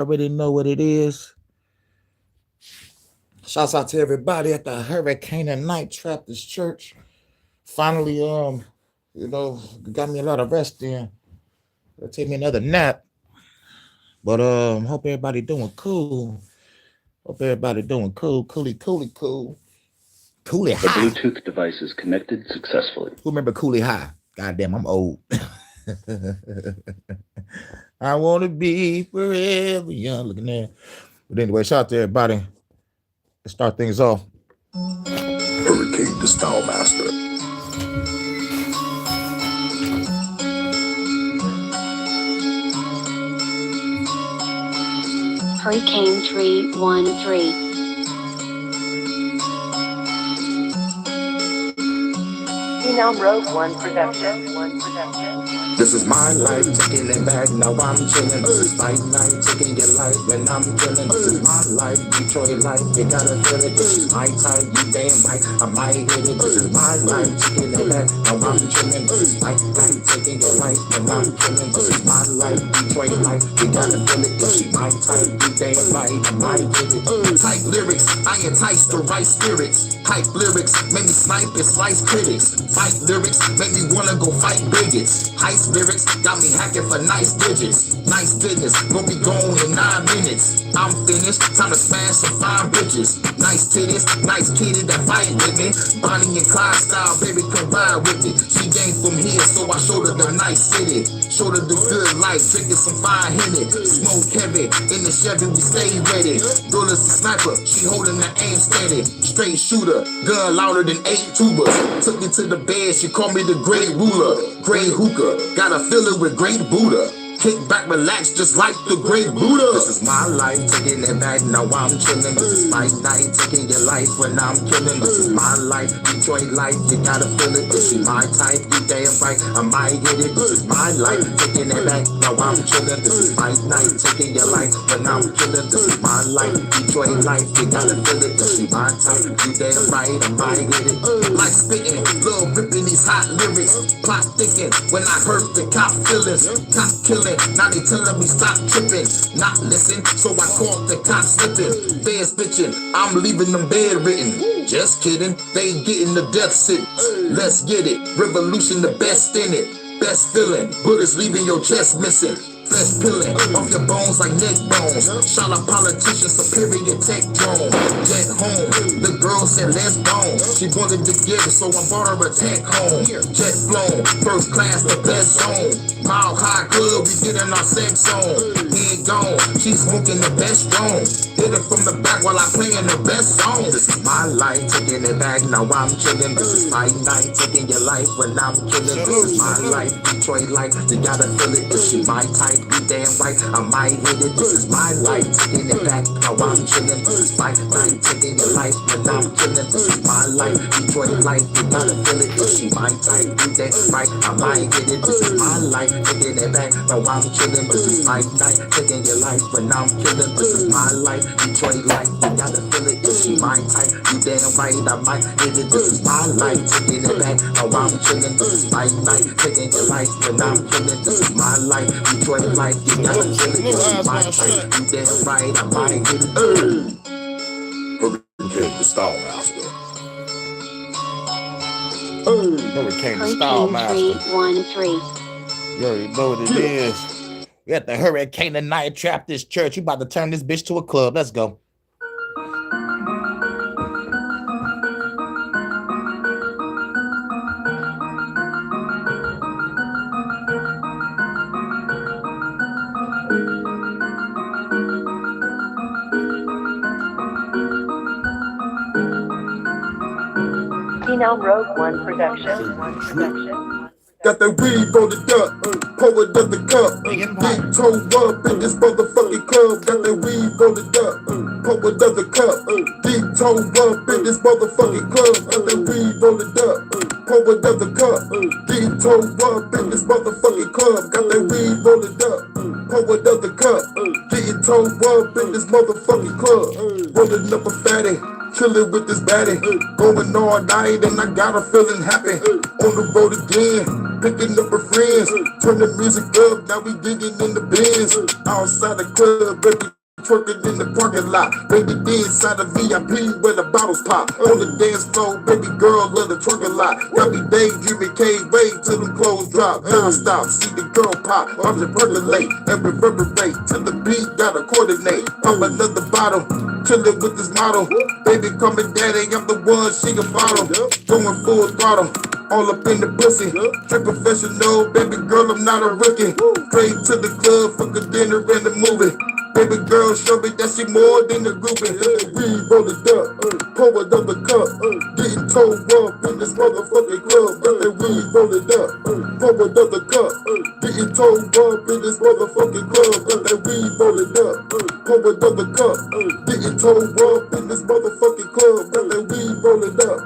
already know what it is. Shouts out to everybody at the Hurricane and Night Trappist Church. Finally, got me a lot of rest in. It'll take me another nap. But hope everybody doing cool. Hope everybody doing cool. Cool. Coolie The high. Bluetooth device is connected successfully. Who remember Coolie High? Goddamn, I'm old. I want to be forever young. Looking there. But anyway, shout out to everybody. Let's start things off. Hurykane, the Style Master. Hurykane 313. Rogue One Production. This is my life, taking it back, now I'm chilling. This is fight night, taking your life when I'm killing. This is my life, Detroit life, you gotta feel it. This is my type, you damn right, I might hit it. This is my life, taking it back, now I'm chilling. This is fight night, taking your life when I'm killing. This is my life, Detroit life, you gotta feel it. This is my type, you damn right, I might hit it. Type lyrics, I entice the right spirits. Hype lyrics, make me snipe and slice critics. Fight lyrics, make me wanna go fight bigots. Heist lyrics, got me hacking for nice digits. Nice business, gon' be gone in 9 minutes. I'm finished, time to smash some fine bitches. Nice titties, nice kitty that fight with me. Bonnie and Clyde style, baby, come ride with me. She came from here, so I showed her the nice city. Showed her the good life, drinking some fine Henny. Smoke heavy, in the Chevy we stay ready. Girl is a sniper, she holding the aim steady. Straight shooter, gun louder than 8 tubers. Took me to the bed, she called me the great ruler. Great hookah, got a feeling with great Buddha. Kick back, relax, just like the great Buddha. This is my life, taking it back, now I'm chilling. This is my night, taking your life when I'm killing. This is my life, Detroit life, you gotta feel it. This is my type, you damn right, I might hit it. This is my life, taking it back, now I'm chilling. This is my night, taking your life when I'm killing. This is my life, Detroit life, you gotta feel it. This is my type, you damn right, I might hit it. Like spitting, little ripping these hot lyrics. Plot thinking, when I hurt the cop feelings. Cop killing, now they telling me stop tripping. Not listen, so I caught the cops slipping. Feds bitching, I'm leaving them bedridden. Just kidding, they ain't getting the death sentence. Let's get it, revolution the best in it. Best feeling, bullets leaving your chest missing. Flesh peeling off your bones like neck bones. Shot a politician, superior tech drone. Get home, the girl said let's bone. She wanted to get it, so I bought her a tech home. Jet flown, first class, the best zone. Mile high club, we getting our sex on. Head gone, she's smoking the best strong. Hit it from the back while I playing the best song. This is my life, taking it back, now I'm chilling. This is my night, taking your life when I'm killing. This is my life, Detroit life, you gotta feel it. This is my type, you damn right, I might hit it. This is my life, taking it back, now I'm chilling. This is my night, taking your life when I'm killing. This is my life, Detroit life, you gotta feel it. This is my type, you damn right, I might hit it. This is my life, taking it back, now I'm chilling. This is my night, taking your life when I'm killing. This is my life, Detroit life, you gotta feel it. This is my type, you damn right, I might hit it. This is my life, taking it back, now I'm chilling. This is my night, taking your life when I'm killing. This is my life, Detroit life, you gotta feel it. This is my type, you damn right, I might hit it. Hurykane, the Style Master. Hurykane, the Style Hurykane Master. 313. Yo, you know what it is. We at the Hurricane and Night Trappist Church. You about to turn this bitch to a club. Let's go. Rogue One Production. Got that weed rolled up, pour it up the cup. Big toe up in this motherfucking club. Got that weed rolled up, pour it up the cup. Big toe up in this motherfucking club. Got that weed rolled up, pour it up the cup. Big toe up in this motherfucking club. Got that weed rolled up, pour it up the cup. Getting toe up in this motherfucking club. Rolling up a fatty. Chillin' with this baddie, going all night and I got her feeling happy. On the road again, picking up her friends. Turn the music up, now we digging in the bins. Outside the club, baby. Twerking in the parking lot, baby D inside the VIP where the bottles pop. On the dance floor, baby girl love the twerking lot. Got me daydreaming, can't wait till the clothes drop. Non-stop, see the girl pop, I'm just percolate and reverberate till the beat gotta coordinate. Pop another bottle, chillin' with this model. Baby call me daddy, I'm the one she can follow. Going full throttle. All up in the pussy, trip professional, baby girl, I'm not a rookie. Straight to the club, fuck a dinner and a movie. Baby girl, show me that she more than a groupie. We roll it up, pour another cup, getting towed up in this motherfucking club. We roll it up, pour another cup, getting towed up in this motherfucking club. We roll it up, pour another cup, getting towed up in this motherfucking club. We roll it up,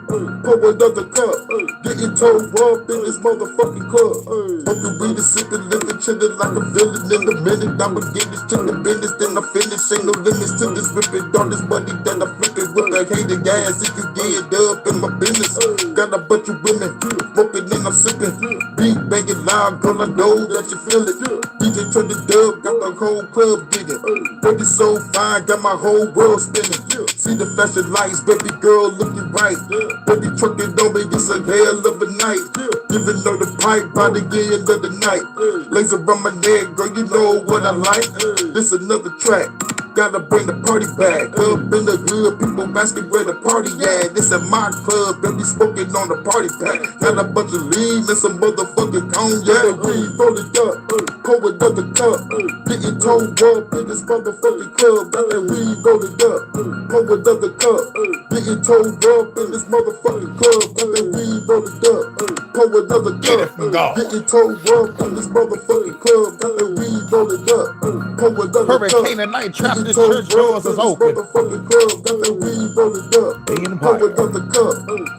pour another cup, getting towed up in this motherfucking club. Smoking weed and sipping, living, chilling like a villain in a minute. I'ma get this to the business. Then I finish, ain't no limits to this whipping. All this money that I flipping with the hating gas, it can get up in my business. Got a bunch of women, smoking and I'm sipping. Beat banging loud, girl, I know that you feel it. DJ turn the dub, got the whole club digging. Baby so fine, got my whole world spinning. See the flashing lights, baby girl looking right. Baby trucking on me, it's a hell of a night. Giving her the pipe by the end of the night. Laser around my neck, girl, you know what I like. This another track. Gotta bring the party back. Up in the hood, people asking where the party at. This is my club, baby smoking on the party pack. Got a bunch of lean and some motherfucking cognac. We roll it up, pour another cup, getting towed up in this motherfucking club. We roll it up, pour another cup, getting towed up in this motherfucking club. We roll it up, pour another cup, getting towed up in this motherfucking club. We roll it up, pour another cup. Hurykane at night trap. This church doors is open. In the pipe.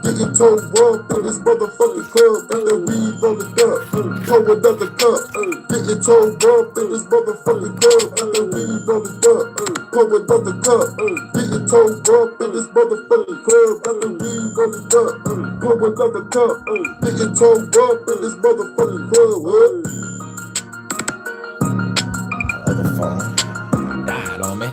Getting towed up in this motherfucking club. Got that weed rolling up. Pour another cup. Getting towed up in this motherfucking club. Got that weed rolling up. Pour another cup. Getting towed up in this motherfucking club. Got that weed rolling up. Pour another cup. Getting towed up in this motherfucking club. Other phone died on me.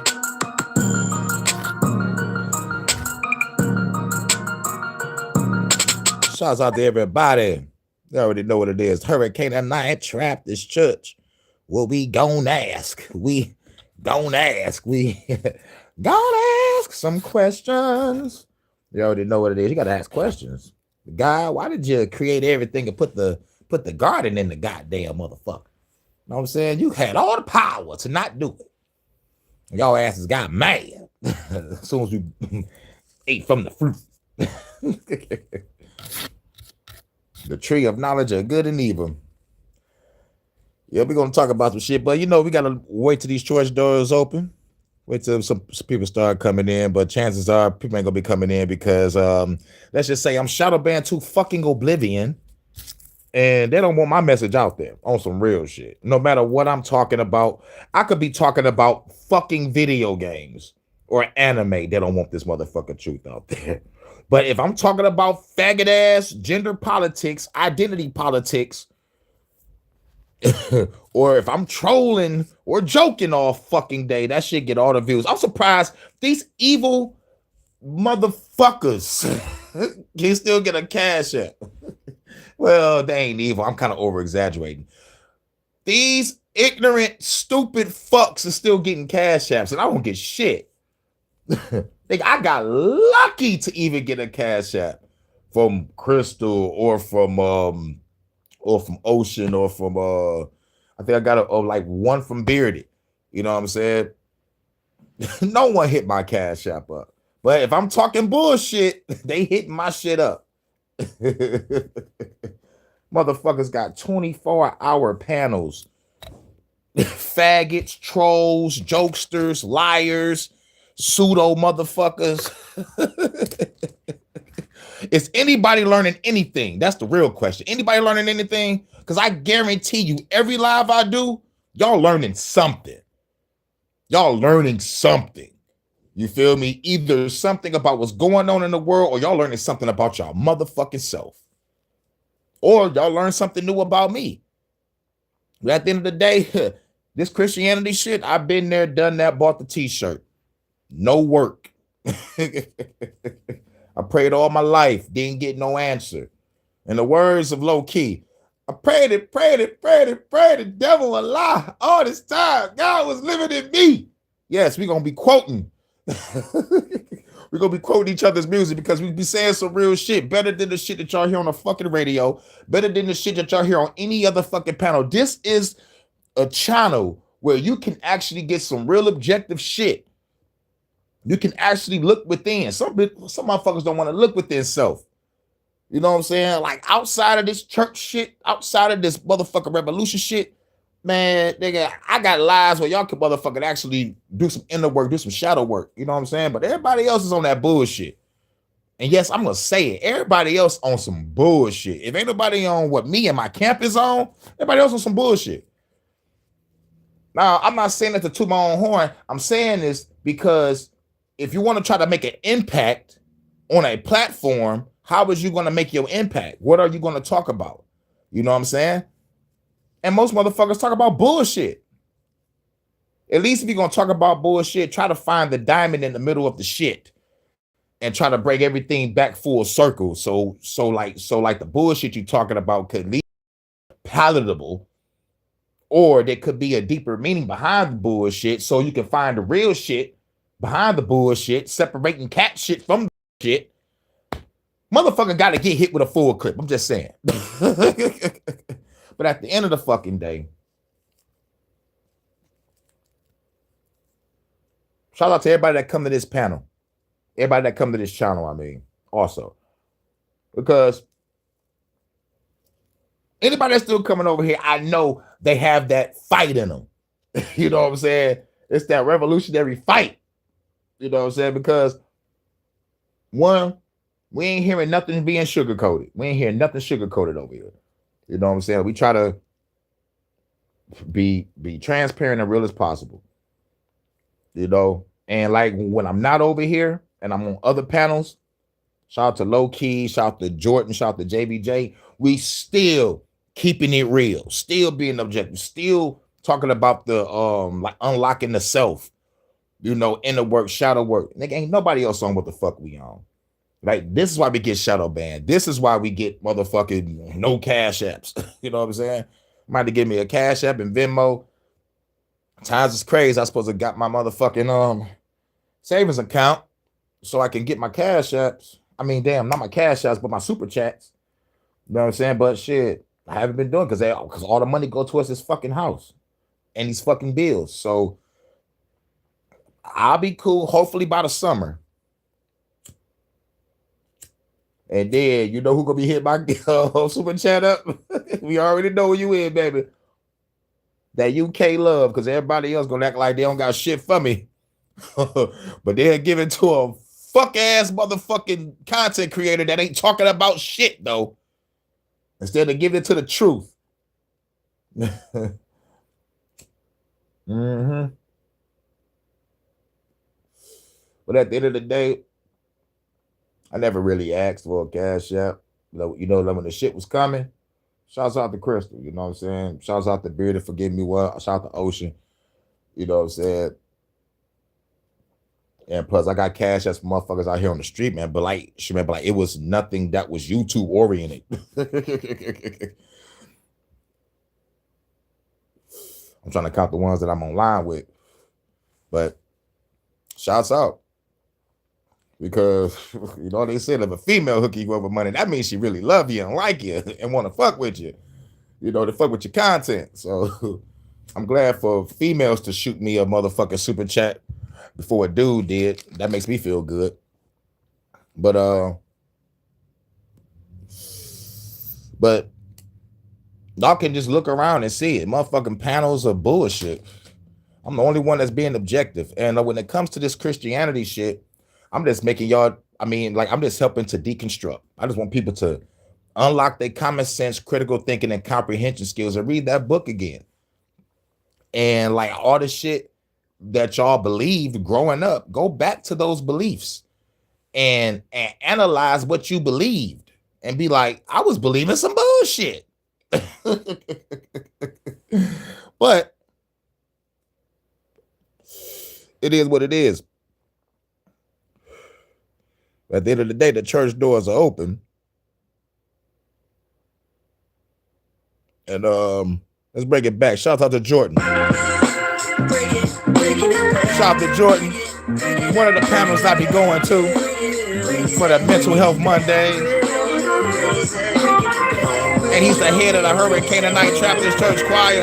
Shouts out to everybody. You already know what it is. Hurykane at night trap this church. Well, we gon' ask. We gon' ask. We gonna ask some questions. You already know what it is. You gotta ask questions. God, why did you create everything and put the garden in the goddamn motherfucker? You know what I'm saying? You had all the power to not do it. Y'all asses got mad as soon as we ate from the fruit. The tree of knowledge of good and evil. Yeah, we're going to talk about some shit, but you know, we got to wait till these church doors open. Wait till some people start coming in, but chances are people ain't going to be coming in because let's just say I'm shadow banned to fucking oblivion. And they don't want my message out there on some real shit. No matter what I'm talking about, I could be talking about fucking video games or anime. They don't want this motherfucking truth out there. But if I'm talking about faggot ass gender politics, identity politics, or if I'm trolling or joking all fucking day, that shit get all the views. I'm surprised these evil motherfuckers can still get a cash app. Well, they ain't evil. I'm kind of over exaggerating. These ignorant, stupid fucks are still getting cash apps, and I don't get shit. I got lucky to even get a cash app from Crystal or from Ocean or from I think I got like one from Bearded. You know what I'm saying? No one hit my cash app up. But if I'm talking bullshit, they hit my shit up. Motherfuckers got 24-hour panels. Faggots, trolls, jokesters, liars, pseudo motherfuckers. Is anybody learning anything? That's the real question. Anybody learning anything? Because I guarantee you, every live I do, y'all learning something. Y'all learning something. You feel me? Either something about what's going on in the world or y'all learning something about y'all motherfucking self. or y'all learn something new about me. But at the end of the day, this Christianity shit, I've been there, done that, bought the t-shirt. No work. I prayed all my life, didn't get no answer. In the words of Low Key, I prayed, the devil a lie all this time. God was living in me. Yes, we're gonna be quoting. We're gonna be quoting each other's music because we be saying some real shit, better than the shit that y'all hear on the fucking radio, better than the shit that y'all hear on any other fucking panel. This is a channel where you can actually get some real objective shit. You can actually look within. Some motherfuckers don't want to look within self. You know what I'm saying? Like outside of this church shit, outside of this motherfucking revolution shit, man, nigga, I got lives where y'all can motherfucking actually do some inner work, do some shadow work. You know what I'm saying? But everybody else is on that bullshit. And yes, I'm gonna say it. Everybody else on some bullshit. If ain't nobody on what me and my camp is on, everybody else on some bullshit. Now, I'm not saying that to toot my own horn. I'm saying this because if you want to try to make an impact on a platform, how is you going to make your impact? What are you going to talk about? You know what I'm saying? And most motherfuckers talk about bullshit. At least if you're going to talk about bullshit, try to find the diamond in the middle of the shit and try to bring everything back full circle. So like the bullshit you're talking about could be palatable, or there could be a deeper meaning behind the bullshit so you can find the real shit behind the bullshit, separating cat shit from the shit. Motherfucker got to get hit with a full clip. I'm just saying. But at the end of the fucking day, shout out to everybody that come to this panel. Everybody that come to this channel, I mean, also. Because anybody that's still coming over here, I know they have that fight in them. You know what I'm saying? It's that revolutionary fight. You know what I'm saying? Because one, we ain't hearing nothing being sugarcoated. We ain't hearing nothing sugarcoated over here. You know what I'm saying? We try to be transparent and real as possible. You know? And like when I'm not over here and I'm on other panels, shout out to Low Key, shout out to Jordan, shout out to JBJ, we still keeping it real, still being objective, still talking about the like unlocking the self, you know, inner work, shadow work. Nigga, ain't nobody else on what the fuck we on. Like, this is why we get shadow banned. This is why we get motherfucking no cash apps. You know what I'm saying? Might have give me a cash app and Venmo. Times is crazy. I supposed to got my motherfucking savings account so I can get my cash apps. I mean, damn, not my cash apps, but my super chats. You know what I'm saying? But shit, I haven't been doing because all the money go towards this fucking house and these fucking bills. So I'll be cool. Hopefully by the summer. And then, you know who gonna be hit by super chat up? We already know where you in, baby. That UK love, because everybody else gonna act like they don't got shit for me. But they'll give it to a fuck-ass motherfucking content creator that ain't talking about shit, though. Instead of giving it to the truth. Mm-hmm. But at the end of the day, I never really asked for a cash app. You know, when the shit was coming, shouts out to Crystal, you know what I'm saying? Shouts out to Bearded, forgive me well. Shout out to Ocean, you know what I'm saying? And plus, I got cash apps for motherfuckers out here on the street, man. But like, it was nothing that was YouTube oriented. I'm trying to count the ones that I'm online with. But shouts out. Because, you know, they said if a female hook you over money, that means she really love you and like you and want to fuck with you. You know, to fuck with your content. So I'm glad for females to shoot me a motherfucking super chat before a dude did. That makes me feel good. But y'all can just look around and see it. Motherfucking panels of bullshit. I'm the only one that's being objective. And when it comes to this Christianity shit, I'm just making y'all, I'm just helping to deconstruct. I just want people to unlock their common sense, critical thinking, and comprehension skills and read that book again. And like all the shit that y'all believed growing up, go back to those beliefs and analyze what you believed and be like, I was believing some bullshit. But it is what it is. At the end of the day, the church doors are open. And let's bring it back. Shout out to Jordan. Shout out to Jordan. One of the panels I be going to for the Mental Health Monday. And he's the head of the Hurykane Night Trappers Church Choir.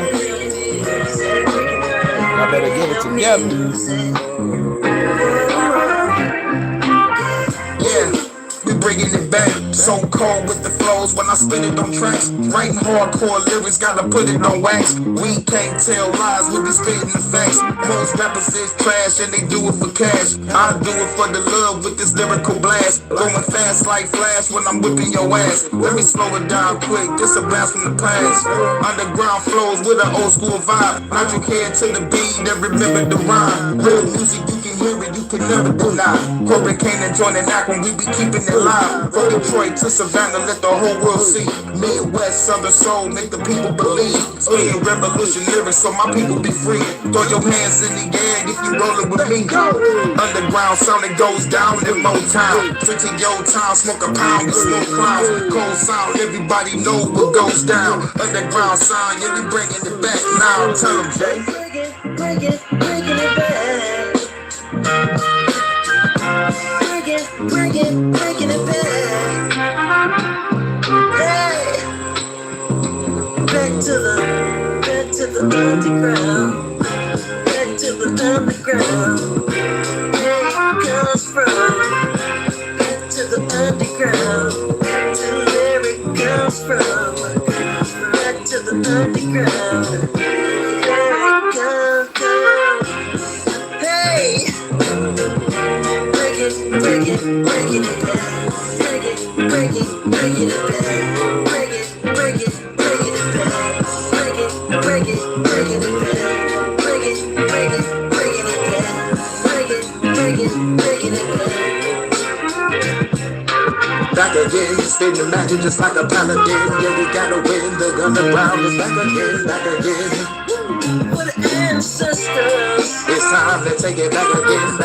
I better get it together. Yeah, we bringing it back. So cold with the flows when I spit it on tracks. Writing hardcore lyrics, gotta put it on wax. We can't tell lies, we be spitting the facts. Most rappers is trash and they do it for cash. I do it for the love with this lyrical blast. Going fast like Flash when I'm whipping your ass. Let me slow it down quick, this a blast from the past. Underground flows with an old school vibe. Not your head to the beat and remember the rhyme. Real music, you can hear it, you can never deny. Hurykane and join and act when we be keeping it live. From Detroit to Savannah, let the whole world see. Midwest, Southern soul, make the people believe. Spitting revolution lyrics so my people be free. Throw your hands in the air if you rollin' with me. Underground sound that goes down in Motown. 15 your time, smoke a pound, we smoke clowns. Cold sound, everybody know what goes down. Underground sound, yeah, we bringing it back now. Tell them, Jay. Bringing it back. Bringing it back. Hey, back to the underground. Back to the underground. Where it comes from. Back to the underground. Back to where it comes from. Back to the underground. Where it comes. Hey. Bringing it back. Bringing it back. Bringing it back. Bringing it back. Back again, spin the magic just like a paladin. Yeah, we gotta win, the underground is back again. For the ancestors. It's time to take it back again.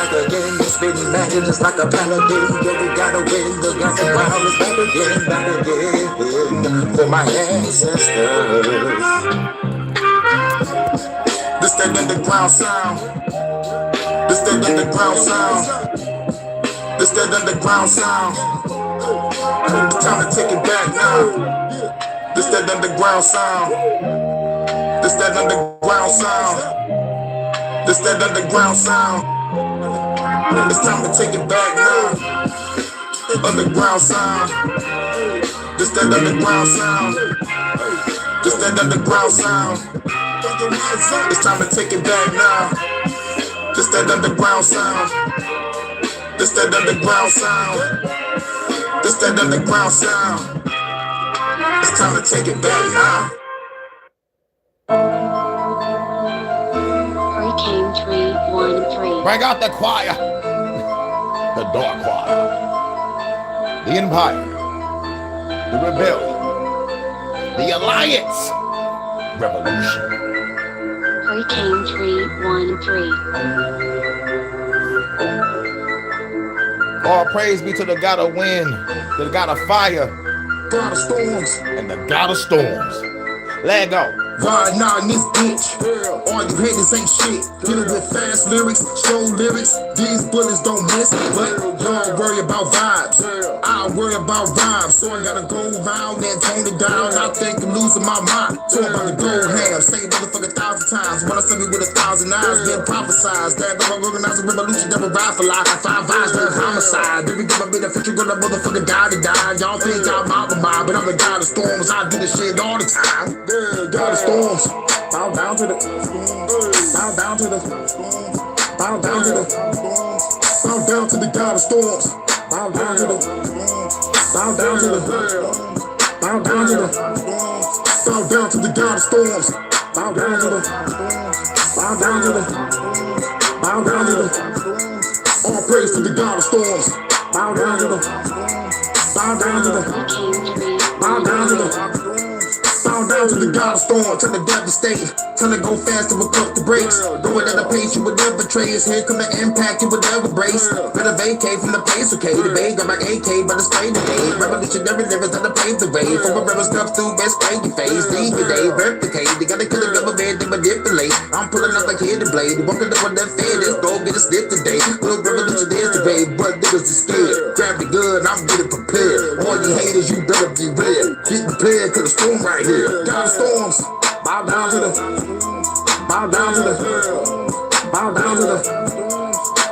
Spin the magic just like a paladin. Yeah, we gotta win, the underground is back again. For my ancestors. This that underground sound. This that underground sound. This that underground sound. It's time to take it back now. This that underground sound. This that underground sound. This that underground sound. It's time to take it back now. Underground sound. This that underground sound. This that underground sound. It's time to take it back now. This that underground sound. This that underground sound. This that underground sound. It's time to take it back now. Hurykane 313. Bring out the choir. The Dark Choir. The Empire. The Rebellion. The Alliance. Revolution. Hurykane 313. All praise be to the God of wind, the God of fire, God of storms, and the God of storms. Let go. Riding out in this bitch. All you haters ain't shit. Dealing with fast lyrics, show lyrics. These bullets don't miss. But don't worry about vibes. I worry about rhymes. So I gotta go round and tone it down. I think I'm losing my mind. So I'm about to go ham. Say it motherfucker 1,000 times. When I see me with 1,000 eyes, then prophesize that I'm gonna organize a revolution that will ride for life. I find vibes that homicide. Baby, give a bit of future, gonna motherfucker die to die. Y'all think I'm out of mind, but I'm the God of storms. I do this shit all the time. God of storms. Bow down to the storms. Bow down to the storms. Bow down to the storms. Bow down to the God of storms. Bow down to the storms. Bow down to the storms. Bow down to the storms. Bow down to the God of storms. Bow down to the storms. Bow down to the storms. Bow down to the storms. All praise to the God of storms. Bow down to the storms. Bow down to the. Hurykane 313. Bow down to the. down to the God of storm, turn the devastate. Tell it go faster, we'll cut the brakes. Going at a pace you would never trace. Here come the impact you would never brace. Better vacate from the place, okay? The bay got back AK, but it's straight today. Revolutionary lyrics that pave the way. For a rebel stuff through best spray your face. Leave your day, replicate. They gotta kill the government, they manipulate. I'm pulling up like here to blade. Walking up on that fair, this go get a stick today. Little revolutionaries today, but niggas is scared. Grab the gun, I'm getting prepared. All you haters, you better be red. Get prepared to the storm right here. God of storms, bow down to the, bow down to the, bow down to the,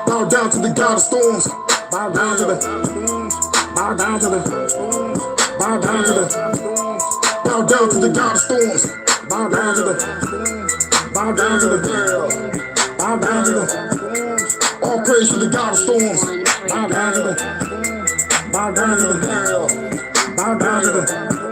bow down to the God of storms, bow down to the, bow down to the, bow down to the, bow down to the God of storms, bow down to the, bow down to the, bow down to the, all praise to the God of storms, bow down to the, bow down to the, bow down to the.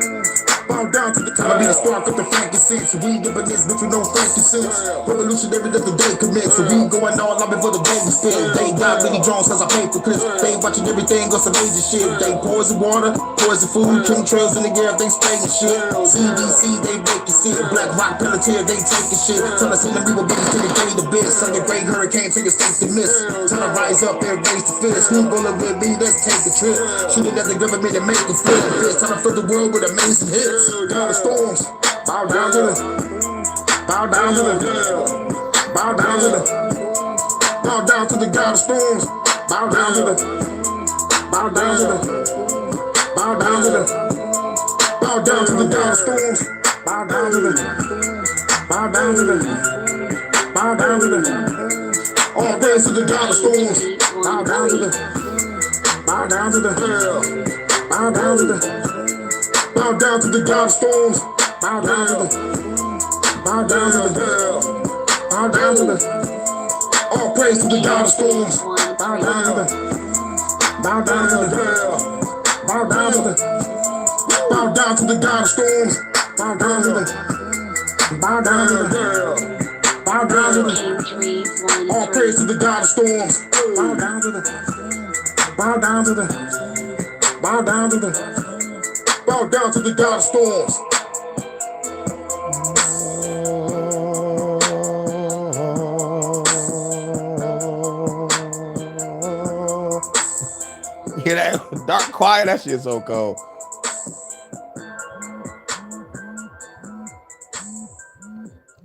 Bow down to the time I be the spark of the frankincense. We ain't giving this bitch with no frankincense. Revolutionary that the day commits. So we going all out before the day we spin. They got Billy Jones as I pay for clips. They watching everything on some major shit. They poison water, poison food, chemtrails in the air, they spraying shit. CDC, they making shit. Black Rock Pelletier, they taking shit. Tell us in the people beats to the day to bit. Son your great hurricane, take a state to miss. Tell her rise up and raise the fist. Who bullet with me, let's take a trip. Shooting at the government and make a flip. Bitch, trying to fill the world with amazing hits. God of storms, bow down to the, bow down to the, bow down to the, bow down to the God of storms, bow down to the, bow down to the, bow down to the, bow down to the God of storms, bow down to the, bow down to the, bow down to the, all praise to the God of storms, bow down to the, bow down to the, bow down to the. Bow down to the God of storms. Bow down to the. Bow down to the. Bow down to the. All praise to the God of storms. Bow down to the. Bow down to the. Bow down to the. Bow down to the God of storms. Bow down to the. Bow down to the. Bow down to the. All praise to the God of storms. Bow down to the. Bow down to the. Bow down to the. Bow down to the God of storms. Hear that? Dark quiet, that shit's so cold.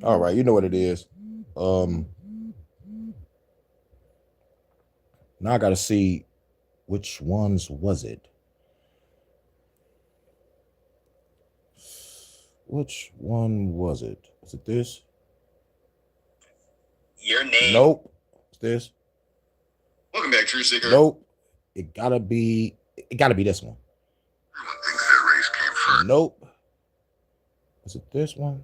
All right, you know what it is. Now I gotta see which ones was it. Which one was it? Was it this? Your name. Nope. It's this. Welcome back, True Seeker. Nope. It gotta be this one. Everyone thinks their race came first. Nope. Was it this one?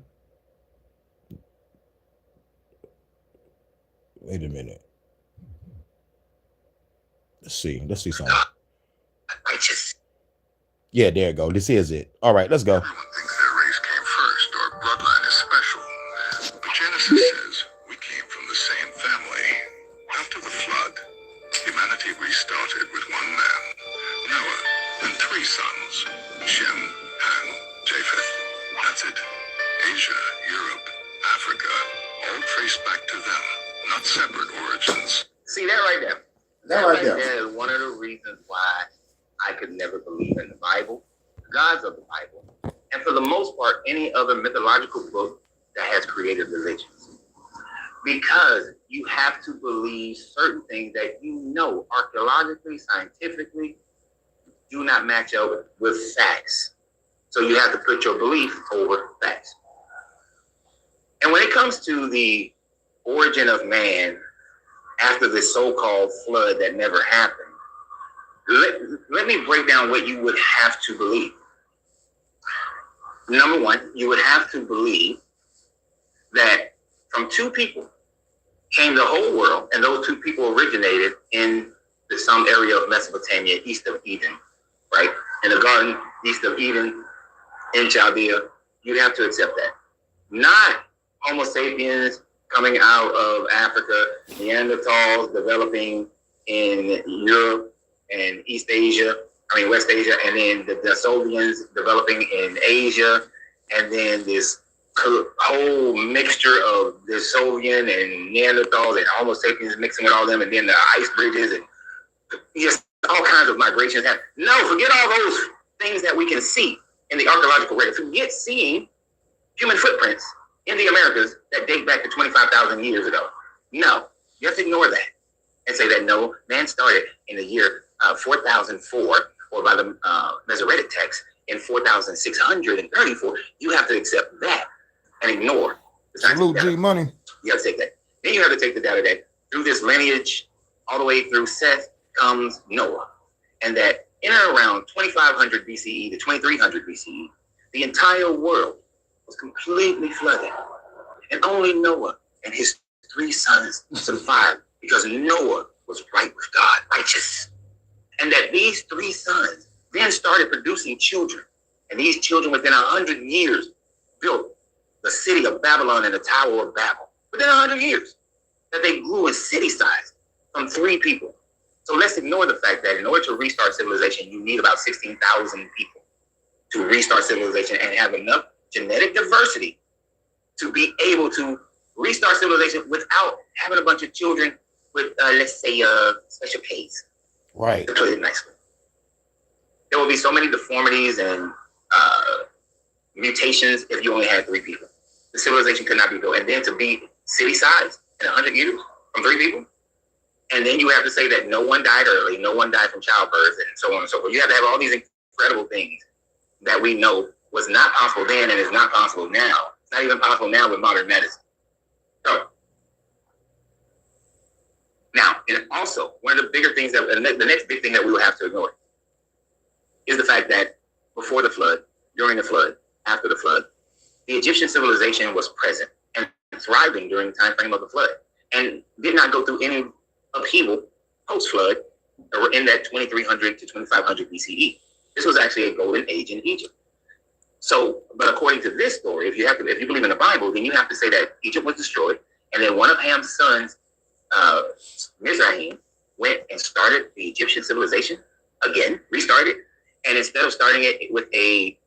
Wait a minute. Let's see something. I just. Yeah, there you go. This is it. All right, let's go. Everyone thinks their race came first. Our bloodline is special. But Genesis says we came from the same family. After the flood, humanity restarted with one man, Noah, and 3 sons, Shem, Ham, Japheth. That's it. Asia, Europe, Africa, all traced back to them, not separate origins. See that right there? That right there. There is one of the reasons why I could never believe in the Bible, the gods of the Bible, and for the most part, any other mythological book that has created religions. Because you have to believe certain things that you know archaeologically, scientifically, do not match up with facts. So you have to put your belief over facts. And when it comes to the origin of man after this so-called flood that never happened, let me break down what you would have to believe. Number one, you would have to believe that from 2 people came the whole world, and those 2 people originated in some area of Mesopotamia, east of Eden, right? In the garden, east of Eden, in Chaldea. You'd have to accept that. Not Homo sapiens coming out of Africa, Neanderthals developing in Europe and West Asia, and then the Dasolians developing in Asia, and then this whole mixture of the Soviet and Neanderthals and Homo sapiens mixing with all them, and then the ice bridges and just all kinds of migrations happen. No, forget all those things that we can see in the archaeological record. Forget seeing human footprints in the Americas that date back to 25,000 years ago. No, just ignore that and say that no, man started in the year 4004, or by the Masoretic text in 4634. You have to accept that and ignore the Salute G Money. You have to take that. Then you have to take the data that through this lineage, all the way through Seth, comes Noah. And that in and around 2500 BCE to 2300 BCE, the entire world was completely flooded. And only Noah and his 3 sons survived because Noah was right with God, righteous. And that these 3 sons then started producing children. And these children within 100 years built the city of Babylon and the Tower of Babel. Within 100 years, that they grew in city size from 3 people. So let's ignore the fact that in order to restart civilization, you need about 16,000 people to restart civilization and have enough genetic diversity to be able to restart civilization without having a bunch of children with, let's say, special case. Right. To put it nicely. There will be so many deformities and mutations if you only had 3 people. The civilization could not be built. And then to be city size in 100 years from 3 people, and then you have to say that no one died early, no one died from childbirth, and so on and so forth. You have to have all these incredible things that we know was not possible then and is not possible now. It's not even possible now with modern medicine. So, now, and also, one of the bigger things that, the next big thing that we will have to ignore is the fact that before the flood, during the flood, after the flood, the Egyptian civilization was present and thriving during the time frame of the flood and did not go through any upheaval post-flood or in that 2300 to 2500 BCE. This was actually a golden age in Egypt. So, but according to this story, if you believe in the Bible, then you have to say that Egypt was destroyed, and then one of Ham's sons, Mizraim, went and started the Egyptian civilization again, restarted, and instead of starting it with a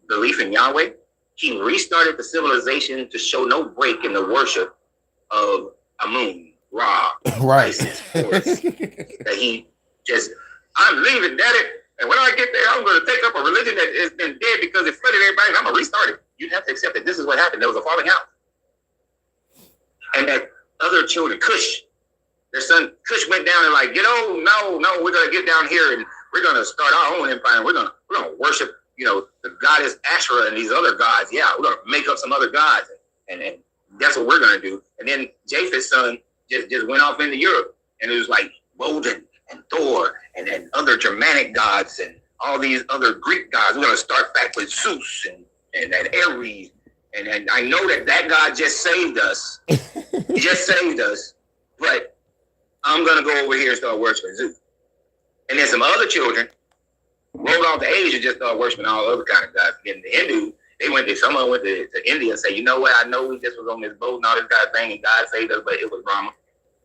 belief in Yahweh, he restarted the civilization to show no break in the worship of Amun, Ra, right. ISIS, Horus, that he just, I'm leaving, daddy, and when I get there, I'm going to take up a religion that has been dead because it flooded everybody, and I'm going to restart it. You'd have to accept that this is what happened. There was a falling out. And that other children, Cush, their son, Cush went down and like, no, we're going to get down here and we're going to start our own empire, and we're going to worship, the goddess Asherah and these other gods. Yeah, we're going to make up some other gods, and that's what we're going to do. And then Japheth's son just went off into Europe, and it was like Woden and Thor and other Germanic gods and all these other Greek gods. We're going to start back with Zeus and Ares. And I know that God just saved us. He just saved us. But I'm going to go over here and start worshiping Zeus. And then some other children rolled off to Asia and just started worshiping all other kind of gods. And the Hindus, someone went to India and said, you know what, I know we just was on this boat and all this God thing and God saved us, but it was Brahma.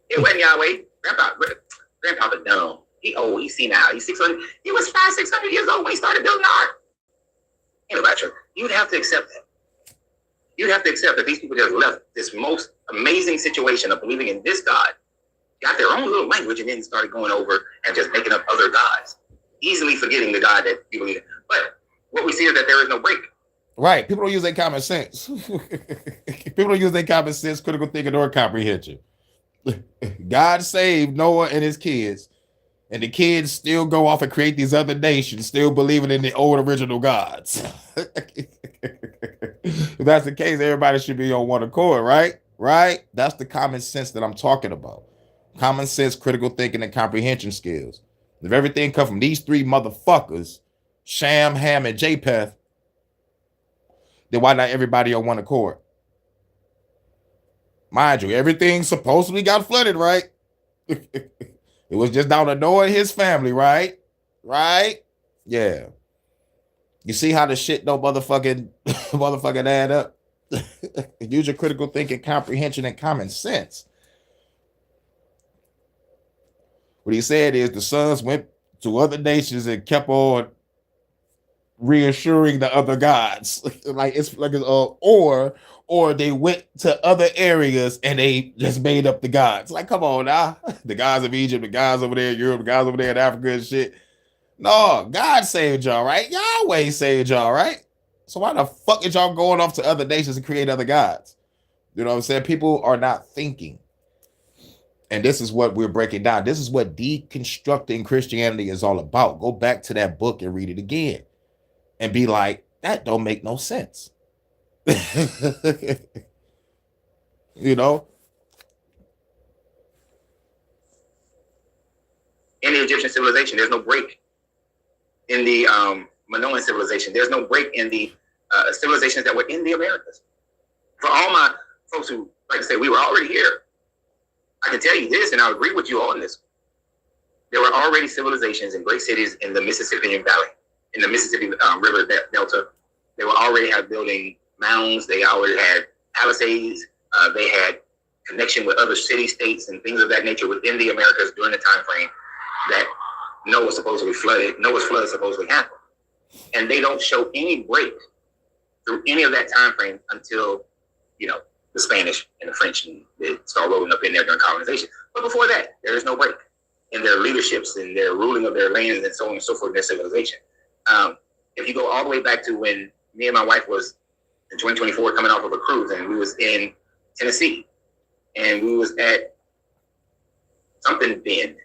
It wasn't Yahweh. Grandpa the dumb. He's seen now. He's 600. He was 500-600 years old when he started building art. Ain't about you. You'd have to accept that. You'd have to accept that these people just left this most amazing situation of believing in this God, got their own little language, and then started going over and just making up other gods, easily forgetting the God that you believe in. But what we see is that there is no break. Right. People don't use their common sense. People don't use their common sense, critical thinking, or comprehension. God saved Noah and his kids, and the kids still go off and create these other nations, still believing in the old original gods. If that's the case, everybody should be on one accord, right? Right? That's the common sense that I'm talking about. Common sense, critical thinking, and comprehension skills. If everything comes from these 3 motherfuckers, Sham, Ham, and Japheth, then why not everybody on one accord? Mind you, everything supposedly got flooded, right? It was just down to Noah and his family, right? Right? Yeah. You see how the shit don't motherfucking add up? Use your critical thinking, comprehension, and common sense. What he said is the sons went to other nations and kept on reassuring the other gods. Like it's like or they went to other areas and they just made up the gods. Like, come on now. The gods of Egypt, the gods over there in Europe, the gods over there in Africa and shit. No, God saved y'all, right? Yahweh saved y'all, right? So why the fuck is y'all going off to other nations and create other gods? You know what I'm saying? People are not thinking. And this is what we're breaking down. This is what deconstructing Christianity is all about. Go back to that book and read it again. And be like, that don't make no sense. You know? In the Egyptian civilization, there's no break. In the Minoan civilization, there's no break in the civilizations that were in the Americas. For all my folks who like to say we were already here, I can tell you this, and I'll agree with you on this. There were already civilizations in great cities in the Mississippi Valley, in the Mississippi River Delta. They were already building mounds. They already had palisades. They had connection with other city states and things of that nature within the Americas during the time frame that Noah's flood supposedly happened. And they don't show any break through any of that time frame until, the Spanish and the French, and they start rolling up in there during colonization. But before that, there is no break in their leaderships and their ruling of their lands and so on and so forth in their civilization. If you go all the way back to when me and my wife was in 2024 coming off of a cruise, and we was in Tennessee, and we was at something Bend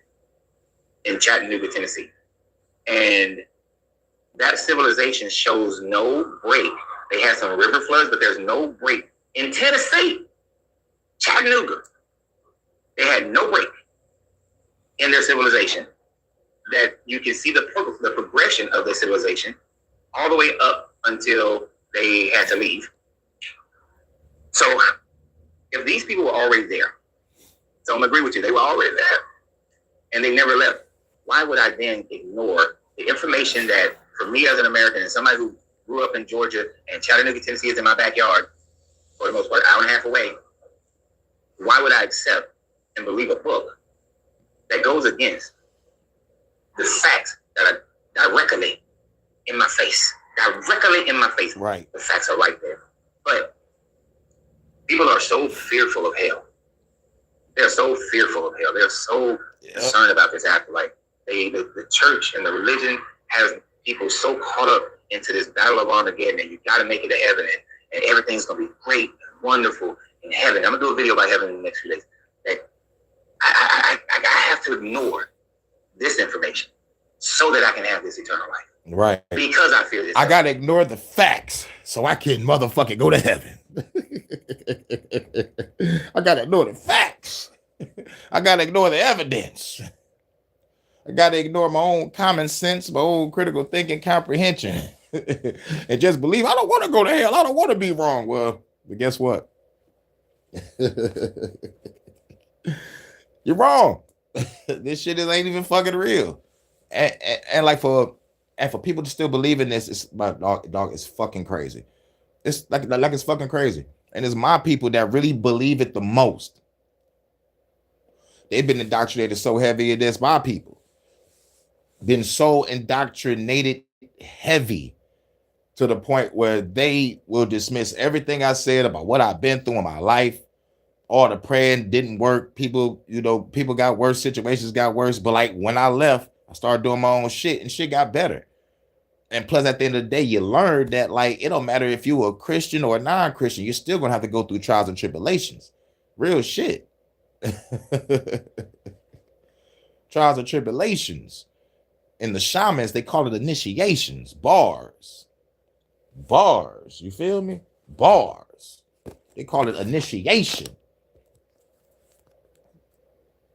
in Chattanooga, Tennessee. And that civilization shows no break. They had some river floods, but there's no break. In Tennessee, Chattanooga, they had no break in their civilization. That you can see the progression of their civilization all the way up until they had to leave. So if these people were already there, so I'm agree with you, they were already there and they never left. Why would I then ignore the information that, for me as an American and somebody who grew up in Georgia and Chattanooga, Tennessee is in my backyard, for the most part, an hour and a half away, why would I accept and believe a book that goes against the facts that are directly in my face? Right. The facts are right there. But people are so fearful of hell. They're so fearful of hell. They're so concerned about this afterlife. The church and the religion has people so caught up into this battle of Armageddon, and you got to make it to heaven, and everything's going to be great and wonderful in heaven. I'm going to do a video about heaven in the next few days. That I have to ignore this information so that I can have this eternal life. Right. Because I feel this. I got to ignore the facts so I can motherfucking go to heaven. I got to ignore the facts. I got to ignore the evidence. I got to ignore my own common sense, my own critical thinking comprehension, and just believe I don't want to go to hell. I don't want to be wrong. Well, but guess what? You're wrong. This shit ain't even fucking real. And like for people to still believe in this, it's my dog. It's fucking crazy. It's like it's fucking crazy. And it's my people that really believe it the most. They've been indoctrinated so heavy in this. My people been so indoctrinated heavy to the point where they will dismiss everything I said about what I've been through in my life. All the praying didn't work. People got worse, situations got worse. But like when I left, I started doing my own shit and shit got better. And plus, at the end of the day, you learn that like it don't matter if you were a Christian or a non-Christian, you're still gonna have to go through trials and tribulations. Real shit. Trials and tribulations. In the shamans, they call it initiations, bars. You feel me? Bars. They call it initiation.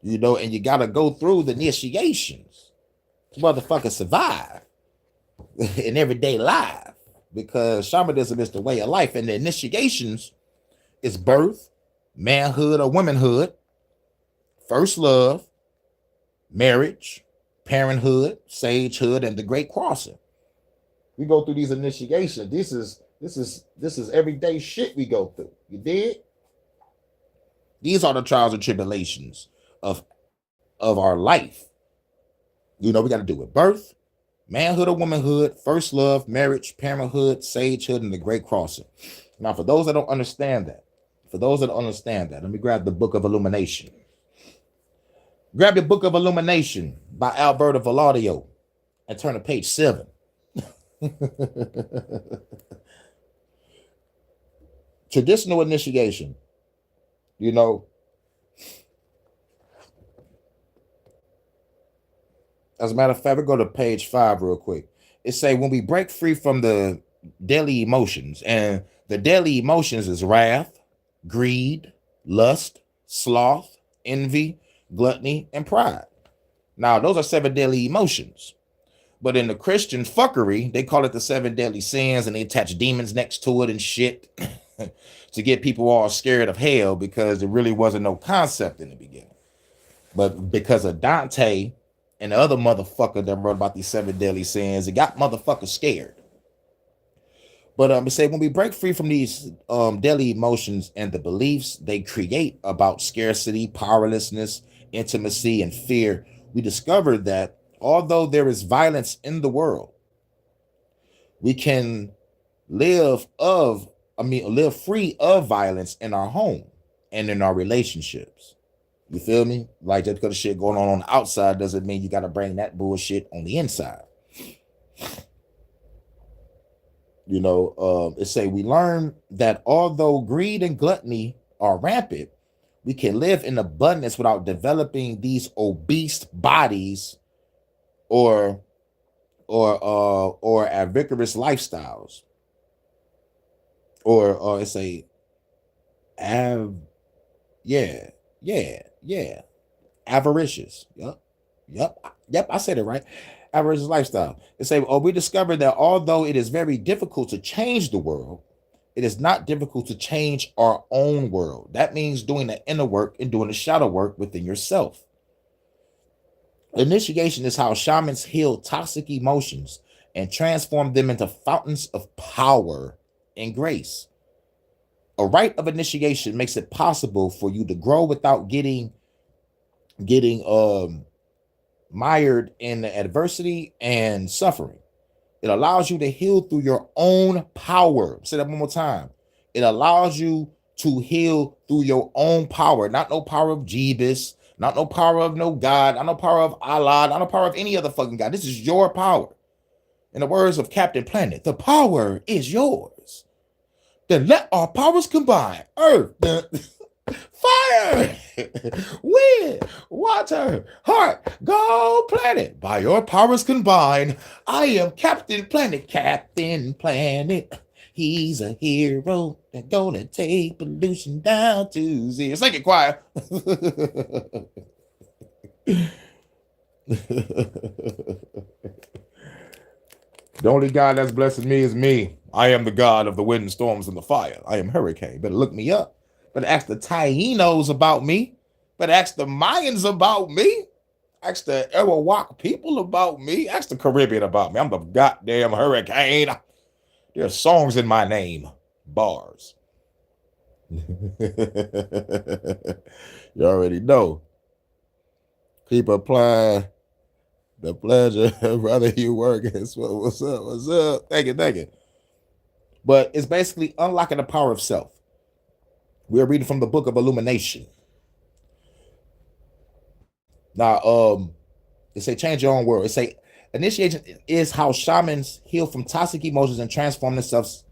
And you gotta go through the initiations. Motherfuckers survive in everyday life because shamanism is the way of life, and the initiations is birth, manhood or womanhood, first love, marriage, parenthood, sagehood, and the great crossing. We go through these initiations. This is everyday shit we go through. You dig? These are the trials and tribulations of our life. We got to do with birth, Manhood or womanhood, first love, marriage, parenthood, sagehood, and the great crossing. Now, for those that don't understand that, let me grab the Book of Illumination. Grab your Book of Illumination by Alberto Valadio and turn to page 7. Traditional initiation. You know, as a matter of fact, we go to page 5 real quick. It say when we break free from the daily emotions, and the daily emotions is wrath, greed, lust, sloth, envy, gluttony, and pride. Now, those are 7 daily emotions. But in the Christian fuckery, they call it the 7 deadly sins, and they attach demons next to it and shit to get people all scared of hell, because there really wasn't no concept in the beginning. But because of Dante and the other motherfucker that wrote about these 7 deadly sins, it got motherfuckers scared. But it say when we break free from these deadly emotions and the beliefs they create about scarcity, powerlessness, intimacy, and fear, we discover that although there is violence in the world, we can live free of violence in our home and in our relationships. You feel me? Like, just because of shit going on the outside doesn't mean you got to bring that bullshit on the inside. You know, it say we learn that although greed and gluttony are rampant, we can live in abundance without developing these obese bodies or adventurous lifestyles, or it's a avaricious. Yep, I said it right. Avaricious lifestyle. It say, we discovered that although it is very difficult to change the world, it is not difficult to change our own world. That means doing the inner work and doing the shadow work within yourself. Initiation is how shamans heal toxic emotions and transform them into fountains of power and grace. A rite of initiation makes it possible for you to grow without getting mired in adversity and suffering. It allows you to heal through your own power. Say that one more time. It allows you to heal through your own power, not no power of Jeebus, not no power of no God, not no power of Allah, not no power of any other fucking God. This is your power. In the words of Captain Planet, the power is yours. Then let our powers combine. Earth, fire, wind, water, heart, go planet. By your powers combined, I am Captain Planet. Captain Planet. He's a hero that's gonna take pollution down to zero. Sing it, choir. The only God that's blessing me is me. I am the God of the wind, storms, and the fire. I am Hurykane. Better look me up. Better ask the Tainos about me. Better ask the Mayans about me. Ask the Arawak people about me. Ask the Caribbean about me. I'm the goddamn Hurykane. There are songs in my name. Bars. You already know. Keep applying the pleasure, brother, you work. What's up? Thank you. But it's basically unlocking the power of self. We're reading from the Book of Illumination. Now, it say change your own world. It say initiation is how shamans heal from toxic emotions and transform themselves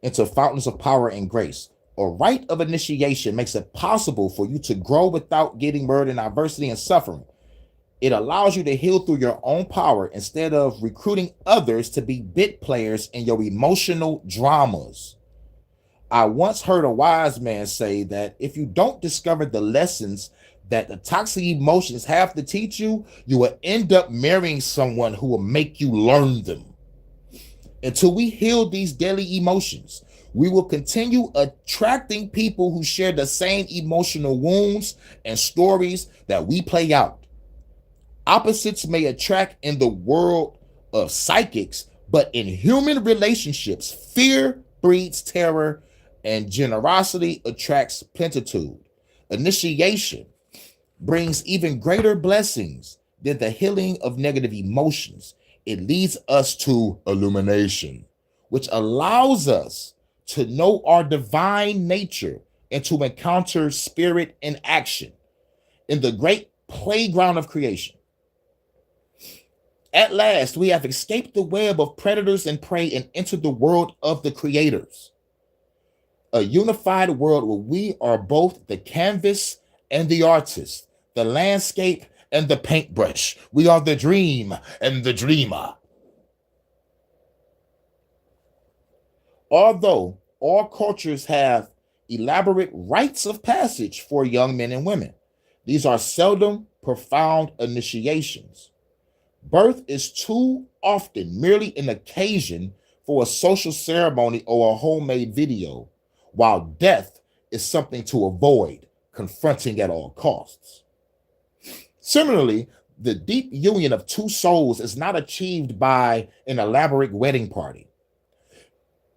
into fountains of power and grace. A rite of initiation makes it possible for you to grow without getting murdered in adversity and suffering. It allows you to heal through your own power instead of recruiting others to be bit players in your emotional dramas. I once heard a wise man say that if you don't discover the lessons that the toxic emotions have to teach you, you will end up marrying someone who will make you learn them. Until we heal these daily emotions, we will continue attracting people who share the same emotional wounds and stories that we play out. Opposites may attract in the world of psychics, but in human relationships, fear breeds terror and generosity attracts plenitude. Initiation brings even greater blessings than the healing of negative emotions. it leads us to illumination, which allows us to know our divine nature and to encounter spirit in action in the great playground of creation. At last, we have escaped the web of predators and prey and entered the world of the creators, a unified world where we are both the canvas and the artist, the landscape and the paintbrush. We are the dream and the dreamer. Although all cultures have elaborate rites of passage for young men and women, these are seldom profound initiations. Birth is too often merely an occasion for a social ceremony or a homemade video, while death is something to avoid confronting at all costs. Similarly, the deep union of two souls is not achieved by an elaborate wedding party.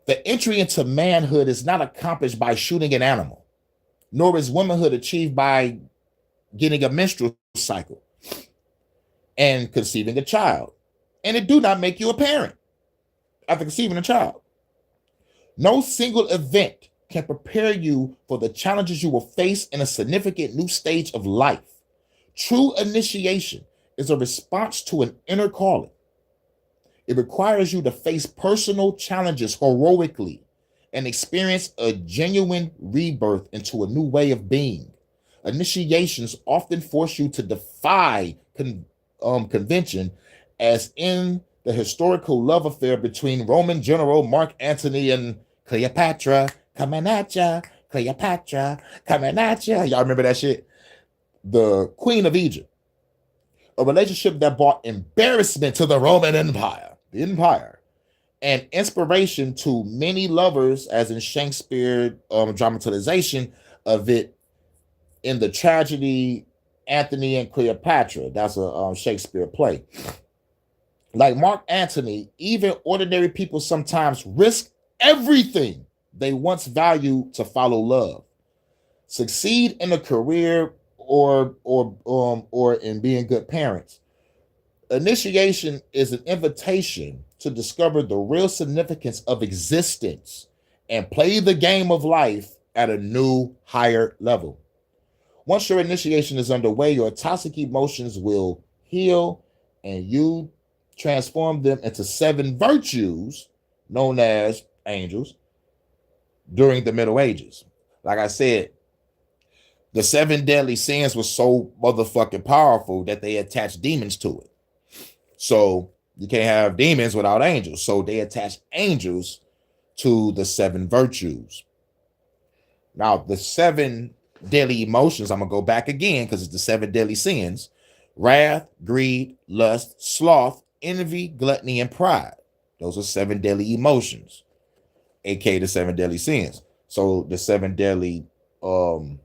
The entry into manhood is not accomplished by shooting an animal, nor is womanhood achieved by getting a menstrual cycle and conceiving a child. And it do not make you a parent after conceiving a child. No single event can prepare you for the challenges you will face in a significant new stage of life. True initiation is a response to an inner calling. It requires you to face personal challenges heroically and experience a genuine rebirth into a new way of being. Initiations often force you to defy convention, as in the historical love affair between Roman general Mark Antony and Cleopatra. Coming at ya, Cleopatra, coming at ya. Y'all remember that shit? The Queen of Egypt. A relationship that brought embarrassment to the Roman Empire, and inspiration to many lovers, as in Shakespeare dramatization of it in the tragedy Antony and Cleopatra. That's a Shakespeare play. Like Mark Antony, even ordinary people sometimes risk everything they once valued to follow love, succeed in a career, or in being good parents. Initiation is an invitation to discover the real significance of existence and play the game of life at a new, higher level. Once your initiation is underway, your toxic emotions will heal and you transform them into 7 virtues known as angels during the Middle Ages. Like I said, the 7 deadly sins was so motherfucking powerful that they attached demons to it. So you can't have demons without angels. So they attach angels to the 7 virtues. Now, the 7 deadly emotions, I'm going to go back again because it's the 7 deadly sins: wrath, greed, lust, sloth, envy, gluttony, and pride. Those are 7 deadly emotions, aka the 7 deadly sins. So the 7 deadly so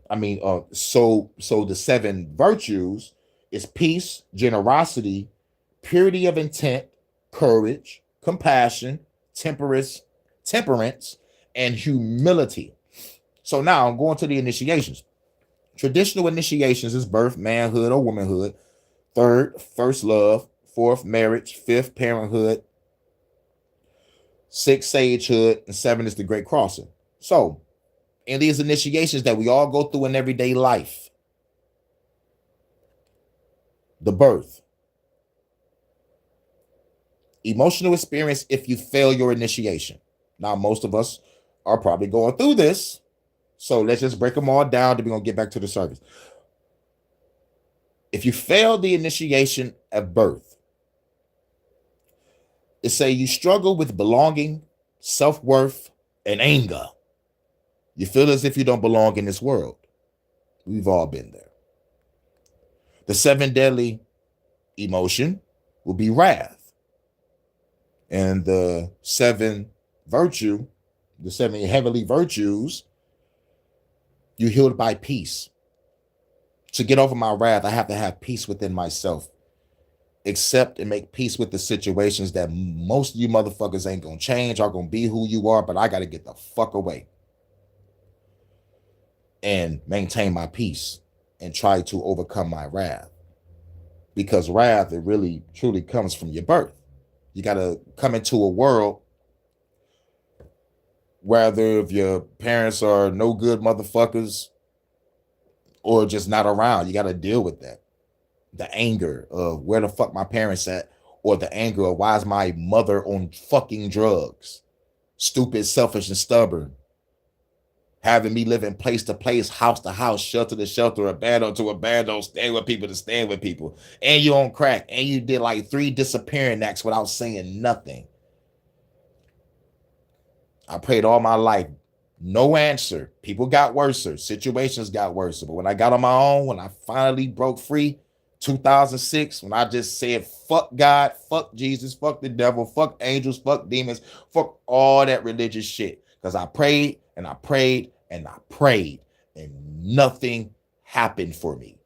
the 7 virtues is peace, generosity, purity of intent, courage, compassion, temperance, and humility. So now I'm going to the initiations. Traditional initiations is birth, manhood, or womanhood. 3rd, first love. 4th, marriage. 5th, parenthood. 6th, sagehood. And 7 is the great crossing. So in these initiations that we all go through in everyday life, the birth, emotional experience if you fail your initiation. Now, most of us are probably going through this, so let's just break them all down, then we're going to get back to the service. If you fail the initiation at birth, it say you struggle with belonging, self-worth, and anger. You feel as if you don't belong in this world. We've all been there. The 7 deadly emotion will be wrath. And the 7 virtue, the 7 heavenly virtues, you healed by peace. To get over my wrath, I have to have peace within myself. Accept and make peace with the situations that most of you motherfuckers ain't gonna change, are gonna be who you are, but I gotta get the fuck away and maintain my peace and try to overcome my wrath. Because wrath, it really truly comes from your birth. You got to come into a world, whether if your parents are no good motherfuckers or just not around, you got to deal with that. The anger of where the fuck my parents at, or the anger of why is my mother on fucking drugs? Stupid, selfish, and stubborn. Having me living place to place, house to house, shelter to shelter, abandon to abandon, stand with people to stand with people. And you on crack. And you did like 3 disappearing acts without saying nothing. I prayed all my life. No answer. People got worse. Situations got worse. But when I got on my own, when I finally broke free, 2006, when I just said, fuck God, fuck Jesus, fuck the devil, fuck angels, fuck demons, fuck all that religious shit. Because I prayed and I prayed and I prayed and nothing happened for me.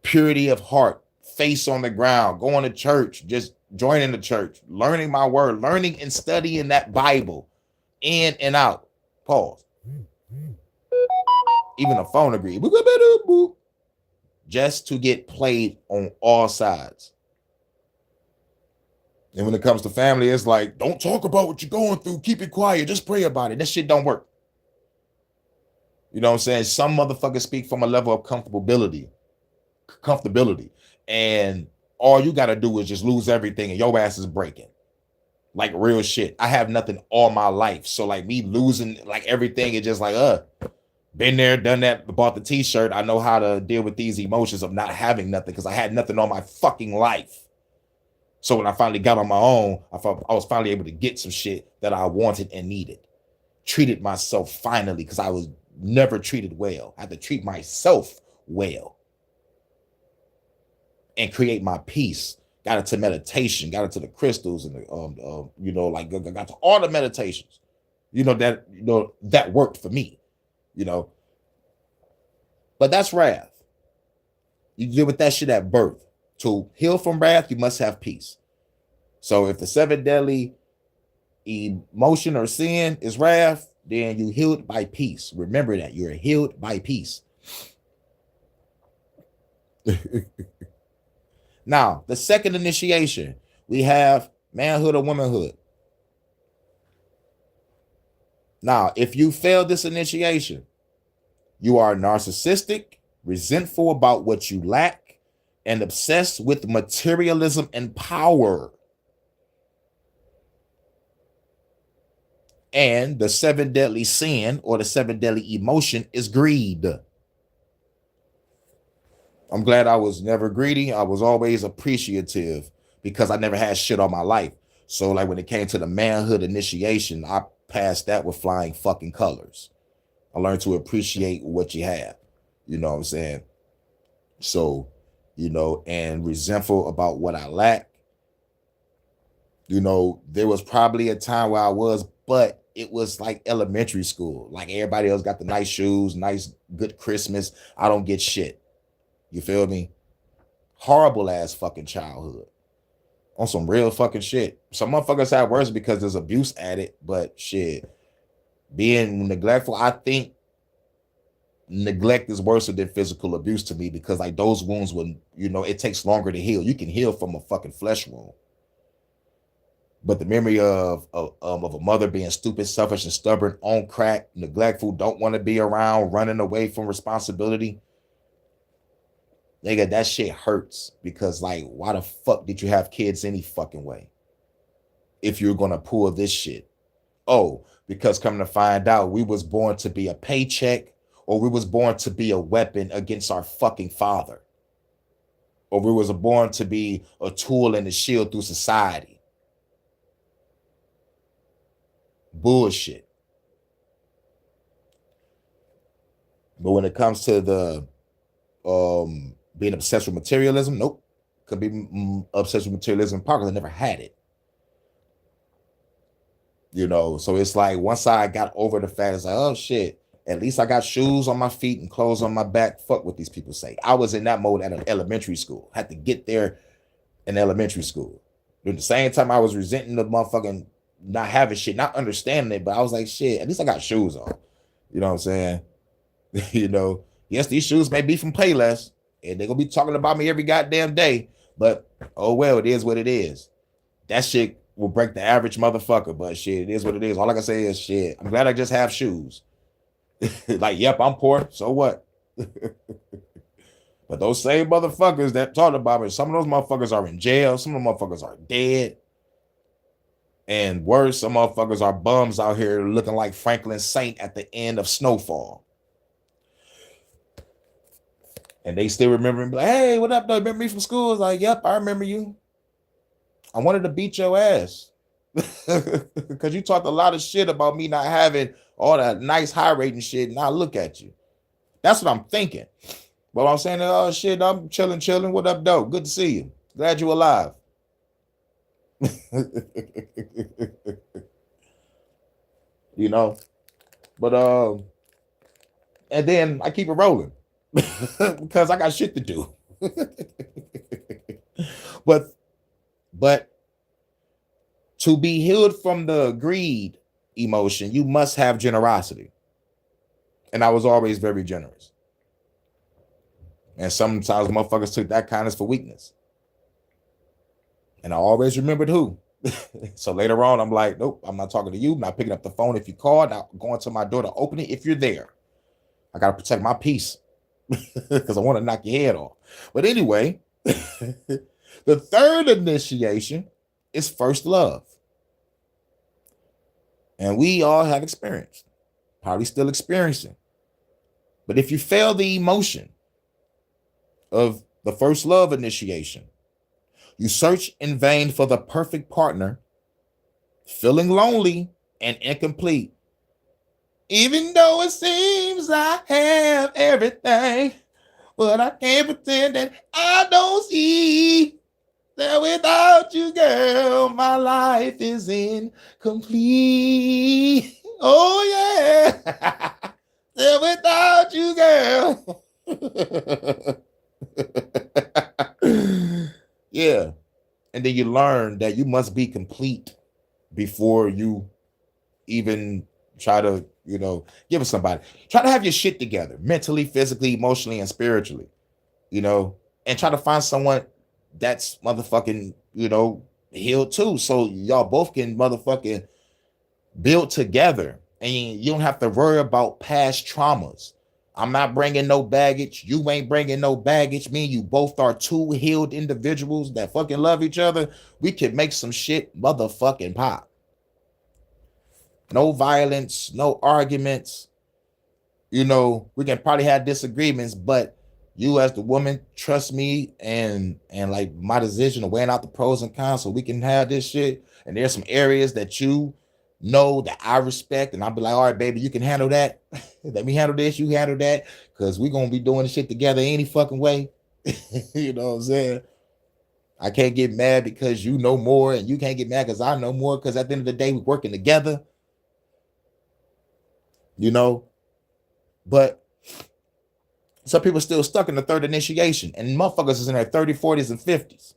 Purity of heart, face on the ground, going to church, just joining the church, learning my word, learning and studying that Bible in and out. Pause. Even the phone agreed. Just to get played on all sides. And when it comes to family, it's like, don't talk about what you're going through. Keep it quiet. Just pray about it. That shit don't work. You know what I'm saying? Some motherfuckers speak from a level of comfortability. And all you got to do is just lose everything and your ass is breaking. Like real shit. I have nothing all my life. So like me losing like everything is just like, been there, done that, bought the t-shirt. I know how to deal with these emotions of not having nothing because I had nothing all my fucking life. So when I finally got on my own, I felt I was finally able to get some shit that I wanted and needed. Treated myself finally because I was never treated well. I had to treat myself well. And create my peace. Got into meditation, got into the crystals and the, like got to all the meditations. That worked for me. But that's wrath. You deal with that shit at birth. To heal from wrath, you must have peace. So if the 7 deadly emotion or sin is wrath, then you healed by peace. Remember that you're healed by peace. Now, the second initiation, we have manhood or womanhood. Now, if you fail this initiation, you are narcissistic, resentful about what you lack, and obsessed with materialism and power. And the 7 deadly sin or the 7 deadly emotion is greed. I'm glad I was never greedy. I was always appreciative because I never had shit all my life. So like when it came to the manhood initiation, I passed that with flying fucking colors. I learned to appreciate what you have. You know what I'm saying? So, and resentful about what I lack. There was probably a time where I was, but it was like elementary school. Like everybody else got the nice shoes, nice, good Christmas. I don't get shit. You feel me? Horrible ass fucking childhood. On some real fucking shit. Some motherfuckers have worse because there's abuse at it, but shit. Being neglectful, I think neglect is worse than physical abuse to me because like those wounds will, it takes longer to heal. You can heal from a fucking flesh wound. But the memory of a mother being stupid, selfish, and stubborn, on crack, neglectful, don't want to be around, running away from responsibility. Nigga, that shit hurts because like, why the fuck did you have kids any fucking way? If you're going to pull this shit. Oh, because come to find out, we was born to be a paycheck or we was born to be a weapon against our fucking father. Or we was born to be a tool and a shield through society. Bullshit. But when it comes to the being obsessed with materialism, nope. Could be obsessed with materialism because I never had it. So it's like once I got over the fact, it's like, oh shit, at least I got shoes on my feet and clothes on my back. Fuck what these people say. I was in that mode at an elementary school. Had to get there in elementary school. But at the same time, I was resenting the motherfucking not having shit, not understanding it, but I was like, shit, at least I got shoes on. You know what I'm saying? Yes, these shoes may be from Payless, and they're gonna be talking about me every goddamn day. But oh well, it is what it is. That shit will break the average motherfucker, but shit, it is what it is. All I can say is shit. I'm glad I just have shoes. Like, yep, I'm poor. So what? But those same motherfuckers that talked about it, some of those motherfuckers are in jail. Some of them motherfuckers are dead. And worse, some motherfuckers are bums out here looking like Franklin Saint at the end of Snowfall. And they still remember me, like, hey, what up, though? Remember me from school? It's like, yep, I remember you. I wanted to beat your ass. Because you talked a lot of shit about me not having all that nice high rating shit. Now look at you. That's what I'm thinking. But I'm saying, oh shit, I'm chilling. What up, though? Good to see you. Glad you alive. You know, but and then I keep it rolling because I got shit to do. but to be healed from the greed emotion, you must have generosity. And I was always very generous. And sometimes motherfuckers took that kindness for weakness. And I always remembered who. So later on, I'm like, nope, I'm not talking to you. I'm not picking up the phone if you call. Not going to my door to open it if you're there. I got to protect my peace because I want to knock your head off. But anyway, the third initiation is first love. And we all have experienced, probably still experiencing. But if you fail the emotion of the first love initiation, you search in vain for the perfect partner, feeling lonely and incomplete. Even though it seems I have everything, but I can't pretend that I don't see that without you, girl, my life is incomplete. Oh, yeah. That without you, girl. Yeah. And then you learn that you must be complete before you even try to, give it somebody. Try to have your shit together mentally, physically, emotionally, and spiritually, and try to find someone that's motherfucking, healed too. So y'all both can motherfucking build together and you don't have to worry about past traumas. I'm not bringing no baggage. You ain't bringing no baggage. Me and you both are two healed individuals that fucking love each other. We can make some shit motherfucking pop. No violence, no arguments. We can probably have disagreements, but you as the woman trust me and like my decision of weighing out the pros and cons so we can have this shit. And there's some areas that you know that I respect, and I'll be like, all right, baby, you can handle that. Let me handle this, you handle that, because we're gonna be doing this shit together any fucking way. You know what I'm saying? I can't get mad because you know more, and you can't get mad because I know more, because at the end of the day, we're working together. But some people still stuck in the third initiation, and motherfuckers is in their 30s, 40s, and 50s.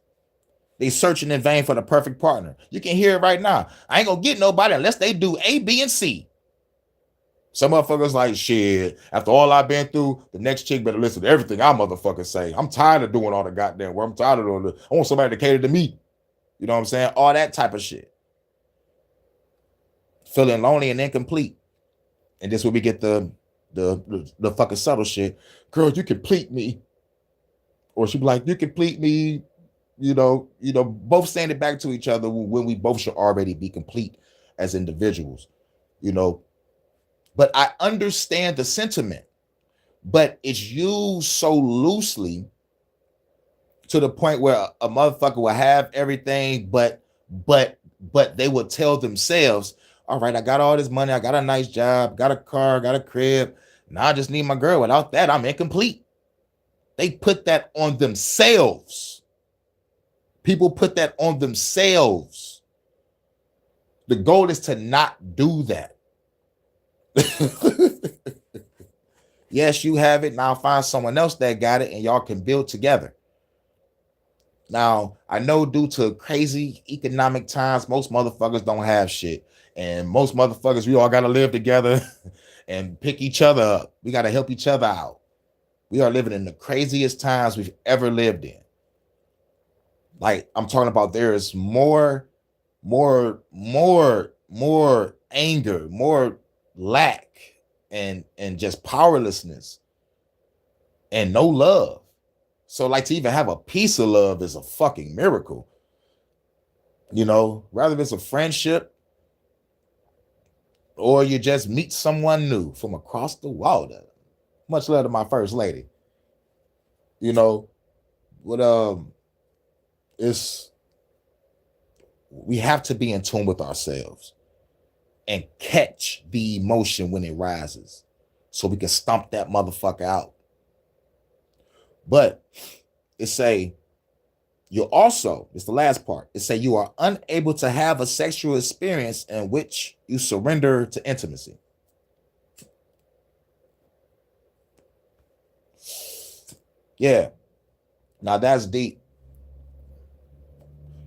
They searching in vain for the perfect partner. You can hear it right now. I ain't gonna get nobody unless they do A, B, and C. Some motherfuckers like, shit, after all I've been through, the next chick better listen to everything I motherfuckers say. I'm tired of doing all the goddamn work. I'm tired of doing I want somebody to cater to me. You know what I'm saying? All that type of shit. Feeling lonely and incomplete. And this is where we get the fucking subtle shit. Girl, you complete me. Or she be like, you complete me. Both saying it back to each other when we both should already be complete as individuals, But I understand the sentiment, but it's used so loosely to the point where a motherfucker will have everything, but they will tell themselves, all right, I got all this money, I got a nice job, got a car, got a crib. Now I just need my girl. Without that, I'm incomplete. They put that on themselves. People put that on themselves. The goal is to not do that. Yes, you have it. Now find someone else that got it and y'all can build together. Now, I know due to crazy economic times, most motherfuckers don't have shit. And most motherfuckers, we all got to live together and pick each other up. We got to help each other out. We are living in the craziest times we've ever lived in. Like I'm talking about, there is more anger, more lack, and just powerlessness, and no love. So like to even have a piece of love is a fucking miracle. You know, rather if it's a friendship or you just meet someone new from across the water. Much love to my first lady. You know, what it's we have to be in tune with ourselves and catch the emotion when it rises so we can stomp that motherfucker out. But it say you also, it's the last part, it say you are unable to have a sexual experience in which you surrender to intimacy. Yeah. Now that's deep.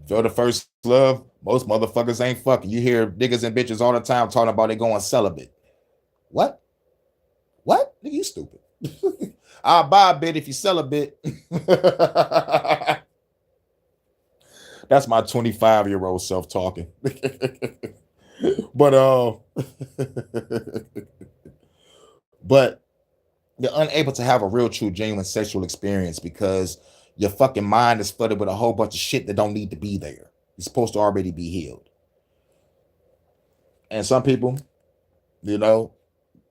Feel the first love, most motherfuckers ain't fucking. You hear niggas and bitches all the time talking about they going celibate. What? What? Nigga, you stupid. I'll buy a bit if you celibate. That's my 25-year-old self talking. But but you're unable to have a real, true, genuine sexual experience because your fucking mind is flooded with a whole bunch of shit that don't need to be there. It's supposed to already be healed. And some people, you know,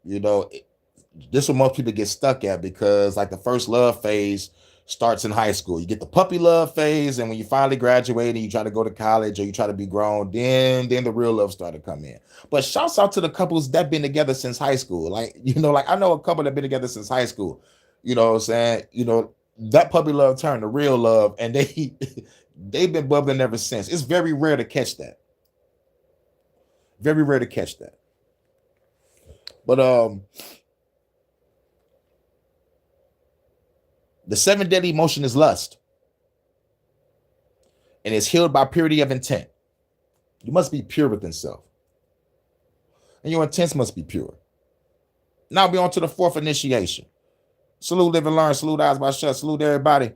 this is what most people get stuck at, because like the first love phase starts in high school. You get the puppy love phase, and when you finally graduate and you try to go to college or you try to be grown, then the real love started to come in. But shouts out to the couples that been together since high school. Like, you know, like I know a couple that been together since high school. You know what I'm saying? You know, that puppy love turned to real love, and they've been bubbling ever since. It's very rare to catch that. Very rare to catch that. But the 7th deadly emotion is lust, and it's healed by purity of intent. You must be pure within self, and your intents must be pure. Now we on to the 4th initiation. Salute, live and learn. Salute, eyes by shut. Salute, everybody.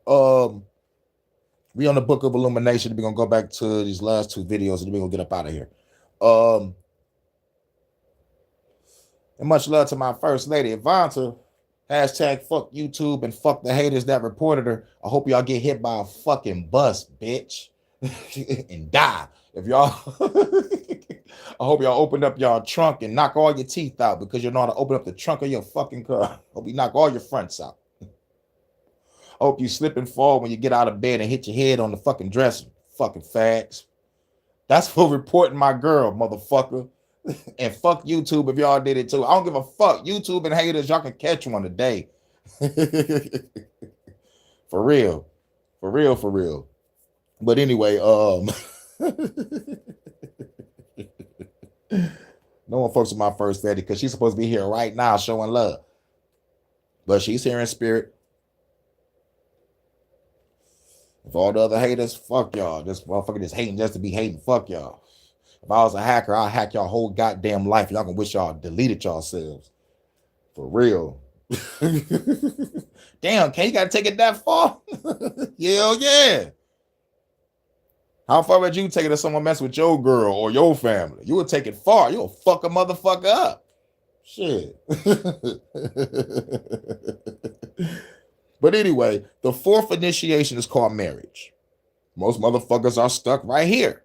We on the book of illumination. We're gonna go back to these last 2 videos, and we're gonna get up out of here. And much love to my first lady, Ivanta. Hashtag fuck YouTube and fuck the haters that reported her. I hope y'all get hit by a fucking bus, bitch, and die. If y'all, I hope y'all open up y'all trunk and knock all your teeth out, because you know how to open up the trunk of your fucking car. Hope you knock all your fronts out. I hope you slip and fall when you get out of bed and hit your head on the fucking dresser. Fucking fags. That's for reporting my girl, motherfucker. And fuck YouTube if y'all did it too. I don't give a fuck. YouTube and haters, y'all can catch one today. For real. For real, for real. But anyway, no one fucks with my first lady because she's supposed to be here right now showing love. But she's here in spirit. If all the other haters, fuck y'all. This motherfucker just hating just to be hating. Fuck y'all. If I was a hacker, I'll hack y'all whole goddamn life. Y'all can wish y'all deleted yourselves. For real. Damn, K, you gotta take it that far? Hell yeah. How far would you take it if someone mess with your girl or your family? You would take it far. You'll fuck a motherfucker up. Shit. But anyway, the 4th initiation is called marriage. Most motherfuckers are stuck right here.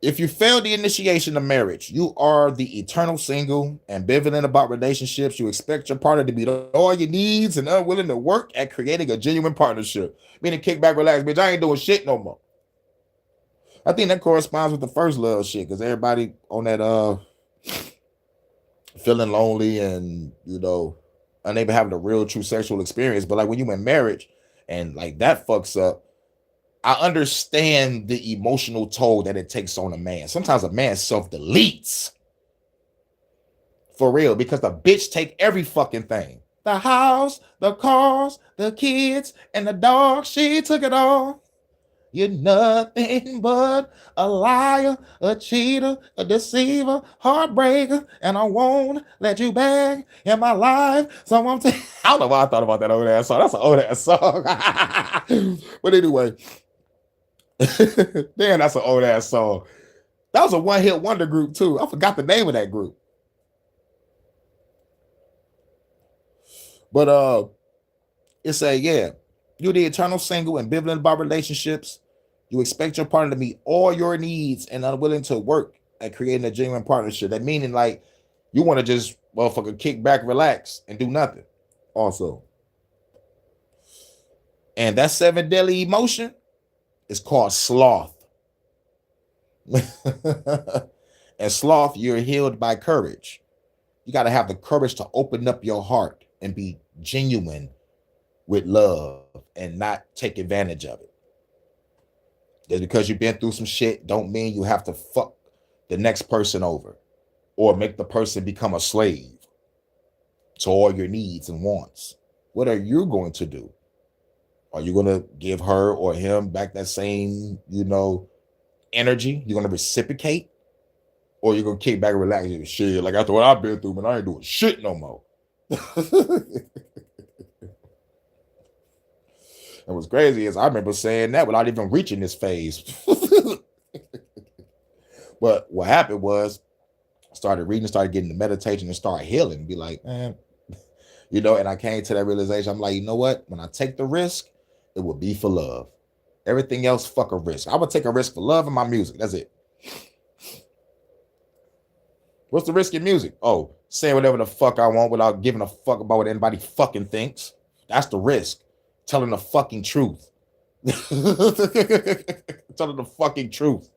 If you fail the initiation of marriage, you are the eternal single, ambivalent about relationships. You expect your partner to meet all your needs and unwilling to work at creating a genuine partnership. Meaning kick back, relax, bitch, I ain't doing shit no more. I think that corresponds with the first love shit, because everybody on that feeling lonely and, you know, unable having a real true sexual experience. But like when you in marriage and like that fucks up, I understand the emotional toll that it takes on a man. Sometimes a man self-deletes. For real, because the bitch take every fucking thing. The house, the cars, the kids, and the dog. She took it all. You're nothing but a liar, a cheater, a deceiver, heartbreaker, and I won't let you back in my life. So I'm I don't know why I thought about that old ass song. That's an old ass song. But anyway, damn, that's an old ass song. That was a one-hit wonder group too. I forgot the name of that group. But it's yeah, you're the eternal single, ambivalent about relationships. You expect your partner to meet all your needs and unwilling to work at creating a genuine partnership. That meaning like you want to just motherfucker kick back, relax, and do nothing. Also. And that 7 deadly emotion is called sloth. And sloth, you're healed by courage. You got to have the courage to open up your heart and be genuine with love and not take advantage of it. Just because you've been through some shit don't mean you have to fuck the next person over or make the person become a slave to all your needs and wants. What are you going to do? Are you going to give her or him back that same, energy? You're going to reciprocate? Or you're going to kick back and relax and shit? Like, after what I've been through, man, I ain't doing shit no more. And what's crazy is I remember saying that without even reaching this phase. But what happened was I started reading, started getting the meditation and started healing. Be like, man, and I came to that realization. I'm like, you know what? When I take the risk, it will be for love. Everything else, fuck a risk. I would take a risk for love and my music. That's it. What's the risk in music? Oh, saying whatever the fuck I want without giving a fuck about what anybody fucking thinks. That's the risk. Telling the fucking truth. Telling the fucking truth.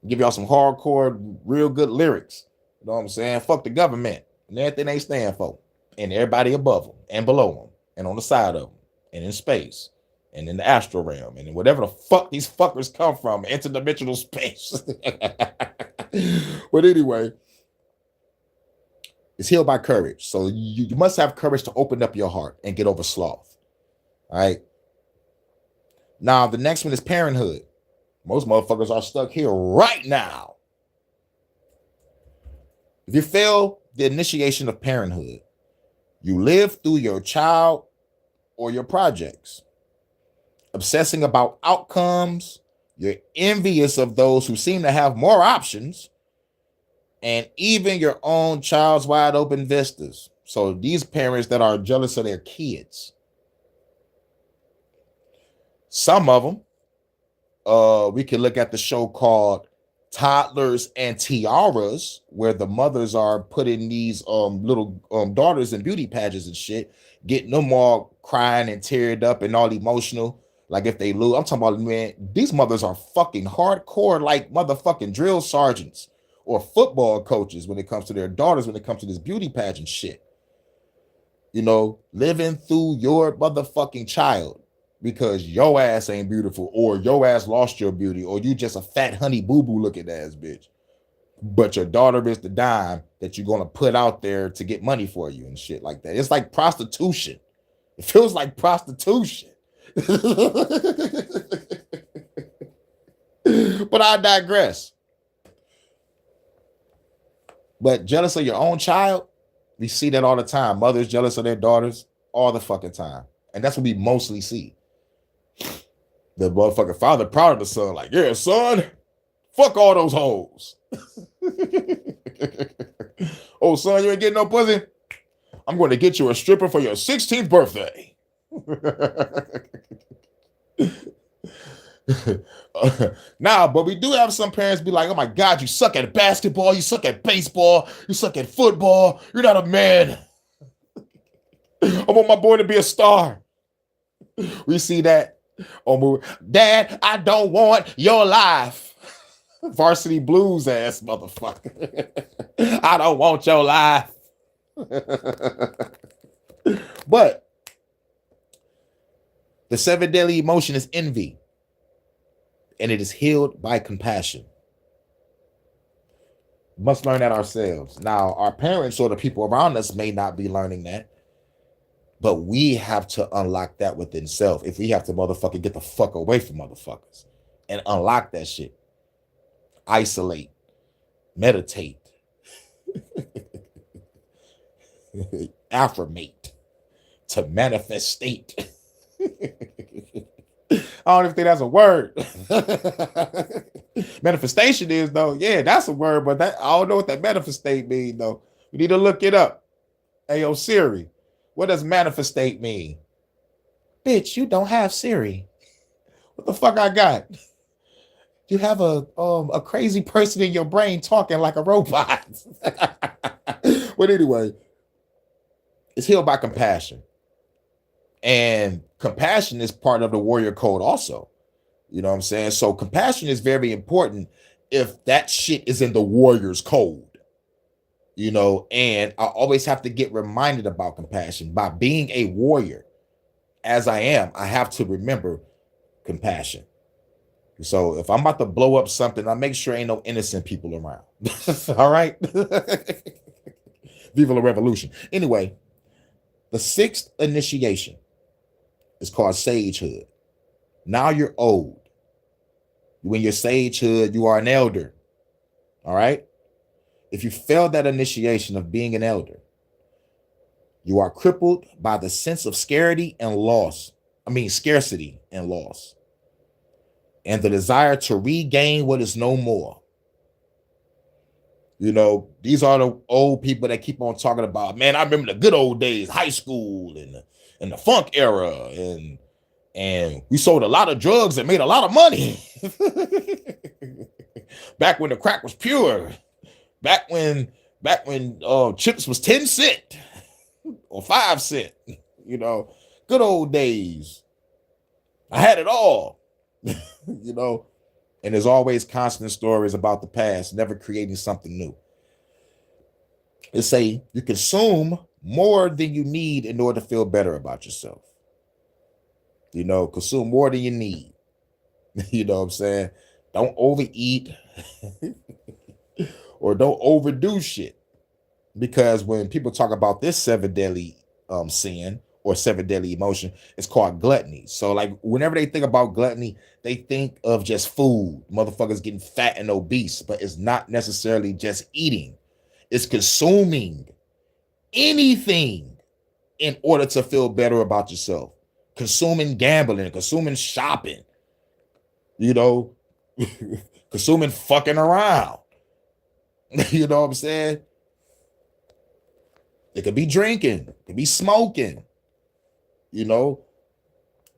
Give y'all some hardcore, real good lyrics. You know what I'm saying? Fuck the government and everything they stand for. And everybody above them and below them and on the side of them and in space and in the astral realm and in whatever the fuck these fuckers come from, interdimensional space. But anyway, it's healed by courage. So you must have courage to open up your heart and get over sloth. All right. Now, the next one is parenthood. Most motherfuckers are stuck here right now. If you fail the initiation of parenthood, you live through your child or your projects, obsessing about outcomes. You're envious of those who seem to have more options, and even your own child's wide open vistas. So these parents that are jealous of their kids. Some of them, we can look at the show called Toddlers and Tiaras, where the mothers are putting these little daughters in beauty pageants and shit, getting them all crying and teared up and all emotional. Like if they lose, I'm talking about, man, these mothers are fucking hardcore, like motherfucking drill sergeants or football coaches when it comes to their daughters, when it comes to this beauty pageant shit. Living through your motherfucking child because your ass ain't beautiful or your ass lost your beauty or you just a fat honey boo-boo looking ass bitch. But your daughter is the dime that you're going to put out there to get money for you and shit like that. It's like prostitution. It feels like prostitution. But I digress. But jealous of your own child, we see that all the time. Mothers jealous of their daughters all the fucking time. And that's what we mostly see. The motherfucking father proud of the son, like, yeah, son, fuck all those hoes. Oh, son, you ain't getting no pussy? I'm going to get you a stripper for your 16th birthday. Nah, but we do have some parents be like, oh my God, you suck at basketball, you suck at baseball, you suck at football, you're not a man. I want my boy to be a star. We see that on movie. Dad, I don't want your life. Varsity Blues ass motherfucker. I don't want your life. But the 7 deadly emotion is envy. And it is healed by compassion. We must learn that ourselves. Now, our parents or the people around us may not be learning that. But we have to unlock that within self. If we have to motherfucking get the fuck away from motherfuckers and unlock that shit, isolate, meditate, affirmate, to manifestate. I don't even think that's a word. Manifestation is though, yeah, that's a word, but that I don't know what that manifestate mean though. We need to look it up. Hey, yo, Siri, what does manifestate mean? Bitch, you don't have Siri. What the fuck I got? You have a crazy person in your brain talking like a robot. But anyway, it's healed by compassion. And compassion is part of the warrior code also. You know what I'm saying? So compassion is very important if that shit is in the warrior's code. You know, and I always have to get reminded about compassion. By being a warrior, as I am, I have to remember compassion. So if I'm about to blow up something, I make sure ain't no innocent people around. All right? Viva la revolution. Anyway, the sixth initiation is called sagehood. Now you're old. When you're sagehood, you are an elder. All right? If you failed that initiation of being an elder, you are crippled by the sense of scarcity and loss. Scarcity and loss. And the desire to regain what is no more. You know, these are the old people that keep on talking about, man, I remember the good old days, high school and the funk era, and we sold a lot of drugs and made a lot of money. Back when the crack was pure. Back when chips was 10 cent or 5 cent, you know, good old days. I had it all, you know, and there's always constant stories about the past, never creating something new. They say you consume more than you need in order to feel better about yourself. You know, consume more than you need. You know what I'm saying? Don't overeat. Or don't overdo shit. Because when people talk about this 7 deadly sin or 7 deadly emotion, it's called gluttony. So like whenever they think about gluttony, they think of just food, motherfuckers getting fat and obese, but it's not necessarily just eating. It's consuming anything in order to feel better about yourself. Consuming gambling, consuming shopping, you know, consuming fucking around. You know what I'm saying? It could be drinking, it could be smoking. You know,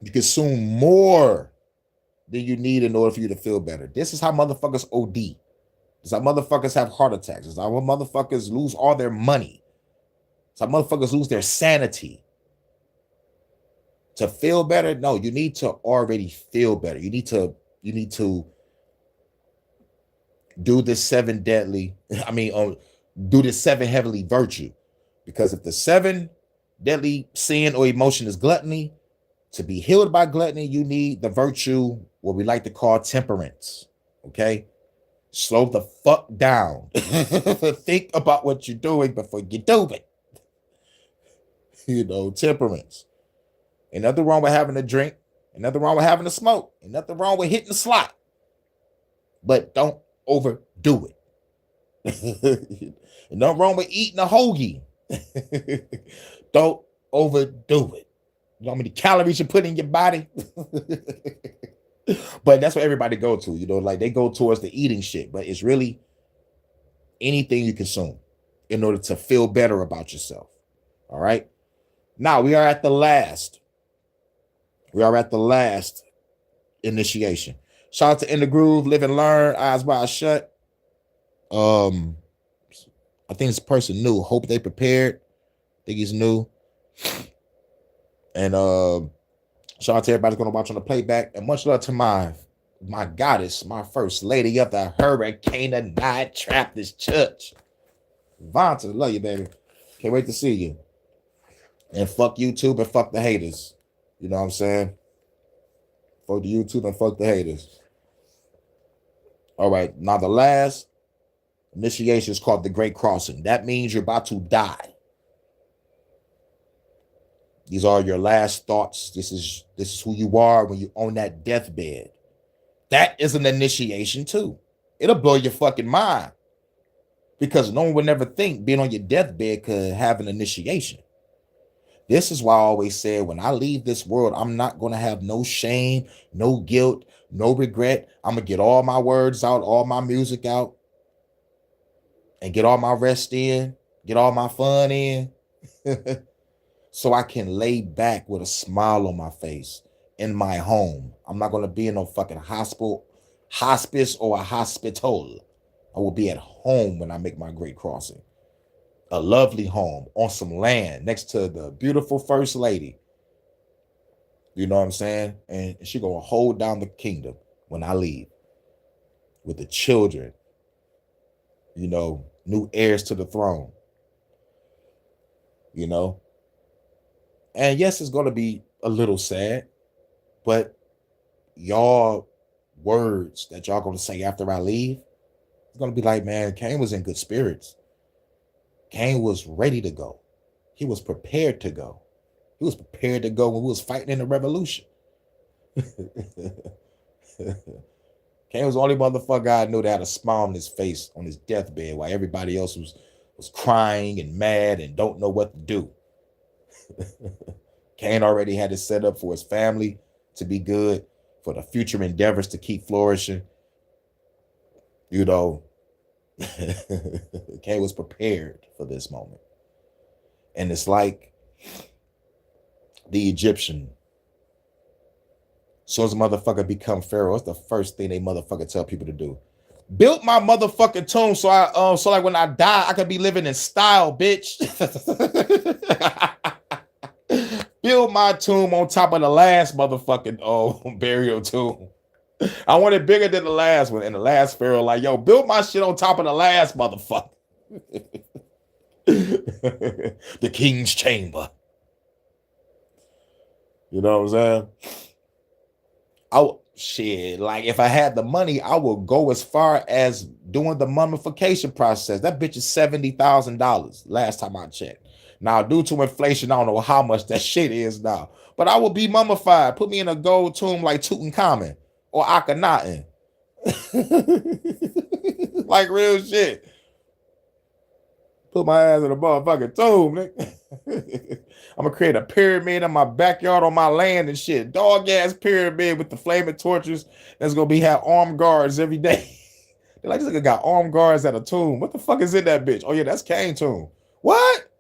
you consume more than you need in order for you to feel better. This is how motherfuckers OD. This is how motherfuckers have heart attacks. This is how motherfuckers lose all their money. This is how motherfuckers lose their sanity. To feel better, no, you need to already feel better. You need to do this 7 deadly, do this 7 heavenly virtue. Because if the 7 deadly sin or emotion is gluttony, to be healed by gluttony, you need the virtue, what we like to call temperance. Okay? Slow the fuck down. Think about what you're doing before you do it. You know, temperance. Ain't nothing wrong with having a drink. Ain't nothing wrong with having a smoke. Ain't nothing wrong with hitting the slot. But don't overdo it. And nothing wrong with eating a hoagie. Don't overdo it. You know how many calories you put in your body? But that's what everybody go to, you know, like they go towards the eating shit, but it's really anything you consume in order to feel better about yourself. All right. Now we are at the last. Initiation. Shout out to In the Groove, Live and Learn, Eyes Wide Shut. I think this person new. Hope they prepared. I think he's new. And shout out to everybody that's gonna watch on the playback. And much love to my goddess, my first lady of the Hurykane Night Trappist Church. Vonta, love you, baby. Can't wait to see you. And fuck YouTube and fuck the haters. You know what I'm saying? Fuck the YouTube and fuck the haters. All right, now the last initiation is called the Great Crossing. That means you're about to die. These are your last thoughts. This is who you are when you're on that deathbed. That is an initiation too. It'll blow your fucking mind because no one would never think being on your deathbed could have an initiation. This is why I always said when I leave this world, I'm not going to have no shame, no guilt, no regret. I'm going to get all my words out, all my music out, and get all my rest in, get all my fun in, so I can lay back with a smile on my face in my home. I'm not going to be in no fucking hospice or a hospital. I will be at home when I make my great crossing. A lovely home on some land next to the beautiful first lady. You know what I'm saying? And she gonna hold down the kingdom when I leave with the children, you know, new heirs to the throne, you know. And yes, it's gonna be a little sad, but y'all words that y'all gonna say after I leave, it's gonna be like, man, Kane was in good spirits. Kane was ready to go. He was prepared to go. He was prepared to go when we was fighting in the revolution. Kane was the only motherfucker I knew that had a smile on his face on his deathbed while everybody else was crying and mad and don't know what to do. Kane already had it set up for his family to be good, for the future endeavors to keep flourishing. You know, Kane was prepared for this moment. And it's like the Egyptian. As soon as a motherfucker become pharaoh, what's the first thing they motherfucker tell people to do? Built my motherfucking tomb so like when I die, I could be living in style, bitch. Build my tomb on top of the last motherfucking burial tomb. I want it bigger than the last one. And the last pharaoh, like, yo, build my shit on top of the last motherfucker. The king's chamber. You know what I'm saying? Shit, like if I had the money, I would go as far as doing the mummification process. That bitch is $70,000 last time I checked. Now, due to inflation, I don't know how much that shit is now. But I will be mummified. Put me in a gold tomb like Tutankhamun or Akhenaten. Like real shit. Put my ass in a motherfucking tomb, nigga. I'm gonna create a pyramid in my backyard on my land and shit. Dog ass pyramid with the flaming torches. That's gonna have armed guards every day. They're like, this nigga got armed guards at a tomb. What the fuck is in that bitch? Oh yeah, that's Kane's tomb. What?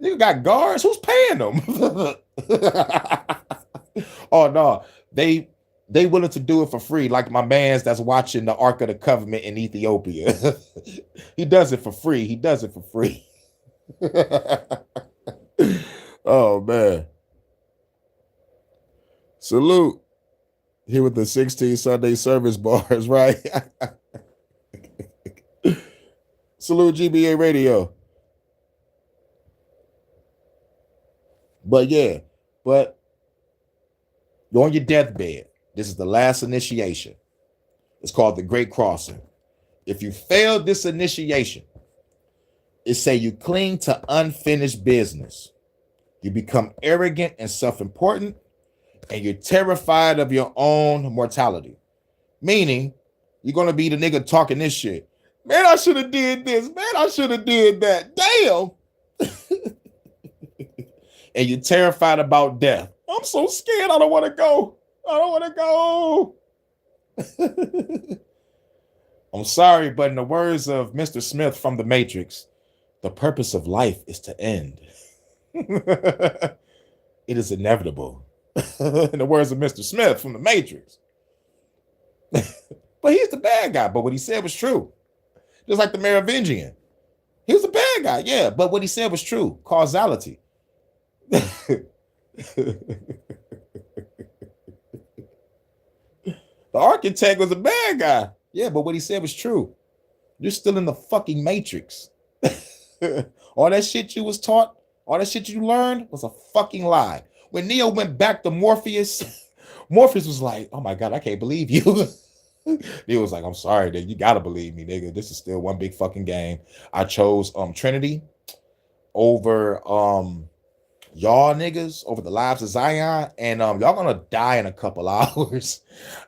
Nigga got guards? Who's paying them? Oh no, they willing to do it for free. Like my man's that's watching the Ark of the Covenant in Ethiopia. He does it for free. He does it for free. Oh man. Salute. Here with the 16 Sunday service bars, right? Salute GBA Radio. But yeah, you're on your deathbed. This is the last initiation. It's called the Great Crossing. If you fail this initiation, it say you cling to unfinished business. You become arrogant and self-important, and you're terrified of your own mortality. Meaning, you're going to be the nigga talking this shit. Man, I should have did this. Man, I should have did that. Damn. And you're terrified about death. I'm so scared. I don't want to go. I don't want to go. I'm sorry, but in the words of Mr. Smith from The Matrix, the purpose of life is to end. It is inevitable. In the words of Mr. Smith from The Matrix. But he's the bad guy. But what he said was true. Just like the Merovingian. He was a bad guy, yeah. But what he said was true. Causality. The architect was a bad guy. Yeah, but what he said was true. You're still in the fucking Matrix. All that shit you was taught, all that shit you learned was a fucking lie. When Neo went back to Morpheus, Morpheus was like, oh my God, I can't believe you. Neo was like, I'm sorry, dude. You gotta believe me, nigga. This is still one big fucking game. I chose Trinity over y'all niggas over the lives of Zion, and y'all gonna die in a couple hours.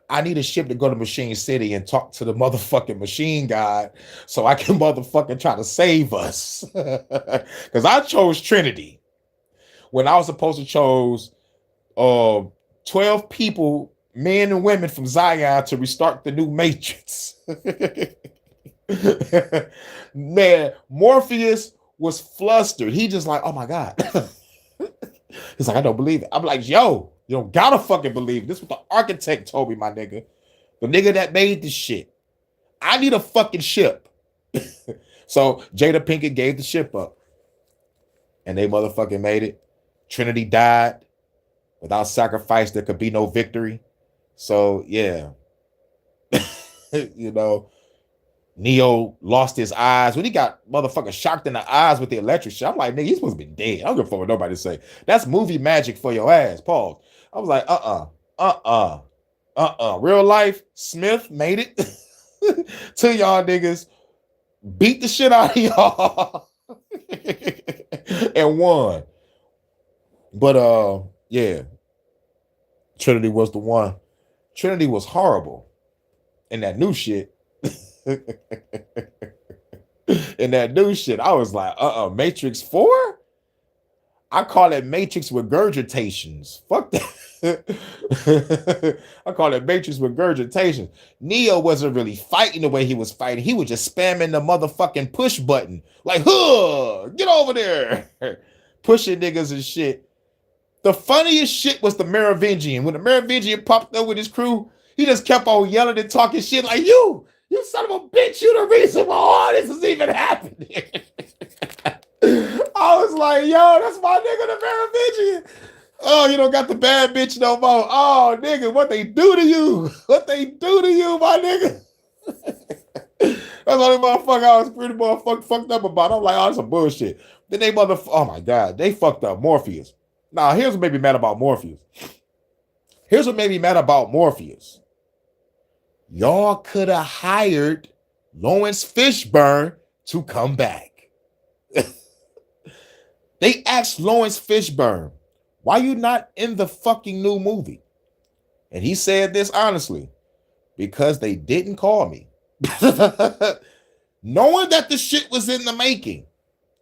I need a ship to go to Machine City and talk to the motherfucking machine god so I can motherfucking try to save us. Because I chose Trinity when I was supposed to choose 12 people, men and women from Zion to restart the new Matrix. Man, Morpheus was flustered. He just like, oh my God. He's like, I don't believe it. I'm like, yo, you don't gotta fucking believe it. This is what the architect told me, my nigga. The nigga that made this shit. I need a fucking ship. So Jada Pinkett gave the ship up. And they motherfucking made it. Trinity died. Without sacrifice, there could be no victory. So yeah. You know, Neo lost his eyes. When he got motherfucker shocked in the eyes with the electric shit, I'm like, nigga, he's supposed to be dead. I don't give a fuck what nobody say. That's movie magic for your ass. Pause. I was like, real life, Smith made it to y'all niggas, beat the shit out of y'all, and won. But yeah, Trinity was the one. Trinity was horrible in that new shit. In that new shit, I was like, Matrix 4? I call it Matrix regurgitations. Fuck that. I call it Matrix regurgitations. Neo wasn't really fighting the way he was fighting. He was just spamming the motherfucking push button. Like, huh, get over there. Pushing niggas and shit. The funniest shit was the Merovingian. When the Merovingian popped up with his crew, he just kept on yelling and talking shit like, you son of a bitch, you the reason why all this is even happening. I was like, yo, that's my nigga, the Merovingian. Oh, you don't got the bad bitch no more. Oh, nigga, what they do to you? What they do to you, my nigga? That's the only motherfucker I was pretty fucked up about. I'm like, oh, that's some bullshit. Then they oh my God, they fucked up Morpheus. Now, here's what made me mad about Morpheus. Y'all could have hired Lawrence Fishburne to come back. They asked Lawrence Fishburne, why you not in the fucking new movie? And he said this honestly, because they didn't call me. Knowing that the shit was in the making.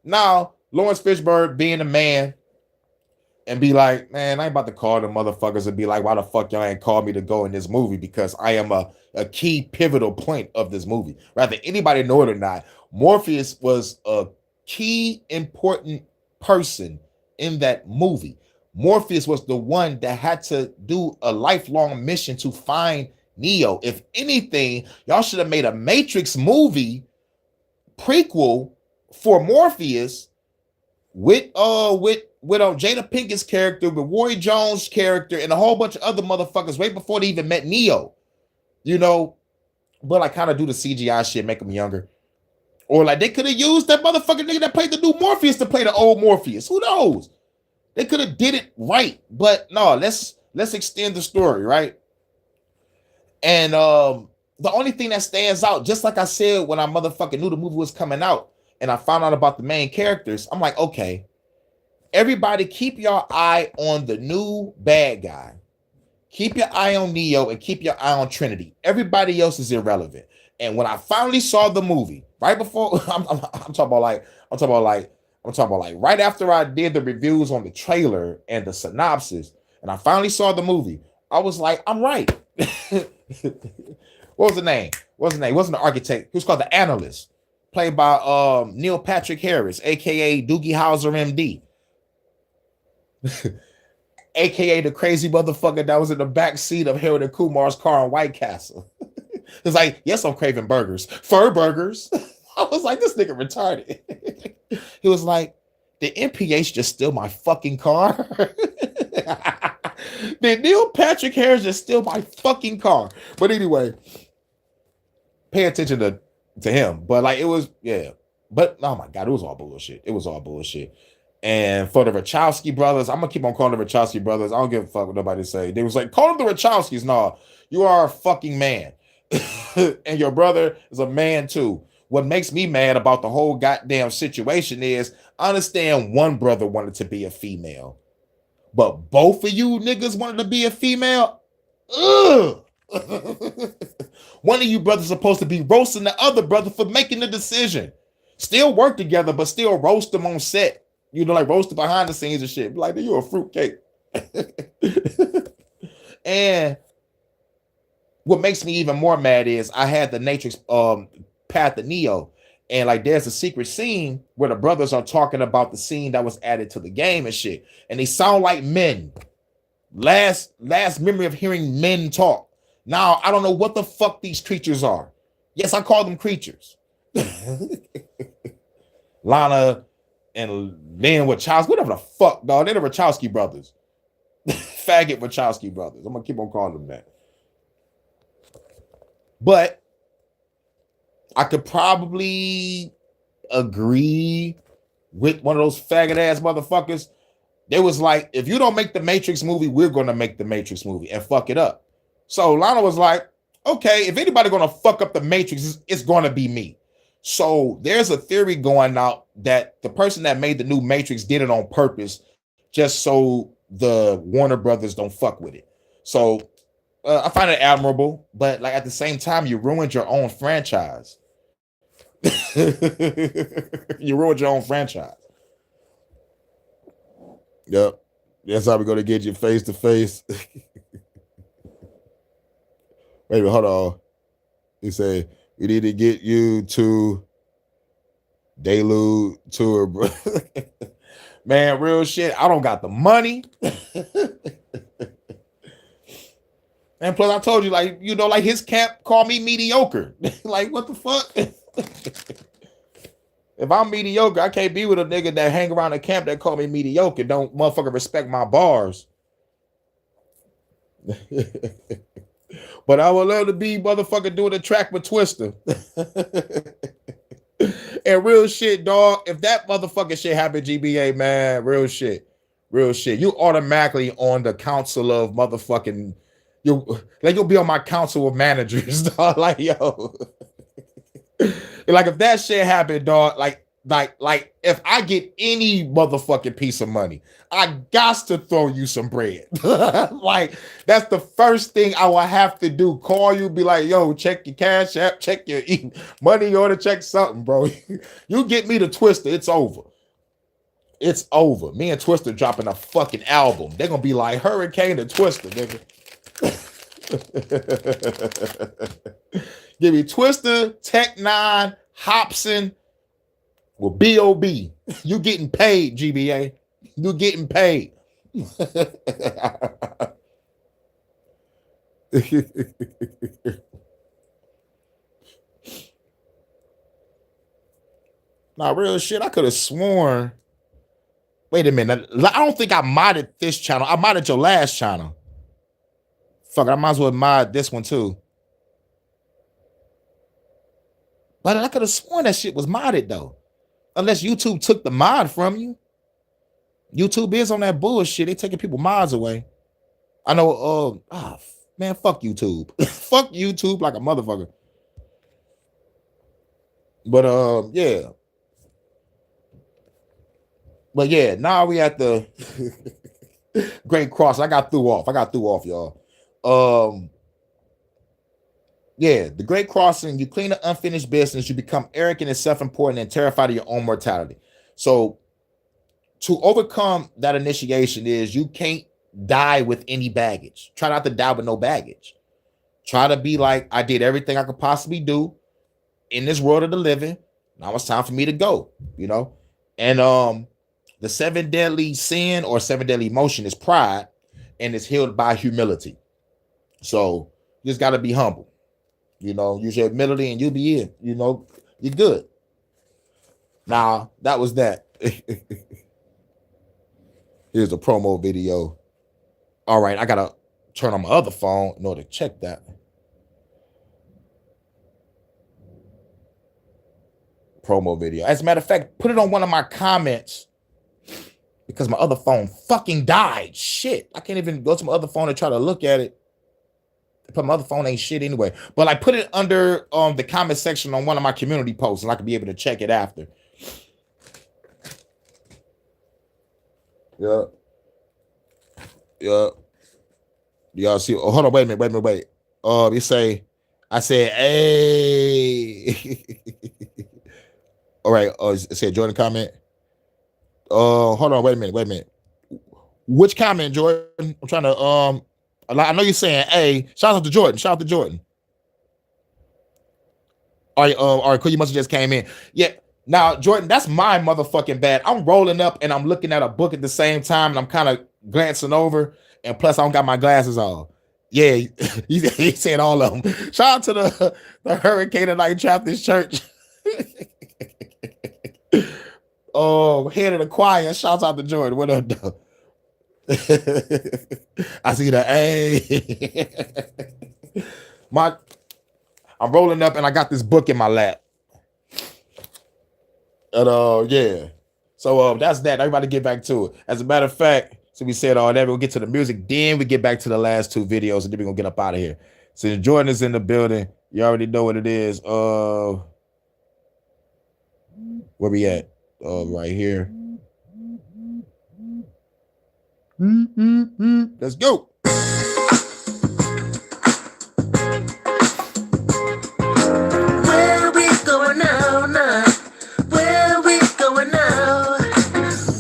Now, Lawrence Fishburne being a man and be like, man, I ain't about to call the motherfuckers and be like, why the fuck y'all ain't called me to go in this movie? Because I am a key pivotal point of this movie. Rather anybody know it or not, Morpheus was a key important person in that movie. Morpheus was the one that had to do a lifelong mission to find Neo. If anything, y'all should have made a Matrix movie prequel for Morpheus with Jada Pinkett's character, with Roy Jones' character, and a whole bunch of other motherfuckers right before they even met Neo. You know, but I kind of do the CGI shit, make them younger. Or like they could have used that motherfucking nigga that played the new Morpheus to play the old Morpheus. Who knows? They could have did it right. But no, let's extend the story, right? And the only thing that stands out, just like I said when I motherfucking knew the movie was coming out and I found out about the main characters, I'm like, okay, everybody keep your eye on the new bad guy. Keep your eye on Neo and keep your eye on Trinity. Everybody else is irrelevant. And when I finally saw the movie, right before I'm talking about like right after I did the reviews on the trailer and the synopsis, and I finally saw the movie, I was like, I'm right. What was the name? It wasn't the architect. He was called the analyst, played by Neil Patrick Harris, aka Doogie Howser, MD. AKA the crazy motherfucker that was in the back seat of Harold and Kumar's car in White Castle. It's like, yes, I'm craving burgers. Fur burgers. I was like, this nigga retarded. He was like, the MPH just steal my fucking car? Did Neil Patrick Harris just steal my fucking car? But anyway, pay attention to him. But like, it was, yeah. But oh my God, it was all bullshit. And for the Wachowski brothers, I'm gonna keep on calling the Wachowski brothers. I don't give a fuck what nobody say. They was like, call them the Wachowskis. No, you are a fucking man. And your brother is a man too. what makes me mad about the whole goddamn situation is I understand one brother wanted to be a female, but both of you niggas wanted to be a female. Ugh. One of you brothers supposed to be roasting the other brother for making the decision. Still work together, but still roast them on set. You know, like roast behind the scenes and shit. Like, you're a fruitcake. And what makes me even more mad is I had the Matrix Path to Neo, and like there's a secret scene where the brothers are talking about the scene that was added to the game and shit, and they sound like men. Last memory of hearing men talk. Now I don't know what the fuck these creatures are. Yes, I call them creatures. Lana and Lynn Wachowski, whatever the fuck, dog. They're the Wachowski brothers. Faggot Wachowski brothers. I'm gonna keep on calling them that. But I could probably agree with one of those faggot ass motherfuckers. They was like, if you don't make the Matrix movie, we're gonna make the Matrix movie and fuck it up. So Lana was like, okay, if anybody gonna fuck up the Matrix, it's gonna be me. So there's a theory going out that the person that made the new Matrix did it on purpose, just so the Warner Brothers don't fuck with it. So I find it admirable, but like at the same time, you ruined your own franchise. You ruined your own franchise. Yep. That's how we're gonna get you face to face. Wait a minute, hold on. He said, we need to get you to Delude tour, bro. Man, real shit. I don't got the money. And plus, I told you, like, you know, like his camp called me mediocre. Like, what the fuck? If I'm mediocre, I can't be with a nigga that hang around the camp that call me mediocre. Don't motherfucker respect my bars. But I would love to be motherfucker doing a track with Twister. And real shit, dog. If that motherfucking shit happened, GBA, man, real shit. You automatically on the council of motherfucking, you'll be on my council of managers, dog. Like, yo. Like if that shit happened, dog, like if I get any motherfucking piece of money, I got to throw you some bread. Like that's the first thing I will have to do. Call you, be like, yo, check your cash app, check your money order, check something, bro. You get me the Twister, it's over. It's over. Me and Twister dropping a fucking album. They're gonna be like Hurykane and Twister, nigga. Give me Twister, Tech Nine, Hobson, with B.O.B. You getting paid, GBA. You getting paid. Nah, real shit. I could have sworn. Wait a minute. I don't think I modded this channel. I modded your last channel. Fuck it, I might as well mod this one too. But I could have sworn that shit was modded though. Unless YouTube took the mod from you. YouTube is on that bullshit. They taking people mods away. I know, man, fuck YouTube. Fuck YouTube like a motherfucker. But yeah. But yeah, now we at the Great Cross. I got threw off, y'all. Yeah, the Great Crossing, you clean the unfinished business, you become arrogant and self-important and terrified of your own mortality. So to overcome that initiation is you can't die with any baggage. Try not to die with no baggage. Try to be like, I did everything I could possibly do in this world of the living. Now it's time for me to go, you know? And the 7 deadly sin or 7 deadly emotion is pride, and it's healed by humility. So you just got to be humble. You know, use your humility and you'll be in. You know, you're good. Now, that was that. Here's a promo video. All right, I got to turn on my other phone in order to check that. Promo video. As a matter of fact, put it on one of my comments because my other phone fucking died. Shit. I can't even go to my other phone and try to look at it. But my other phone ain't shit anyway. But like put it under the comment section on one of my community posts, and I can be able to check it after. Yeah. Yeah. Y'all see? Oh, hold on, wait a minute. You say, I said, hey. All right. It said Jordan comment. Hold on, wait a minute. Which comment, Jordan? I'm trying to I know you're saying hey. Shout out to Jordan. All right, cool. You must have just came in. Yeah. Now, Jordan, that's my motherfucking bad. I'm rolling up and I'm looking at a book at the same time, and I'm kind of glancing over, and plus I don't got my glasses on. Yeah, he said all of them. Shout out to the Hurykane Night Trappist Church. Head of the choir. Shouts out to Jordan. What up, though? I see the hey. I'm rolling up and I got this book in my lap. And yeah. So that's that. Everybody get back to it. As a matter of fact, so we said all that, we'll get to the music, then we get back to the last two videos, and then we're gonna get up out of here. So Jordan is in the building. You already know what it is. Where we at? Right here. Let's go. Where we going now? Where we going now?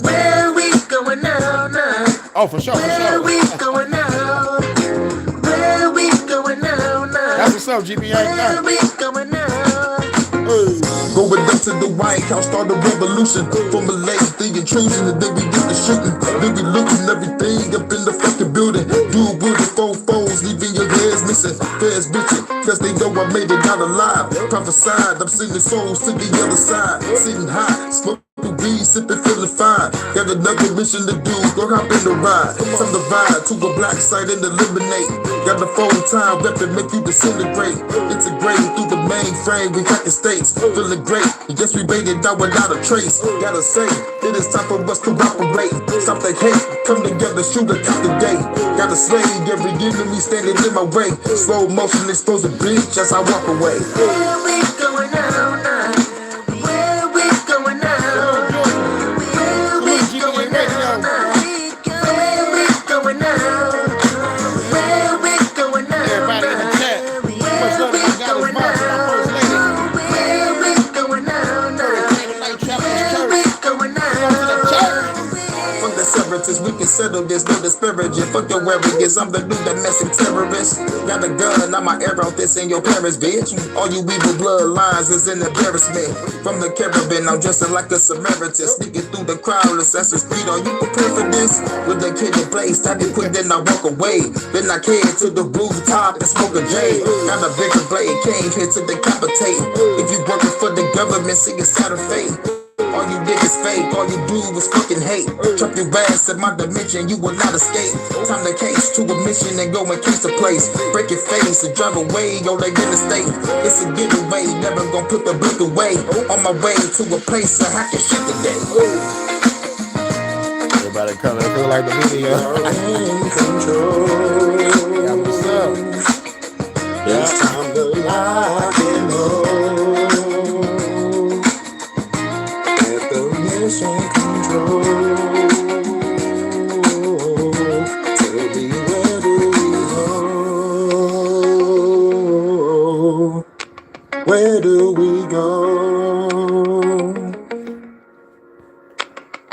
Where we going now? Oh, for sure. Where we going now? Where we going now? That's what's up, GBA. Where we going now? Going up to the White House, start a revolution. Formulate the intrusion, and then we get the shooting. Then we looking everything up in the fucking building. Do it with the four foes, leaving your legs missing. Feds bitching, cause they know I made it out alive. Prophesied, I'm sending souls to the other side. Sitting high, smoking weed, sipping, feeling fine. Got another mission to do, go hop in the ride. Time to ride to a black site and eliminate. Got the full-time weapon, make you disintegrate. Integrate through the mainframe, we got the states. Feeling great, yes we made it out without a trace. Gotta say, it is time for us to operate. Stop the hate, come together, shoot a cop today. Gotta slay every enemy standing in my way. Slow motion, expose the bitch as I walk away. Where we going now? Where we going now? Where we going now? Where we going now? Where we going now? Everybody in the chat. What's up, you got us, my first lady. Where we going now? Where we going now? Fuck the separatists, we can settle this, no disparaging. Fuck your arrogance, I'm the new domestic terrorist. Got a gun, I'm my arrow, this in your parents, bitch. All you evil bloodlines is an embarrassment. From the Caribbean, I'm dressing like a Samaritan. Sneaking through the crowd, Assassin's Creed, are you prepared for this? With the kid in place, I did quick, then I walk away. Then I came to the rooftop and smoke a J. Got a bigger blade, came here to decapitate. If you working for the government, see it's out of fate. All you niggas fake, all you do is fucking hate. Trap your ass in my dimension, you will not escape. Time to case to a mission and go and case the place. Break your face and drive away on the interstate. It's a getaway, never gonna put the brick away. On my way to a place I hack your shit today. Everybody coming through like the video. In control. Yeah, what's up? It's time to lock and load. At the mission control. Tell me where do we go? Where do we go?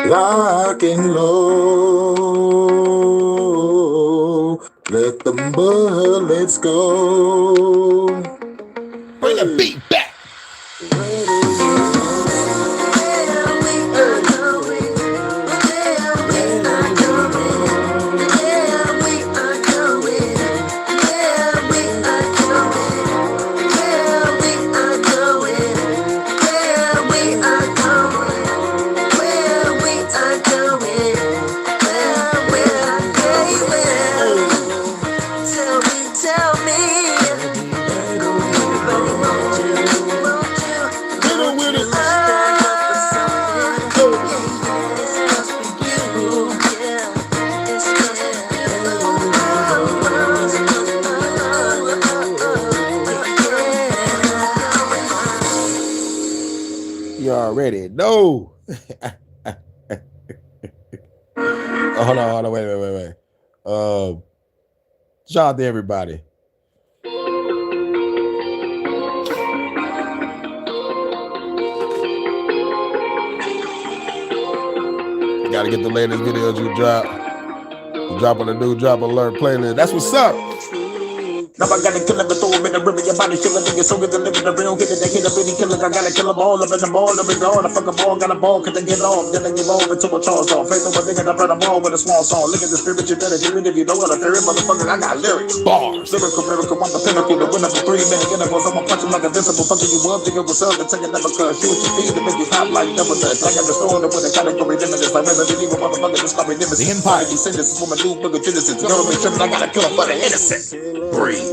Lock and load. Let the bullets go. Bring the beat back. Tell me. already know. Oh, hold on, wait. Shout out to everybody. Gotta get the latest videos you drop. Dropping a new drop alert playlist. That's what's up. Now I gotta kill him and throw him in the river. Your body killing niggas, so good to live in the real. Get it, they hit a bitty killer. I gotta kill them all up in the ball, up in the I fuck a ball, got a ball, cause they get off. Then they give over to a charge off. Face over nigga, I run a ball with a small song. Look at the spirit, you better hear it if you don't wanna fear it. Motherfucker, I got lyrics. Bars. Lyrical, miracle, I'm the pinnacle. The winner for 3 minute intervals. I'ma punch him like a invincible. Fucking you up, nigga, what's up? And take it never cuz. Shoot your feet to make you hot like double dutch. I got the store with a category limited. Like Resident Evil, motherfucker, just call me nemesis. The Empire. Descendants from a new book of Genesis. Government tripping, I gotta kill him for the innocent. Breathe.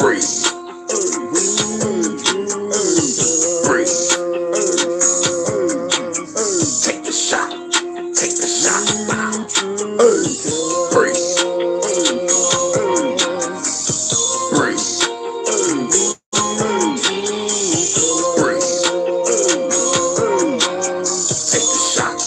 Breathe. Breathe. Take the shot. Take the shot. Breathe. Breathe. Breathe. Take the shot.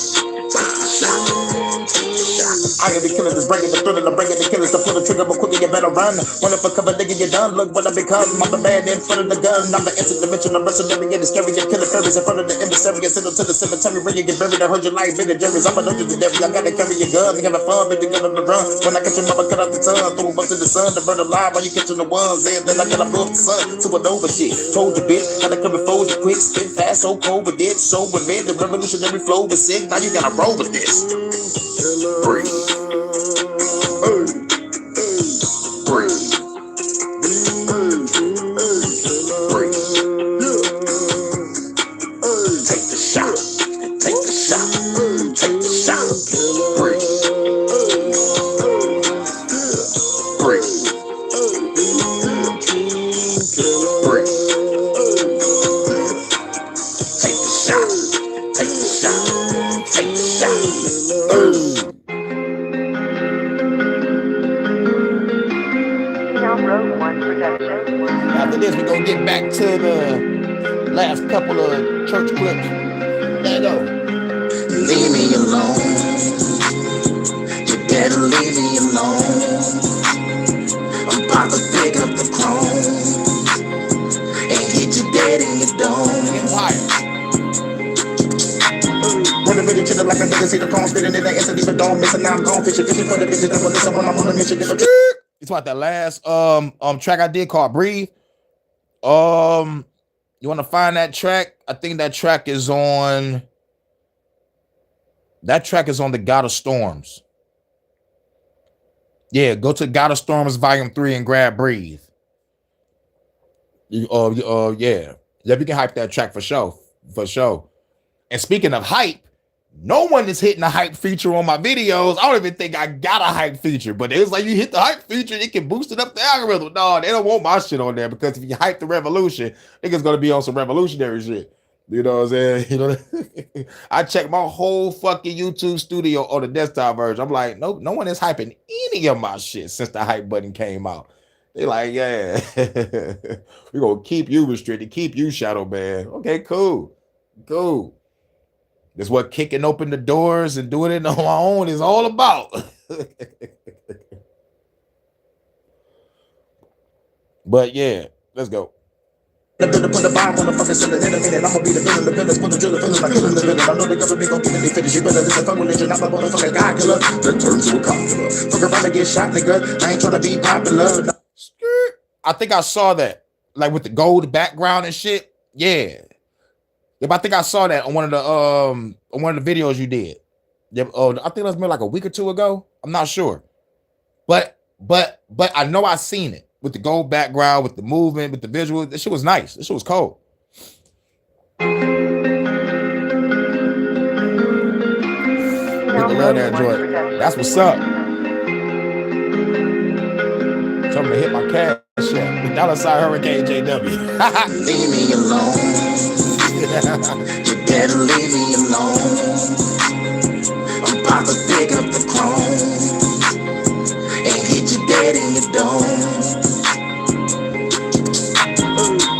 I gotta be killing this, breaking the thrill, and I'm breaking the killers to pull the trigger, but quicker you better run. One if a cover, nigga, you're done. Look what I become. I'm the man in front of the gun. I'm the interdimension, I'm wrestling, getting scary, you're killing fairies in front of the emissary. You send them to the cemetery, where you get buried. I heard your life, been Jerry's. I'm a know you the devil. I gotta carry your gun, having fun, but you got on the run. When I catch your mama, cut out the tongue, throw them up to the sun, to burn alive while you catching the ones. And then I gotta blow up the sun, supernova shit. Told you, bitch, gotta come before you quick, spit fast, so cold with it, so with it. The revolutionary flow was sick, now you gotta roll with this. Breathe. Breathe. Breathe. Take the shot. Take the shot. Take the shot. Breathe. Breathe. Breathe. Take the shot. Take the shot. Take the shot. Rogue One production. After this, we're gonna get back to the last couple of church clips. There you go. Leave me alone. You better leave me alone. I'm about to pick up the chrome and hit you dead in your dome. Empire. Run a minute, chillin' like a nigga, see the chrome spitting in the instant, even don't miss it. Now I'm gone fishing for the bitches that will listen when I'm on a mission. It's about that last track I did called Breathe. You want to find that track? I think that track is on the God of Storms. Yeah, go to God of Storms Volume 3 and grab Breathe. Yeah, we can hype that track for sure. And speaking of hype, no one is hitting the hype feature on my videos. I don't even think I got a hype feature, but it's like you hit the hype feature, it can boost it up the algorithm. No, they don't want my shit on there because if you hype the revolution, niggas gonna be on some revolutionary shit. You know what I'm saying? You know, I checked my whole fucking YouTube studio on the desktop version. I'm like, no one is hyping any of my shit since the hype button came out. They like, yeah, we're gonna keep you restricted, keep you shadow ban. Okay, cool. That's what kicking open the doors and doing it on my own is all about. But yeah, let's go. Put the bomb on the fucking cylinder in a minute. I'ma be the villain, the villains, put the drill, feeling like killing the villain. I know they gonna be gon' get me finish. You better listen for religion. I'm a motherfucking God killer. Then turn to a cop killer. Fuck around and get shot, nigga. I ain't tryna be popular. I think I saw that, like with the gold background and shit. Yeah. Yep, I think I saw that on one of the videos you did. Yep, I think that was maybe like a week or two ago. I'm not sure, but I know I seen it with the gold background, with the movement, with the visual. This shit was nice. This shit was cold. Love that joint. That's what's up. Tell me to hit my cash app. The $Hurykane JW. Leave me alone. You better leave me alone. I'm about to pick up the chrome and hit you dead in your dome.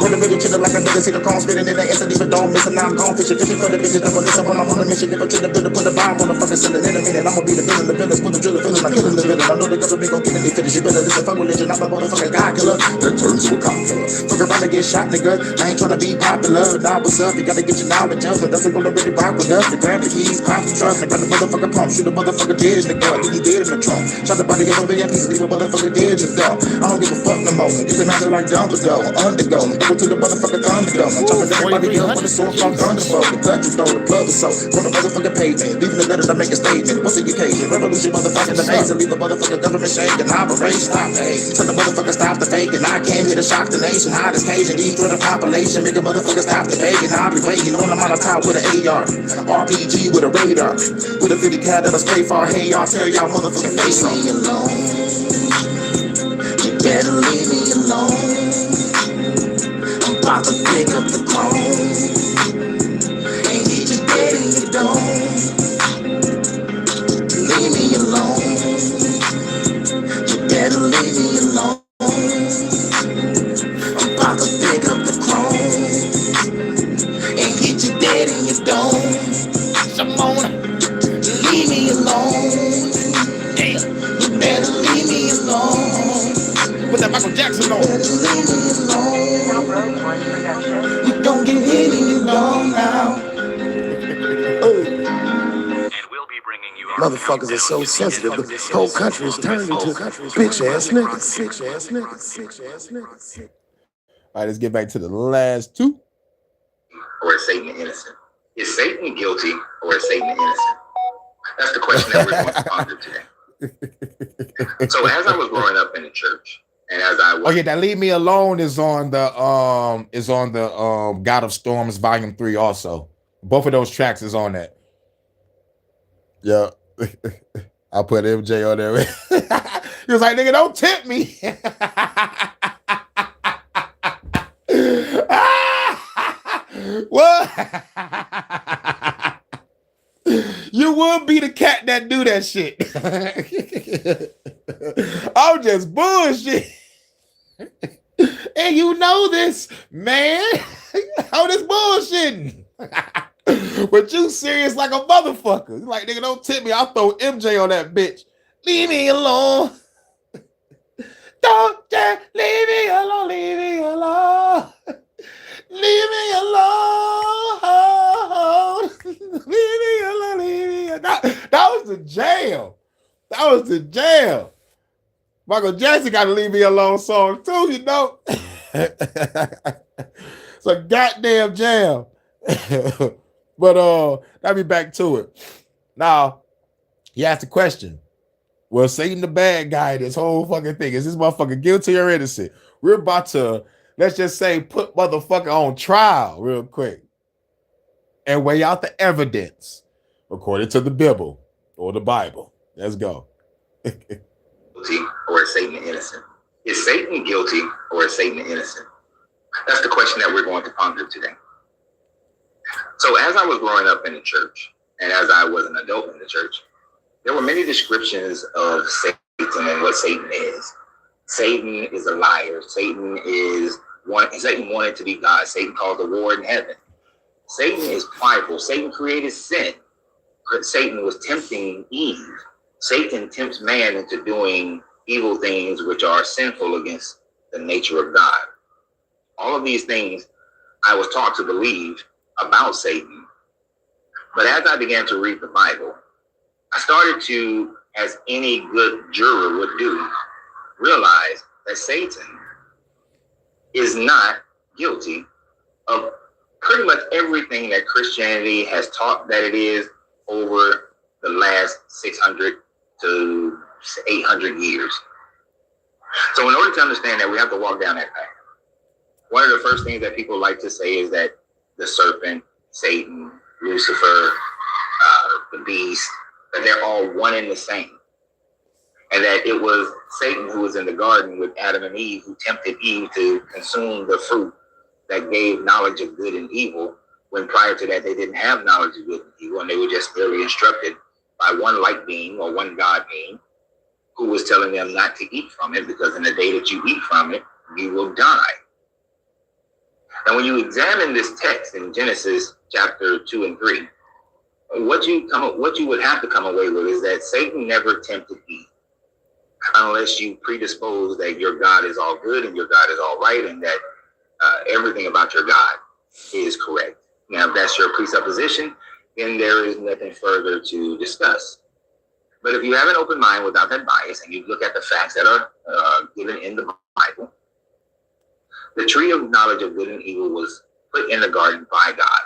Run a minute, chillin' like a nigga, can see the cone spitting in the instant, even don't miss it. Now I'm gone fishing, fishing for the bitches that will listen when I'm on a mission. If I to the builder, put the bomb on the fucking cylinder in a minute. I'ma be the villain, the villains, put the driller, feeling like killing the villain. I know the government gon' get it, they finish. You better listen, fuck religion, I'm a motherfucking God killer. That turns to a cop killer. Fuck around and get shot, nigga. I ain't tryna be popular. Nah, what's up? You gotta get your knowledge up, but doesn't gonna really rock with us. To grab the keys, pop the trunk, and grab the motherfucking pump. Shoot a motherfucker dead in the gun. Think he dead in the trunk. Shot the body of a million pieces, leave a motherfucker dead in the dog. I don't give a fuck no more. You can handle like Dumbledore, undergo. Go to the motherfucker Thunderdome. I'm chopping everybody up with a sword from Thunderbolt. The cut you throw, the blood was so. On the motherfucking pavement, leaving the letter to make a statement. What's the occasion? Revolution, motherfucking the face, and leave the motherfucking government shaking. Operation stop, hey. Tell the motherfucker stop the faking. I came here to shock the nation. Hottest Cajun, destroy the population. Make a motherfucker stop the faking. I'll be waiting on the top with an AR, RPG with a radar, with a 50 cal that'll spray for. Hey y'all, tell y'all motherfucking face on. Leave me alone. You better leave me alone. I'm about to pick up the clone. Ain't need you dead in your dome. Leave me alone. You better leave me alone. I'm about to pick up the clone. And get you dead in your dome. Simona, leave me alone. Damn, you better leave me alone. Put that Michael Jackson on. Leave me alone. Now Rogue One production. You don't get hit in your dome now. Motherfuckers are so sensitive. The whole country is turned into bitch ass niggas. All right, let's get back to the last two. Or is Satan innocent? Is Satan guilty or is Satan innocent? That's the question that we're going to ponder today. So as I was growing up in the church, and as I was Okay, that Leave Me Alone is on the God of Storms Volume 3 also. Both of those tracks is on that. Yeah. I put MJ on there. He was like, nigga, don't tempt me. What? You would be the cat that do that shit. I'm just bullshit. And you know this, man. I'm just bullshitting. But you serious like a motherfucker. Like, nigga, don't tip me. I'll throw MJ on that bitch. Leave me alone. Don't just leave me alone. Leave me alone. Leave me alone. Leave me alone. Leave me alone. That was the jam. That was the jam. Michael Jackson got to Leave Me Alone song too, you know. It's a goddamn jam. But let me back to it. Now, he asked the question: was Satan the bad guy in this whole fucking thing? Is this motherfucker guilty or innocent? We're about to, let's just say, put motherfucker on trial real quick and weigh out the evidence according to the Bible or the Bible. Let's go. guilty or is Satan innocent? Is Satan guilty or is Satan innocent? That's the question that we're going to ponder today. So as I was growing up in the church, and as I was an adult in the church, there were many descriptions of Satan and what Satan is. Satan is a liar. Satan wanted to be God. Satan caused a war in heaven. Satan is prideful. Satan created sin. Satan was tempting Eve. Satan tempts man into doing evil things which are sinful against the nature of God. All of these things I was taught to believe about Satan. But as I began to read the Bible, I started to, as any good juror would do, realize that Satan is not guilty of pretty much everything that Christianity has taught that it is over the last 600 to 800 years. So in order to understand that, we have to walk down that path. One of the first things that people like to say is that the serpent, Satan, Lucifer, the beast, that they're all one and the same. And that it was Satan who was in the garden with Adam and Eve who tempted Eve to consume the fruit that gave knowledge of good and evil, when prior to that they didn't have knowledge of good and evil, and they were just merely instructed by one light being or one God being who was telling them not to eat from it, because in the day that you eat from it, you will die. And when you examine this text in Genesis chapter 2 and 3, what you would have to come away with is that Satan never tempted Eve unless you predispose that your God is all good and your God is all right and that everything about your God is correct. Now, if that's your presupposition, then there is nothing further to discuss. But if you have an open mind without that bias and you look at the facts that are given in the Bible, the tree of knowledge of good and evil was put in the garden by God.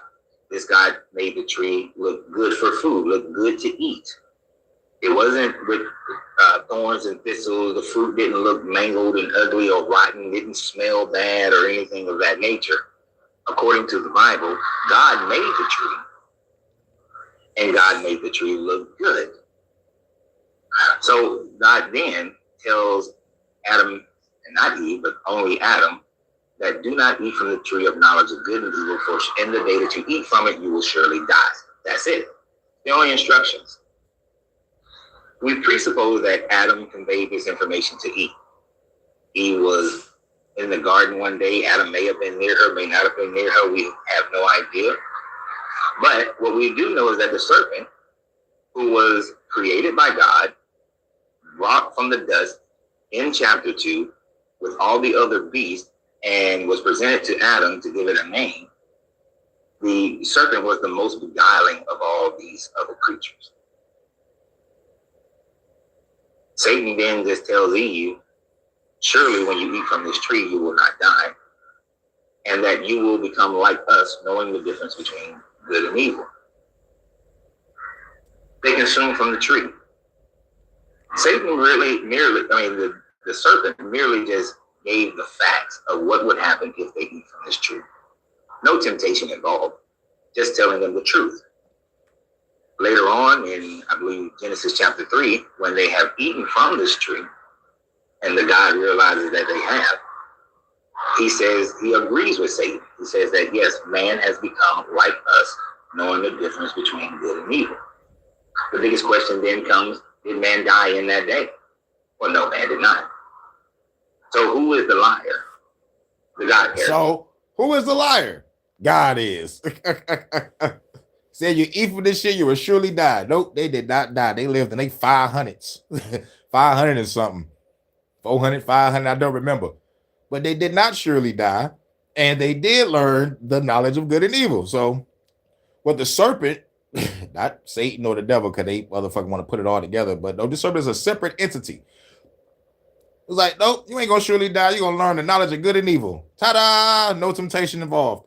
This God made the tree look good for food, look good to eat. It wasn't with thorns and thistles. The fruit didn't look mangled and ugly or rotten, didn't smell bad or anything of that nature. According to the Bible, God made the tree, and God made the tree look good. So God then tells Adam, and not Eve, but only Adam, that do not eat from the tree of knowledge of good and evil, for in the day that you eat from it, you will surely die. That's it. The only instructions. We presuppose that Adam conveyed this information to Eve. Eve was in the garden one day. Adam may have been near her, may not have been near her. We have no idea. But what we do know is that the serpent, who was created by God, brought from the dust in chapter 2 with all the other beasts, and was presented to Adam to give it a name, the serpent was the most beguiling of all these other creatures. Satan then just tells Eve, surely when you eat from this tree, you will not die, and that you will become like us, knowing the difference between good and evil. They consume from the tree. Satan the serpent merely just gave the facts of what would happen if they eat from this tree. No temptation involved, just telling them the truth. Later on in, I believe, Genesis chapter 3, when they have eaten from this tree, and the God realizes that they have, he says, he agrees with Satan. He says that, yes, man has become like us, knowing the difference between good and evil. The biggest question then comes, did man die in that day? Well, no, man did not. So who is the liar? The God character. So who is the liar? God is. Said you eat from this shit, you will surely die. Nope, they did not die. They lived in their 500s. 500 and something. 400, 500, I don't remember. But they did not surely die. And they did learn the knowledge of good and evil. So what the serpent, not Satan or the devil, because they motherfucking want to put it all together, but no, the serpent is a separate entity. It's like, nope, you ain't gonna surely die. You're gonna learn the knowledge of good and evil. Ta-da! No temptation involved.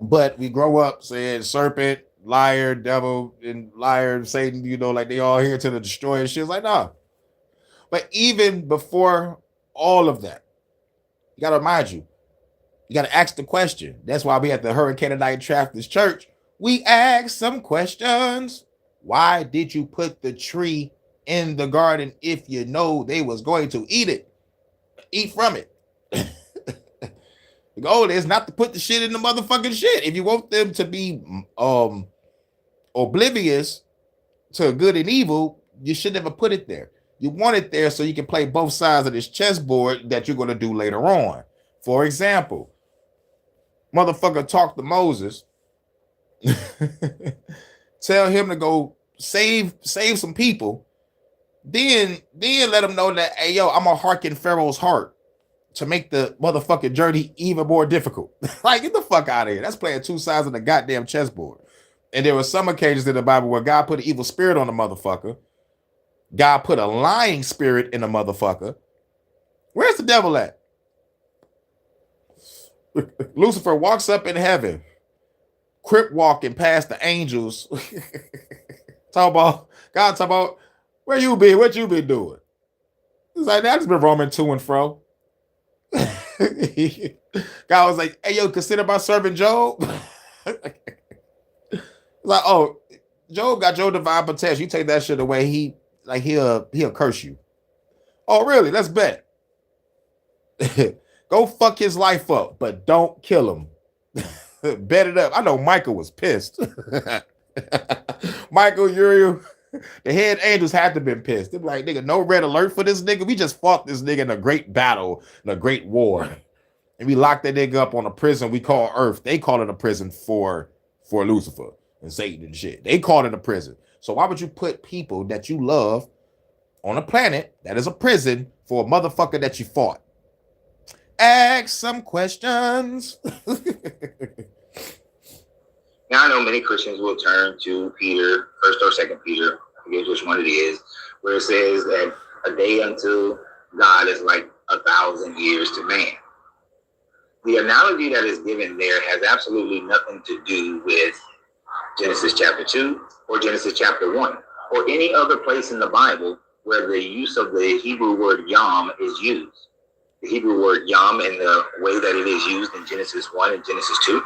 But we grow up saying serpent, liar, devil, and liar, Satan, like they all here to the destroy and shit. It's like, nah. But even before all of that, you gotta remind you gotta ask the question. That's why we at the Hurykane Night Trappers Church. We ask some questions. Why did you put the tree in the garden if you know they was going to eat from it? The goal is not to put the shit in the motherfucking shit. If you want them to be oblivious to good and evil, you should never put it there. You want it there so you can play both sides of this chessboard that you're going to do later on. For example, motherfucker talk to Moses, tell him to go save some people, then let him know that, hey, yo, I'm going to hearken Pharaoh's heart to make the motherfucking journey even more difficult. Like, get the fuck out of here. That's playing two sides of the goddamn chessboard. And there were some occasions in the Bible where God put an evil spirit on the motherfucker. God put a lying spirit in the motherfucker. Where's the devil at? Lucifer walks up in heaven, crip walking past the angels. God talk about, where you been? What you been doing? It's like, that's been roaming to and fro. God was like, hey, yo, consider my servant Job. Like, oh, Job got your divine protection. You take that shit away, he'll curse you. Oh, really? Let's bet. Go fuck his life up, but don't kill him. Bet it up. I know Michael was pissed. Michael, Uriel, The head angels had to been pissed. They're like, nigga, no red alert for this nigga. We just fought this nigga in a great battle, in a great war. And we locked that nigga up on a prison we call Earth. They call it a prison for Lucifer and Satan and shit. They call it a prison. So why would you put people that you love on a planet that is a prison for a motherfucker that you fought? Ask some questions. Now, I know many Christians will turn to Peter, 1st or 2nd Peter, I forget which one it is, where it says that a day unto God is like 1,000 years to man. The analogy that is given there has absolutely nothing to do with Genesis chapter 2 or Genesis chapter 1 or any other place in the Bible where the use of the Hebrew word yom is used. The Hebrew word yom in the way that it is used in Genesis 1 and Genesis 2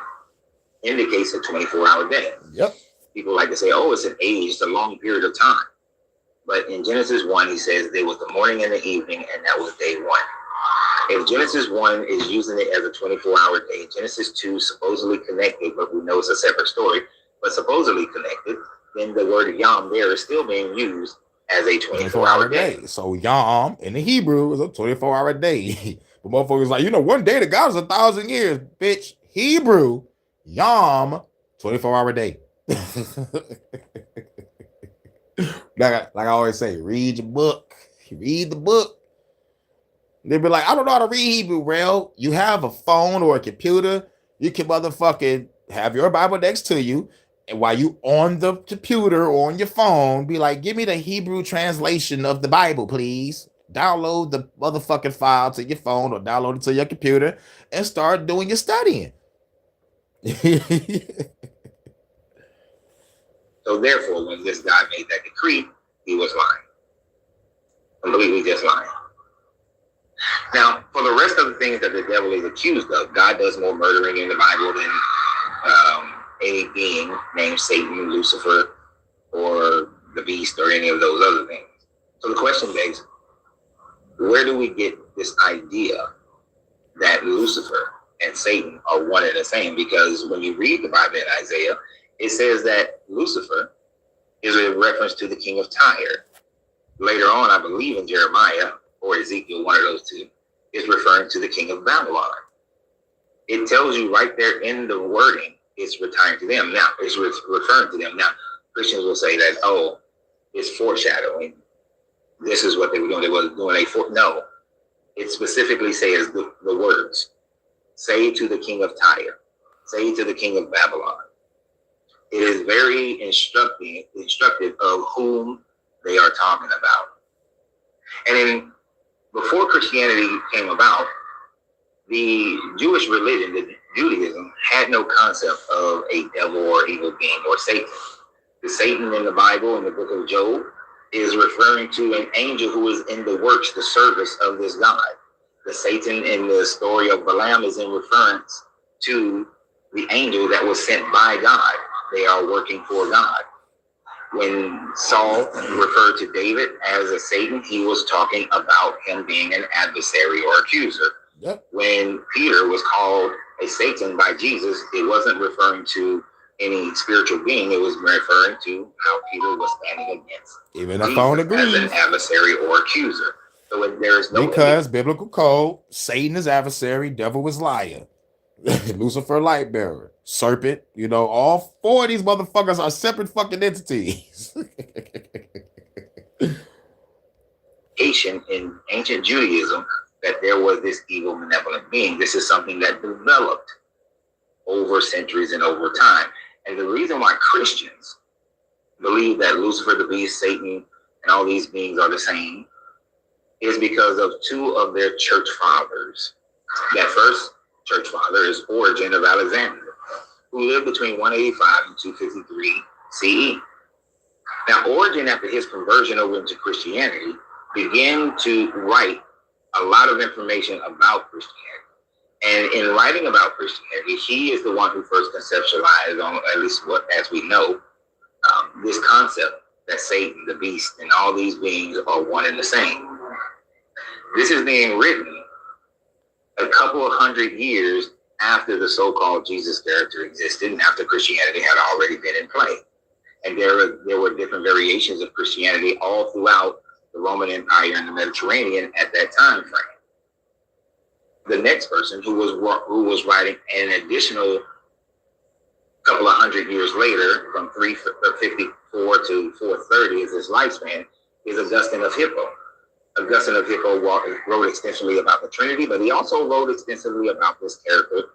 indicates a 24-hour day. Yep. People like to say, oh, it's an age, it's a long period of time. But in Genesis 1, he says there was the morning and the evening, and that was day 1. If Genesis 1 is using it as a 24-hour day, Genesis 2 supposedly connected, but we know it's a separate story, but supposedly connected, then the word yom there is still being used as a 24-hour day. So yom in the Hebrew is a 24-hour day. But motherfuckers like, one day to God is 1,000 years, bitch. Hebrew, yom, 24-hour day. like I always say, read your book. Read the book. They be like, I don't know how to read Hebrew, Rail. You have a phone or a computer. You can motherfucking have your Bible next to you. And while you on the computer or on your phone, be like, give me the Hebrew translation of the Bible, please. Download the motherfucking file to your phone or download it to your computer and start doing your studying. So therefore, when this guy made that decree, he was lying. Completely just lying. Now, for the rest of the things that the devil is accused of, God does more murdering in the Bible than any being named Satan, Lucifer, or the beast, or any of those other things. So the question begs, where do we get this idea that Lucifer and Satan are one and the same? Because when you read the Bible in Isaiah, it says that Lucifer is a reference to the king of Tyre. Later on, I believe in Jeremiah or Ezekiel, one of those two, is referring to the king of Babylon. It tells you right there in the wording, it's referring to them. Now, it's referring to them. Now, Christians will say that, oh, it's foreshadowing. This is what they were doing. They wasn't doing no. It specifically says the words, say to the king of Tyre, say to the king of Babylon. It is very instructive of whom they are talking about. And then before Christianity came about, the Jewish religion, the Judaism, had no concept of a devil or evil being or Satan. The Satan in the Bible, in the book of Job, is referring to an angel who is in the works, the service of this God. The Satan in the story of Balaam is in reference to the angel that was sent by God. They are working for God. When Saul referred to David as a Satan, he was talking about him being an adversary or accuser. Yep. When Peter was called a Satan by Jesus, it wasn't referring to any spiritual being. It was referring to how Peter was standing against even the phone agrees as an adversary or accuser. So there is no because biblical code, Satan is adversary, devil is liar, Lucifer light bearer, serpent. All four of these motherfuckers are separate fucking entities. In ancient Judaism, that there was this evil, malevolent being. This is something that developed over centuries and over time. And the reason why Christians believe that Lucifer, the beast, Satan, and all these beings are the same is because of two of their church fathers. That first church father is Origen of Alexandria, who lived between 185 and 253 CE. Now, Origen, after his conversion over into Christianity, began to write a lot of information about Christianity. And in writing about Christianity, he is the one who first conceptualized, on at least what as we know, this concept that Satan, the beast, and all these beings are one and the same. This is being written a couple of hundred years after the so-called Jesus character existed and after Christianity had already been in play. And there were different variations of Christianity all throughout the Roman Empire and the Mediterranean at that time frame. The next person who was writing an additional couple of hundred years later, from 354 to 430 is his lifespan, is Augustine of Hippo. Augustine of Hippo wrote extensively about the Trinity, but he also wrote extensively about this character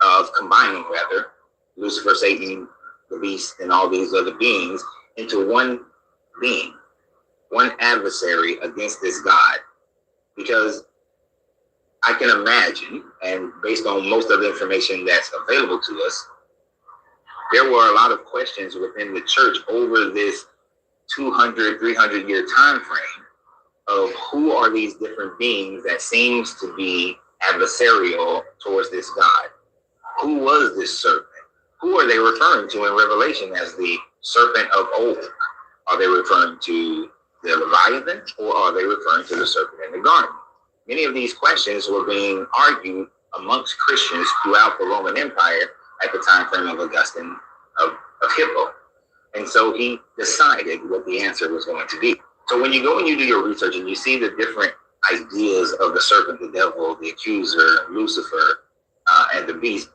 of combining, rather, Lucifer, Satan, the beast, and all these other beings into one being, one adversary against this God. Because I can imagine, and based on most of the information that's available to us, there were a lot of questions within the church over this 200, 300 year time frame of who are these different beings that seems to be adversarial towards this God. Who was this serpent? Who are they referring to in Revelation as the serpent of old? Are they referring to the Leviathan, or are they referring to the serpent in the garden? Many of these questions were being argued amongst Christians throughout the Roman Empire at the time frame of Augustine of Hippo. And so he decided what the answer was going to be. So when you go and you do your research and you see the different ideas of the serpent, the devil, the accuser, Lucifer, and the beast,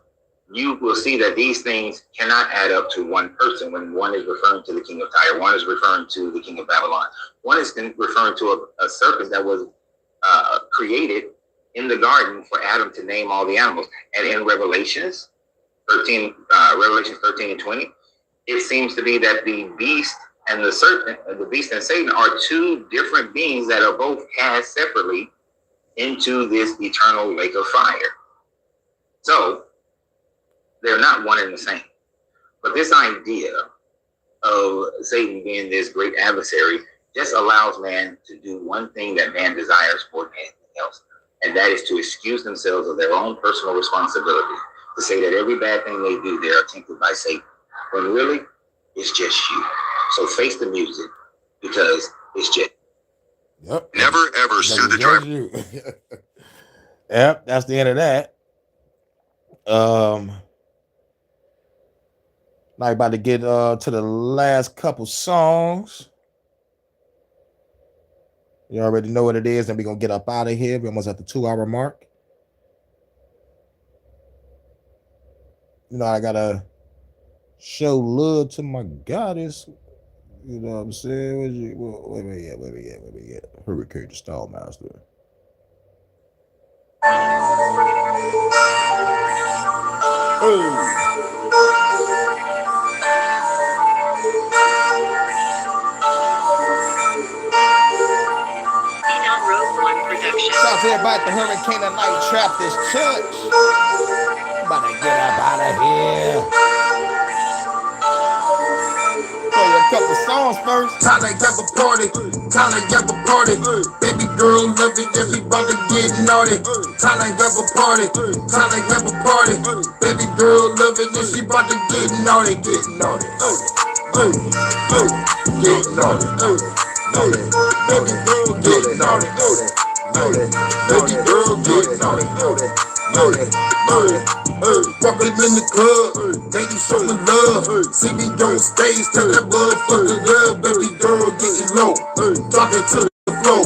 you will see that these things cannot add up to one person. When one is referring to the king of Tyre, one is referring to the king of Babylon, one is referring to a serpent that was created in the garden for Adam to name all the animals. And in Revelations 13 and 20, it seems to be that the beast and the serpent, the beast and Satan, are two different beings that are both cast separately into this eternal lake of fire. So they're not one and the same. But this idea of Satan being this great adversary just allows man to do one thing that man desires more than anything else, and that is to excuse themselves of their own personal responsibility, to say that every bad thing they do, they are tempted by Satan, when really, it's just you. So face the music, because it's just. Yep. Never ever sue the driver. Yep, that's the end of that. Now about to get to the last couple songs. You already know what it is, and we're gonna get up out of here. We're almost at the 2-hour mark. You know, I gotta show love to my goddess. You know what I'm saying? Where we at? Hurykane, the Style Master. Shout out to everybody at the Hurykane Night Trap this church. About to get up out of here. Play a couple songs first. Time to have a party, time to have a party. Baby girl love it, everybody get naughty. Time to have a party, time to have a party. Baby girl love it, and she about to get naughty, get naughty. Get naughty, naughty. Baby girl get naughty, baby girl get naughty, naughty, naughty. Walking in the club, they you showing love. See me on stage, tell that motherfucker love. Baby girl getting low, drop it to the floor.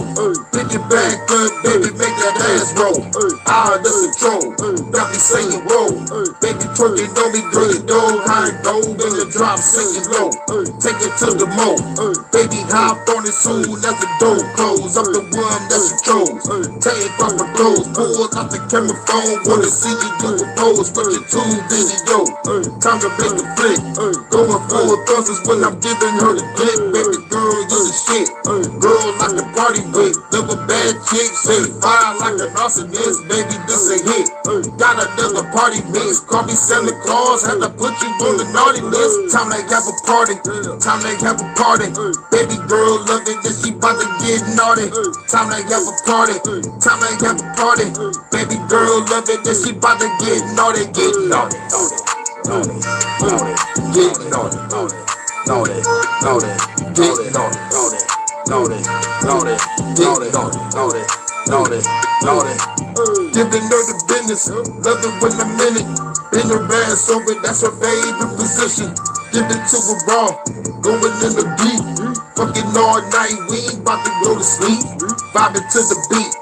Pick it back up, baby, make that ass roll. Out of control, got me saying roll. Baby twerking on me, girl, you know how it go. In the drop, singing low, take it to the mo. Baby hop on it soon as the door close. I'm the one that you chose. Take off my clothes, pull out the camera phone. Wanna see you do a pose, but you're too busy, yo. Time to make the flick. Going full thumbs when I'm giving her the dick. Baby girl, you the shit. Girl like the party with. Live a bad chick, say fire like an arsonist. Baby, this a hit. Got another party mix. Call me Santa Claus, had to put you on the naughty list. Time to have a party, time to have a party. Baby girl love it, then she bout to get naughty. Time to have a party, time to have a party. Baby girl love it, then she bout to get naughty, get naughty, naughty, naughty, get naughty, naughty, naughty, naughty, get naughty, naughty, naughty, naughty, get naughty, naughty, naughty, naughty. Giving her the business, love it when I'm in it. Been her ass over, that's her favorite position. Give it to a raw, going in the beat. Fucking all night, we ain't about to go to sleep. Vibing to the beat,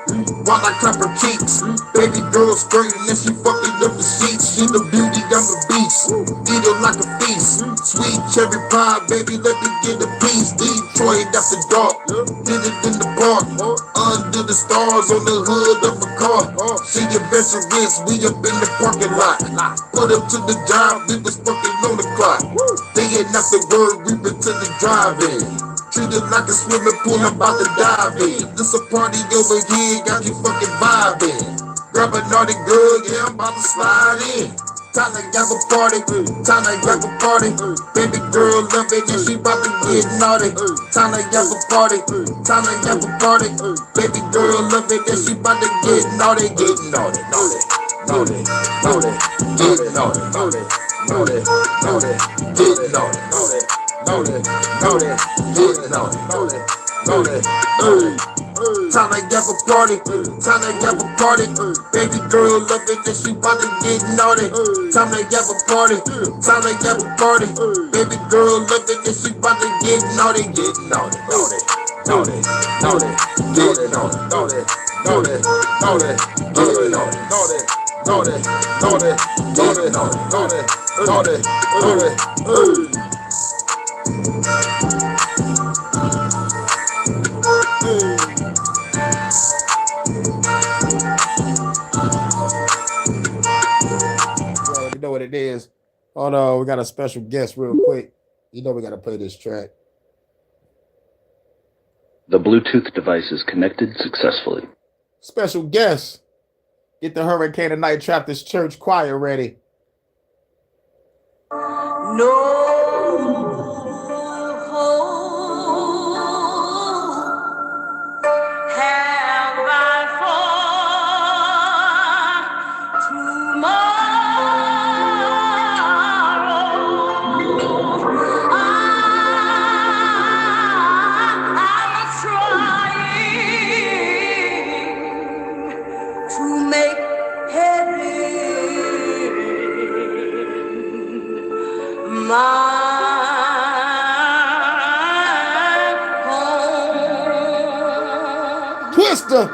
while I clap her cheeks. Baby girl skirting and she fucking up the sheets. She the beauty, I'm the beast. Eat her like a feast. Sweet cherry pie, baby, let me get a piece. Detroit after dark, did it in the park. Under the stars on the hood of a car. She adventurous, we up in the parking lot. Put up to the job, we was fucking on the clock. Day and after work, we been to the drive-in. Treated like a swimming pool, I'm about to dive in. This a party over here, got you fucking vibing. Grab a naughty girl, yeah, I'm about to slide in. Time to have a party, time to have a party. Baby girl love it and she about to get naughty. Time to have a party, time to have a party. Baby girl love it and she about to get naughty, get naughty, naughty, naughty, naughty, get naughty, naughty, naughty, naughty, get naughty, naughty, naughty, naughty, get naughty, naughty, naughty, naughty. Time to have a party, time to have a party. Baby girl love it and she about to get naughty. Time to have a party, time to have a party. Baby girl love it and she about to get naughty, get naughty, naughty, naughty, naughty, get naughty, naughty, naughty, naughty, get naughty, naughty, naughty, naughty, get naughty, naughty, naughty, naughty. You know what it is. Hold on, we got a special guest real quick. You know we got to play this track. The Bluetooth device is connected successfully. Special guest. Get the Hurykane and Night Trappist Church choir ready. No hope have I for tomorrow. I'm trying to make heaven my home. Twister.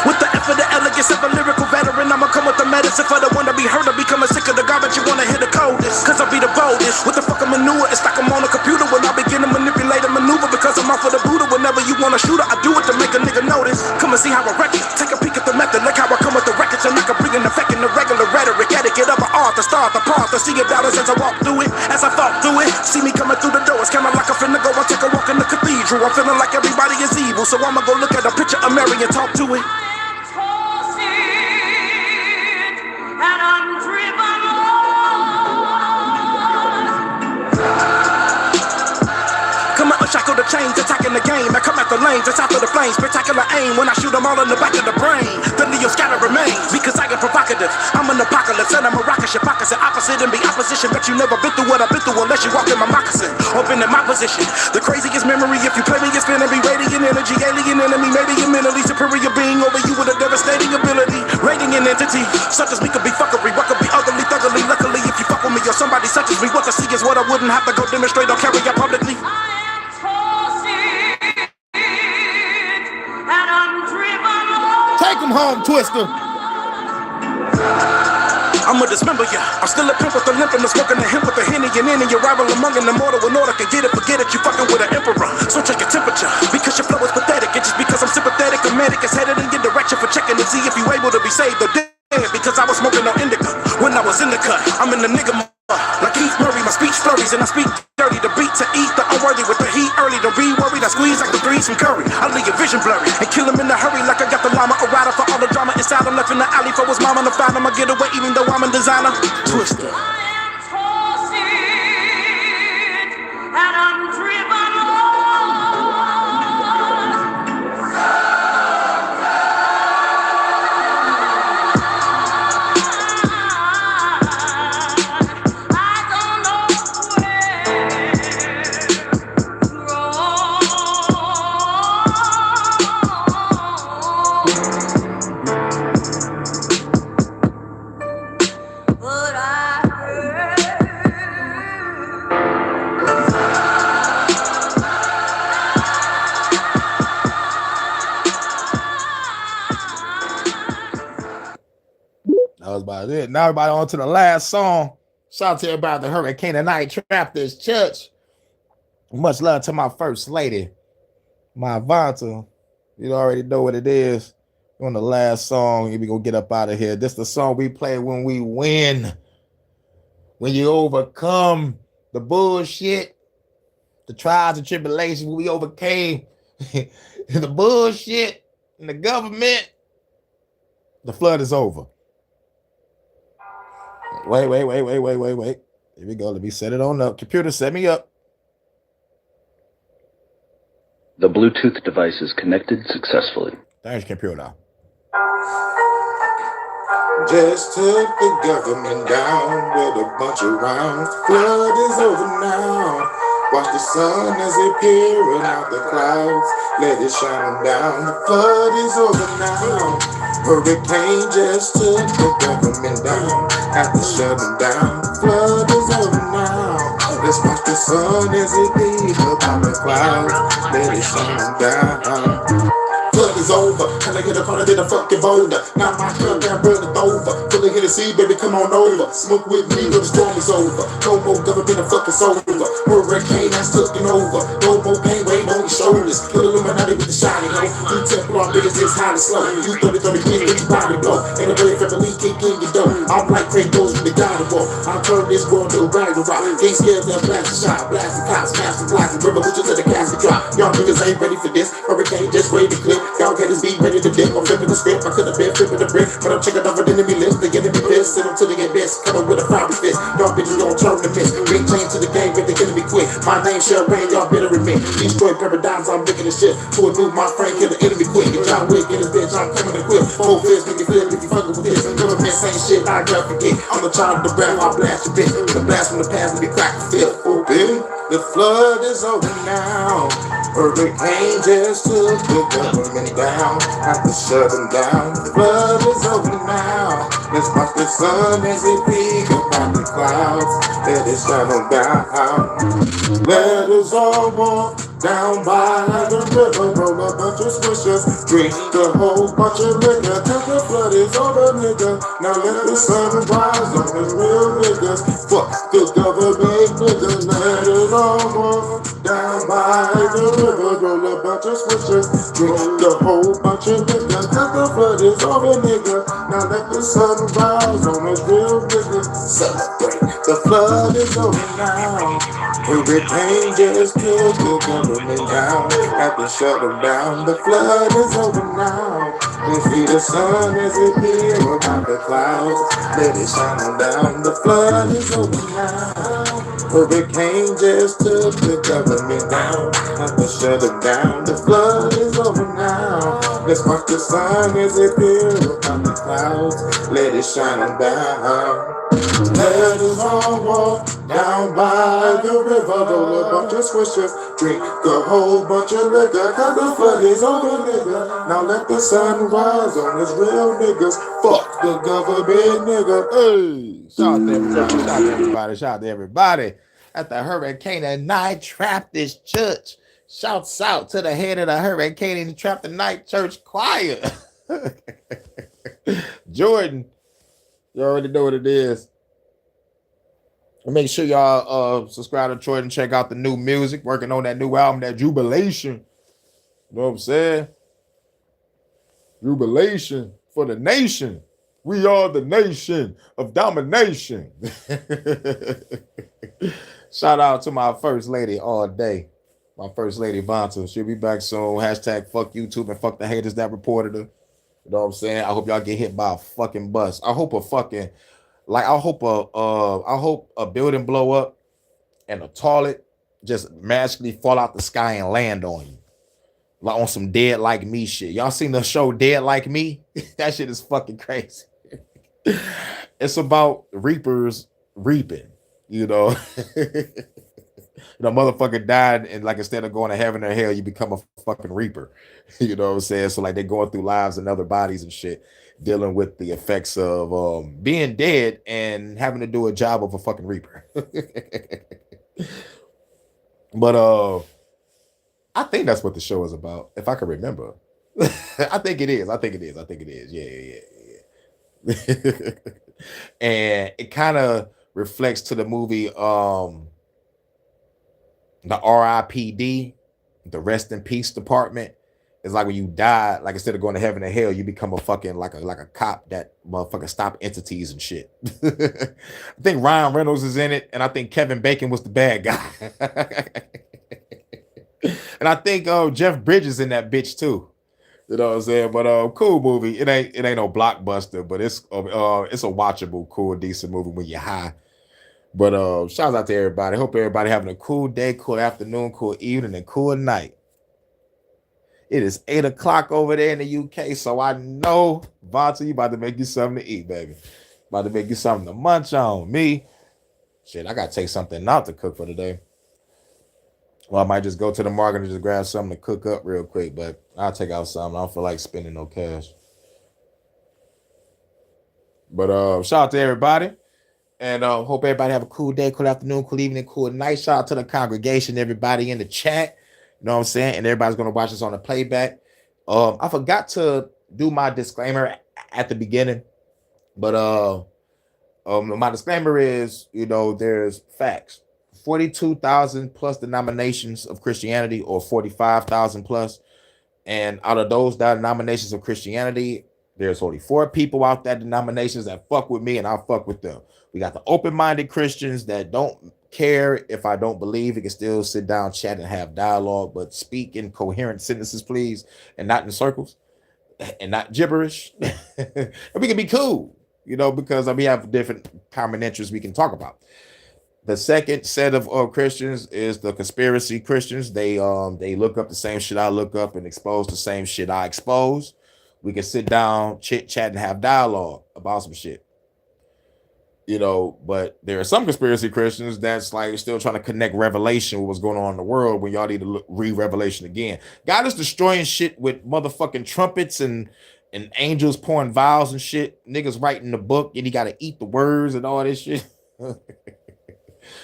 With the effort, the elegance of a lyrical veteran, I'ma come with the medicine for the one to be heard. I'm becoming sick of the garbage, you wanna hear the coldest. Cause I'll be the boldest. With the fucking manure, it's like I'm on a computer when I begin to manipulate and maneuver. Because I'm off of the Buddha, whenever you wanna shoot it, I do it to make a nigga notice. Come and see how I wreck it. Take a peek at the method, look how I come with the records. And I can bring an effect in the regular rhetoric. Etiquette of an art, the start, the part, the see it dollars as I walk through it. As I thought through it, see me coming through the door. It's kinda like I'm finna go and take a walk in the cathedral. I'm feeling like everybody is evil, so I'ma go look at a picture of Mary and talk to it. And I'm driven Come on, unshackle the chains, attacking the game. I come at the lanes, it's after the flames. Spectacular aim when I shoot them all in the back of the brain. The Neo scatter remains, because I am provocative. I'm an apocalypse and I'm a rocket ship. Opposite, opposite and be opposition. Bet you never been through what I've been through unless you walk in my moccasin. Or been in my position. The craziest memory, if you play me, it's gonna be radiant energy. Alien enemy, maybe a mentally superior being over you with a devastating ability. Rating an entity, such as me could be fuckery. What could be ugly, thoroughly. Luckily, if you fuck with me or somebody such as me, what to see is what I wouldn't have to go demonstrate or carry out publicly. Take him home, Twister. I'ma dismember ya. I'm still a pimp with the limp and the smoking the hemp with the henny and any your rival among an immortal in order can get it, forget it, you fucking with an emperor. So check your temperature, because your flow is pathetic. And just because I'm sympathetic, a medic is headed in your direction for checking to see if you able to be saved or dead. Because I was smoking no indica when I was in the cut. I'm in the nigga mode. Like Keith Murray, my speech flurries and I speak dirty. The beat to eat, the unworthy with the heat early. Don't be worried, I squeeze like the threes from Curry. I leave your vision blurry and kill him in a hurry like I got the llama. A rider for all the drama inside. I'm left in the alley for his mama to find him. I get away even though I'm a designer. Twister. and I'm driven but I heard Now everybody on to the last song. Shout out to everybody at the Hurykane Night Trapper's Church. Much love to my first lady, my Vanta. You already know what it is. On the last song, we gonna get up out of here. This is the song we play when we win. When you overcome the bullshit, the trials and tribulations, we overcame the bullshit and the government. The flood is over. Wait. Here we go. Let me set it on up. Computer, set me up. The Bluetooth device is connected successfully. Thanks, computer. Just took the government down with a bunch of rounds. Flood is over now. Watch the sun as it peering out the clouds. Let it shine down. The flood is over now. Hurricane just took the government down. Have to shut them down. The flood is over now. Let's watch the sun as it peers out the clouds. Let it shine down. Flood is over, and I get up on it in a fucking boulder. Now my club got running over. Full of Hennessy, baby, come on over. Smoke with me, till the storm is over. No more government, a fucking sober. Hurricane that's taking over. No more pain, weight on your shoulders. Put Illuminati with the shiny hoe. You Templar, niggas, it's high and slow. You 30 quick, get your body blow. And the very family kick in your dough. I'm like Kratos with the God of War. I'll turn this world to a Ragnarok. Ain't scared, they'll blast the shot. Blast the cops, smash the blast the revolution to the casket drop. Y'all niggas ain't ready for this. Hurricane just wait to clip. Y'all get his beat ready to dip. I'm flipping the step. I could have been flipping the brick, but I'm checking off an enemy list. The enemy pissed. Send them to the abyss. Coming with a fiery fist. Y'all bitches gon' turn the miss. Big change to the game, but the enemy quit. My name Champagne, y'all better admit. Destroy paradigms, I'm making the shit. To a new my friend, kill the enemy quick. Get y'all wick, get his bitch, I'm coming to quit. Whole fist, make it flip if you fucking with this. Government saying shit, I never forget. I'm the child of the rap, I'll blast your bitch. With a blast from the past, let me crack the feel. Oh, baby, the flood is over now. Hurricane just took the government down. Have to shut them down. The flood is over now. Let's watch the sun as it peeks upon the clouds. Let it shine on down. Let us all walk down by the river. Roll a bunch of swishers. Drink a whole bunch of liquor. Till the flood is over, nigga. Now let the sun rise on the real niggas. Fuck the government, nigga. Let us all walk down by the river. Roll a bunch of swishers. Drink a whole bunch of liquor. Till the flood is over, nigga. Now let the sun rise on us real niggas. Celebrate. The flood is over now. Hurricane just killed the government down. Have to shut them down. The flood is over now. We see the sun as it peers above the clouds. Let it shine on down. The flood is over now. Hurricane just took the government down. Have to shut them down. The flood is over now. Let's watch the sun as it peers above the clouds. Let it shine on down. Let us all walk down by the river. Roll a bunch of swishers. Drink a whole bunch of liquor. Cause the flood is over, nigga. Now let the sun rise on us real niggas. Fuck the government, nigga. Hey, shout out to everybody. Shout out to everybody. Shout out to everybody at the Hurykane Night Trapper's Church. Shouts out to the head of the Hurykane Trapper's Night Church Choir. Jordan, you already know what it is. Make sure y'all subscribe to Troy and check out the new music. Working on that new album, that Jubilation. You know what I'm saying? Jubilation for the nation. We are the nation of domination. Shout out to my first lady all day. My first lady, Vanta. She'll be back soon. Hashtag fuck YouTube and fuck the haters that reported her. You know what I'm saying? I hope y'all get hit by a fucking bus. I hope a building blow up and a toilet just magically fall out the sky and land on you. Like on some Dead Like Me shit. Y'all seen the show Dead Like Me? That shit is fucking crazy. It's about reapers reaping, you know. Motherfucker died, and like instead of going to heaven or hell, you become a fucking reaper. You know what I'm saying? So like they're going through lives and other bodies and shit, dealing with the effects of being dead and having to do a job of a fucking reaper. But I think that's what the show is about, if I can remember. I think it is. Yeah. And it kind of reflects to the movie the RIPD, the rest in peace department. It's like when you die, like instead of going to heaven and hell, you become a fucking like a cop that motherfucking stop entities and shit. I think Ryan Reynolds is in it, and I think Kevin Bacon was the bad guy. And I think Jeff Bridges in that bitch too. You know what I'm saying? But cool movie. It ain't no blockbuster, but it's a watchable, cool, decent movie when you're high. But shout out to everybody. Hope everybody having a cool day, cool afternoon, cool evening, and cool night. It is 8 o'clock over there in the UK, so I know, Vonta, you about to make you something to eat, baby. About to make you something to munch on. Me, shit, I got to take something out to cook for today. Well, I might just go to the market and just grab something to cook up real quick, but I'll take out something. I don't feel like spending no cash. But shout out to everybody. And hope everybody have a cool day, cool afternoon, cool evening, cool night. Shout out to the congregation, everybody in the chat. You know what I'm saying? And everybody's going to watch this on the playback. I forgot to do my disclaimer at the beginning. But my disclaimer is, there's facts. 42,000 plus denominations of Christianity, or 45,000 plus. And out of those denominations of Christianity, there's only 4 people out there denominations that fuck with me, and I fuck with them. We got the open-minded Christians that don't care if I don't believe. We can still sit down, chat, and have dialogue, but speak in coherent sentences, please, and not in circles, and not gibberish. And we can be cool, because we have different common interests we can talk about. The second set of Christians is the conspiracy Christians. They look up the same shit I look up and expose the same shit I expose. We can sit down, chit chat, and have dialogue about some shit. But there are some conspiracy Christians that's like still trying to connect Revelation with what's going on in the world when y'all need to read Revelation again. God is destroying shit with motherfucking trumpets and angels pouring vials and shit. Niggas writing the book and he got to eat the words and all this shit.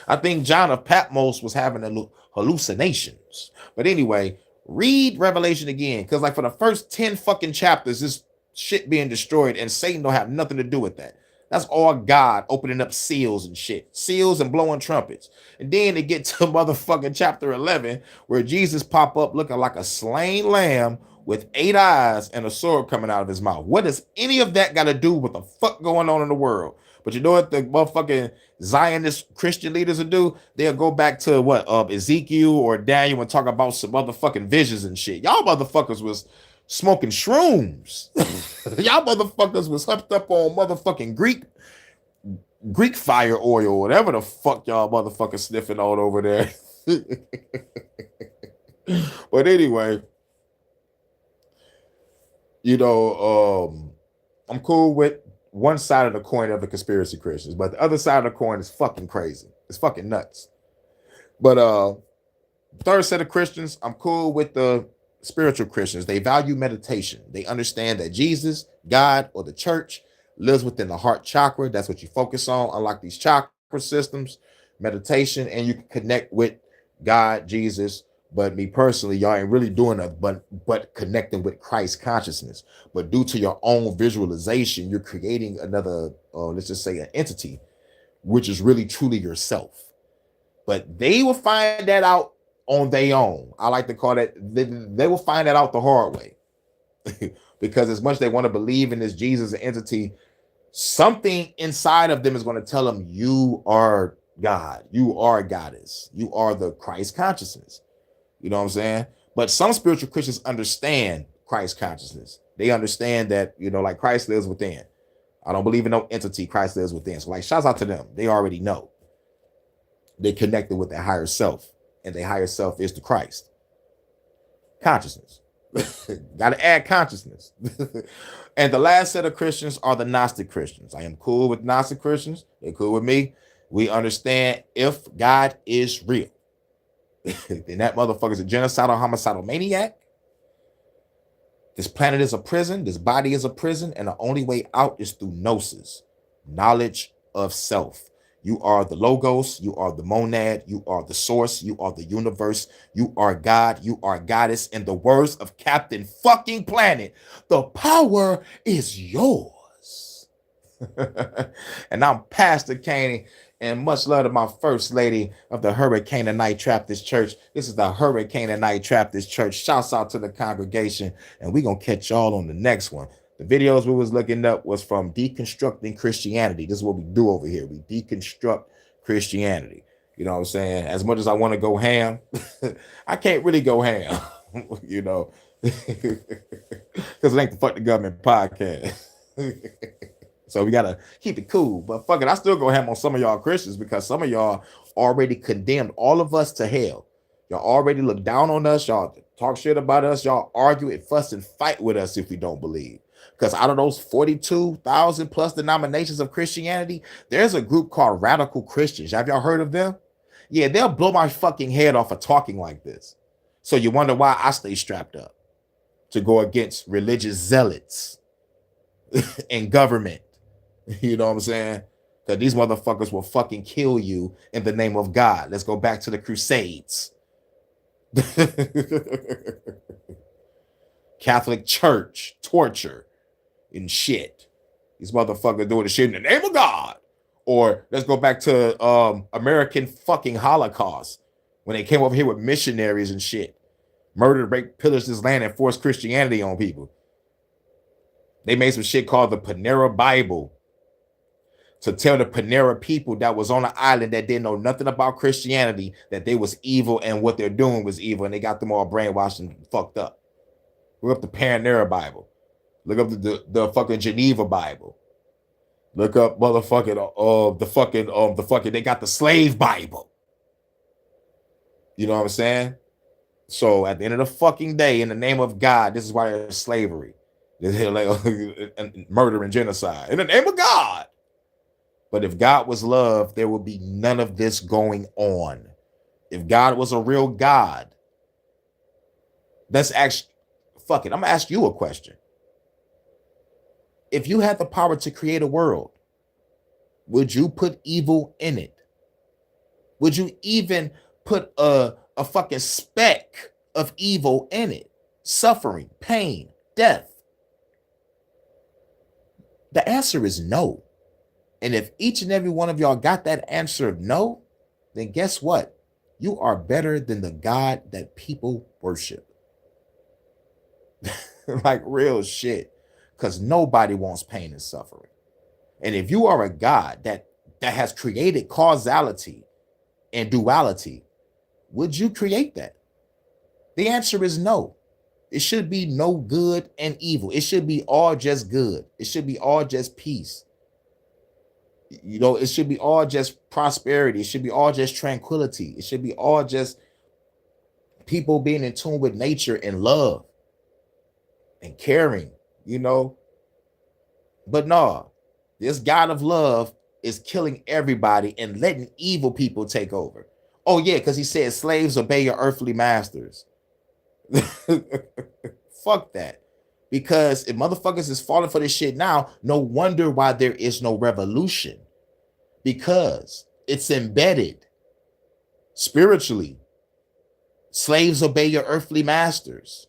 I think John of Patmos was having hallucinations. But anyway, read Revelation again, because like for the first 10 fucking chapters, this shit being destroyed, and Satan don't have nothing to do with that. That's all God opening up seals and shit. Seals and blowing trumpets. And then they get to motherfucking chapter 11, where Jesus pop up looking like a slain lamb with 8 eyes and a sword coming out of his mouth. What does any of that got to do with the fuck going on in the world? But you know what the motherfucking Zionist Christian leaders will do? They'll go back to Ezekiel or Daniel and talk about some motherfucking visions and shit. Y'all motherfuckers was smoking shrooms. Y'all motherfuckers was hooked up on motherfucking Greek fire oil, whatever the fuck y'all motherfuckers sniffing on over there. But anyway, I'm cool with one side of the coin of the conspiracy Christians, but the other side of the coin is fucking crazy. It's fucking nuts. But third set of Christians, I'm cool with the spiritual Christians. They value meditation. They understand that Jesus, God, or the church lives within the heart chakra. That's what you focus on. Unlock these chakra systems, meditation, and you can connect with God, Jesus. But me personally, y'all ain't really doing it, but connecting with Christ consciousness. But due to your own visualization, you're creating another, let's just say, an entity, which is really truly yourself. But they will find that out on their own. I like to call that, they will find that out the hard way. Because as much as they want to believe in this Jesus entity, something inside of them is going to tell them, you are God, you are Goddess, you are the Christ consciousness. You know what I'm saying? But some spiritual Christians understand Christ consciousness. They understand that, like Christ lives within. I don't believe in no entity. Christ lives within. So like, shouts out to them. They already know. They connected with their higher self, and their higher self is the Christ. Consciousness. Got to add consciousness. And the last set of Christians are the Gnostic Christians. I am cool with Gnostic Christians. They're cool with me. We understand if God is real, then that motherfucker is a genocidal, homicidal maniac. This planet is a prison. This body is a prison. And the only way out is through gnosis, knowledge of self. You are the logos. You are the monad. You are the source. You are the universe. You are God. You are Goddess. In the words of Captain fucking Planet, the power is yours. And I'm Pastor Kane, and much love to my first lady of the Hurykane Night Traptist Church. This is the Hurykane Night Traptist Church. Shouts out to the congregation, and we're going to catch y'all on the next one. The videos we was looking up was from Deconstructing Christianity. This is what we do over here. We deconstruct Christianity. You know what I'm saying? As much as I want to go ham, I can't really go ham, you know, because it ain't the Fuck the Government podcast. So we got to keep it cool. But fuck it, I still go ham on some of y'all Christians because some of y'all already condemned all of us to hell. Y'all already look down on us. Y'all talk shit about us. Y'all argue and fuss and fight with us if we don't believe. Because out of those 42,000 plus denominations of Christianity, there's a group called Radical Christians. Have y'all heard of them? Yeah, they'll blow my fucking head off for talking like this. So you wonder why I stay strapped up to go against religious zealots and government. You know what I'm saying? Because these motherfuckers will fucking kill you in the name of God. Let's go back to the Crusades. Catholic Church, torture and shit. These motherfuckers doing the shit in the name of God. Or let's go back to American fucking Holocaust when they came over here with missionaries and shit. Murdered, raped, pillaged this land and forced Christianity on people. They made some shit called the Panera Bible to tell the Panera people that was on the island that didn't know nothing about Christianity that they was evil and what they're doing was evil, and they got them all brainwashed and fucked up. Look up the Panera Bible. Look up the fucking Geneva Bible. Look up motherfucking the fucking they got the slave Bible. You know what I'm saying? So at the end of the fucking day, in the name of God, this is why there's slavery. There's murder and genocide. In the name of God. But if God was love, there would be none of this going on. If God was a real God, let's actually, fuck it, I'm gonna ask you a question. If you had the power to create a world, would you put evil in it? Would you even put a fucking speck of evil in it? Suffering, pain, death. The answer is no. And if each and every one of y'all got that answer of no, then guess what? You are better than the God that people worship. Like real shit. Because nobody wants pain and suffering. And if you are a God that has created causality and duality, would you create that? The answer is no. It should be no good and evil. It should be all just good. It should be all just peace. You know, it should be all just prosperity. It should be all just tranquility. It should be all just people being in tune with nature and love and caring, you know. But no, this God of love is killing everybody and letting evil people take over. Oh, yeah, because he said slaves obey your earthly masters. Fuck that. Because if motherfuckers is falling for this shit now, no wonder why there is no revolution. Because it's embedded spiritually. Slaves obey your earthly masters.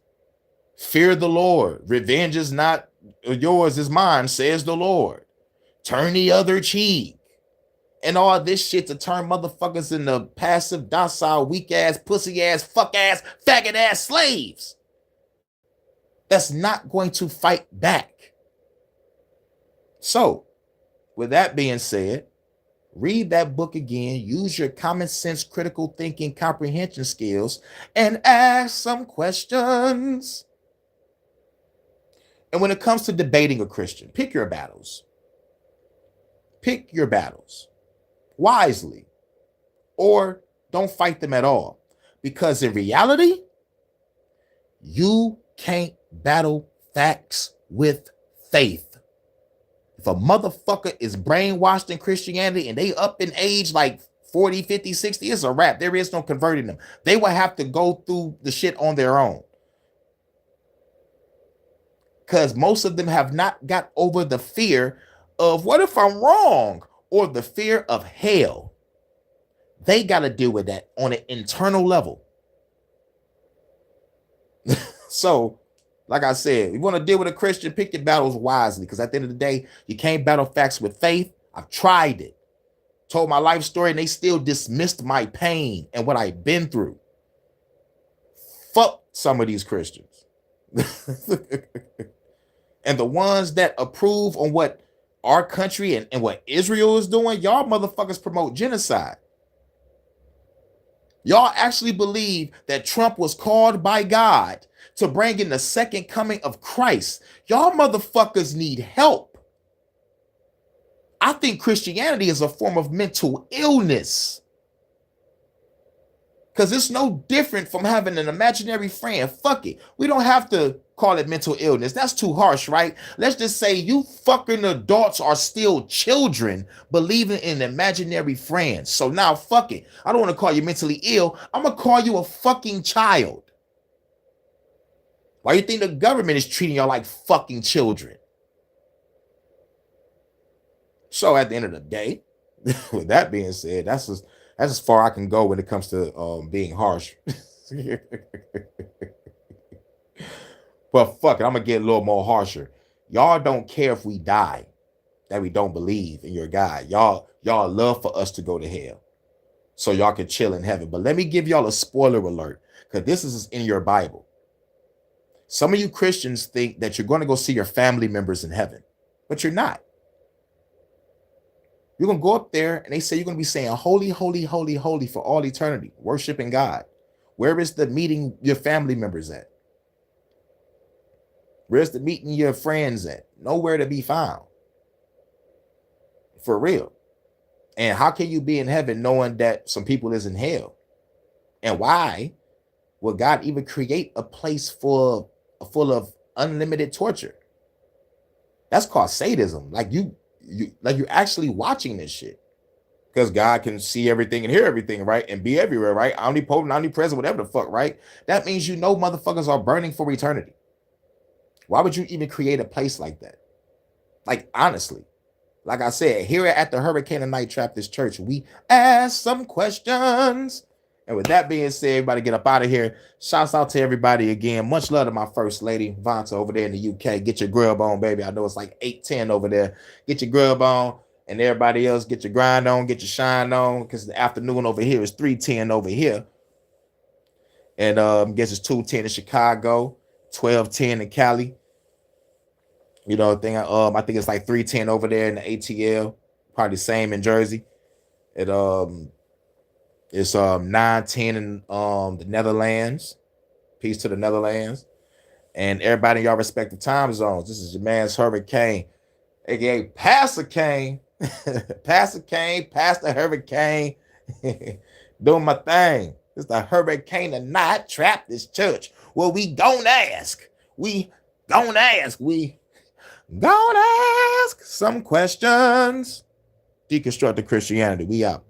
Fear the Lord. Revenge is not yours, is mine, says the Lord. Turn the other cheek. And all this shit to turn motherfuckers into passive, docile, weak ass, pussy ass, fuck ass, faggot ass slaves. That's not going to fight back. So, with that being said, read that book again, use your common sense, critical thinking, comprehension skills, and ask some questions. And when it comes to debating a Christian, pick your battles. Pick your battles wisely, or don't fight them at all. Because in reality, you can't battle facts with faith. If a motherfucker is brainwashed in Christianity and they up in age like 40, 50, 60, it's a wrap. There is no converting them. They will have to go through the shit on their own. Because most of them have not got over the fear of what if I'm wrong, or the fear of hell. They got to deal with that on an internal level. So Like I said, you want to deal with a Christian, pick your battles wisely, because at the end of the day, you can't battle facts with faith. I've tried it. Told my life story, and they still dismissed my pain and what I've been through. Fuck some of these Christians. And the ones that approve on what our country and what Israel is doing, y'all motherfuckers promote genocide. Y'all actually believe that Trump was called by God to bring in the second coming of Christ. Y'all motherfuckers need help. I think Christianity is a form of mental illness. Because it's no different from having an imaginary friend. Fuck it. We don't have to call it mental illness. That's too harsh, right? Let's just say you fucking adults are still children believing in imaginary friends. So now, fuck it. I don't want to call you mentally ill. I'm going to call you a fucking child. Why do you think the government is treating y'all like fucking children? So at the end of the day, with that being said, that's as far I can go when it comes to being harsh. But fuck it, I'm gonna get a little more harsher. Y'all don't care if we die, that we don't believe in your God. Y'all love for us to go to hell, so y'all can chill in heaven. But let me give y'all a spoiler alert, because this is in your Bible. Some of you Christians think that you're going to go see your family members in heaven, but you're not. You're going to go up there and they say you're going to be saying, holy, holy, holy, holy for all eternity, worshiping God. Where is the meeting your family members at? Where's the meeting your friends at? Nowhere to be found. For real. And how can you be in heaven knowing that some people is in hell? And why would God even create a place full of unlimited torture? That's called sadism. Like you're actually watching this shit, because God can see everything and hear everything, right? And be everywhere, right? Omnipotent, omnipresent, whatever the fuck, right? That means you know motherfuckers are burning for eternity. Why would you even create a place like that? Like, honestly, like I said, here at the Hurykane Night Trappist Church, we ask some questions. And with that being said, everybody get up out of here. Shouts out to everybody again. Much love to my first lady, Vanta, over there in the UK. Get your grub on, baby. I know it's like 8:10 over there. Get your grub on. And everybody else, get your grind on, get your shine on, because the afternoon over here is 3:10 over here. And guess it's 2:10 in Chicago, 12:10 in Cali. You know, I think it's like 3:10 over there in the ATL. Probably the same in Jersey. It's 9:10 in the Netherlands. Peace to the Netherlands. And everybody in y'all respective time zones. This is your man's Hurykane, aka Pastor Kane. Pastor Kane, Pastor Hurykane. Doing my thing. It's the Hurykane Night Trappist Church. Well, we don't ask. We gonna ask some questions. Deconstructing Christianity. We out.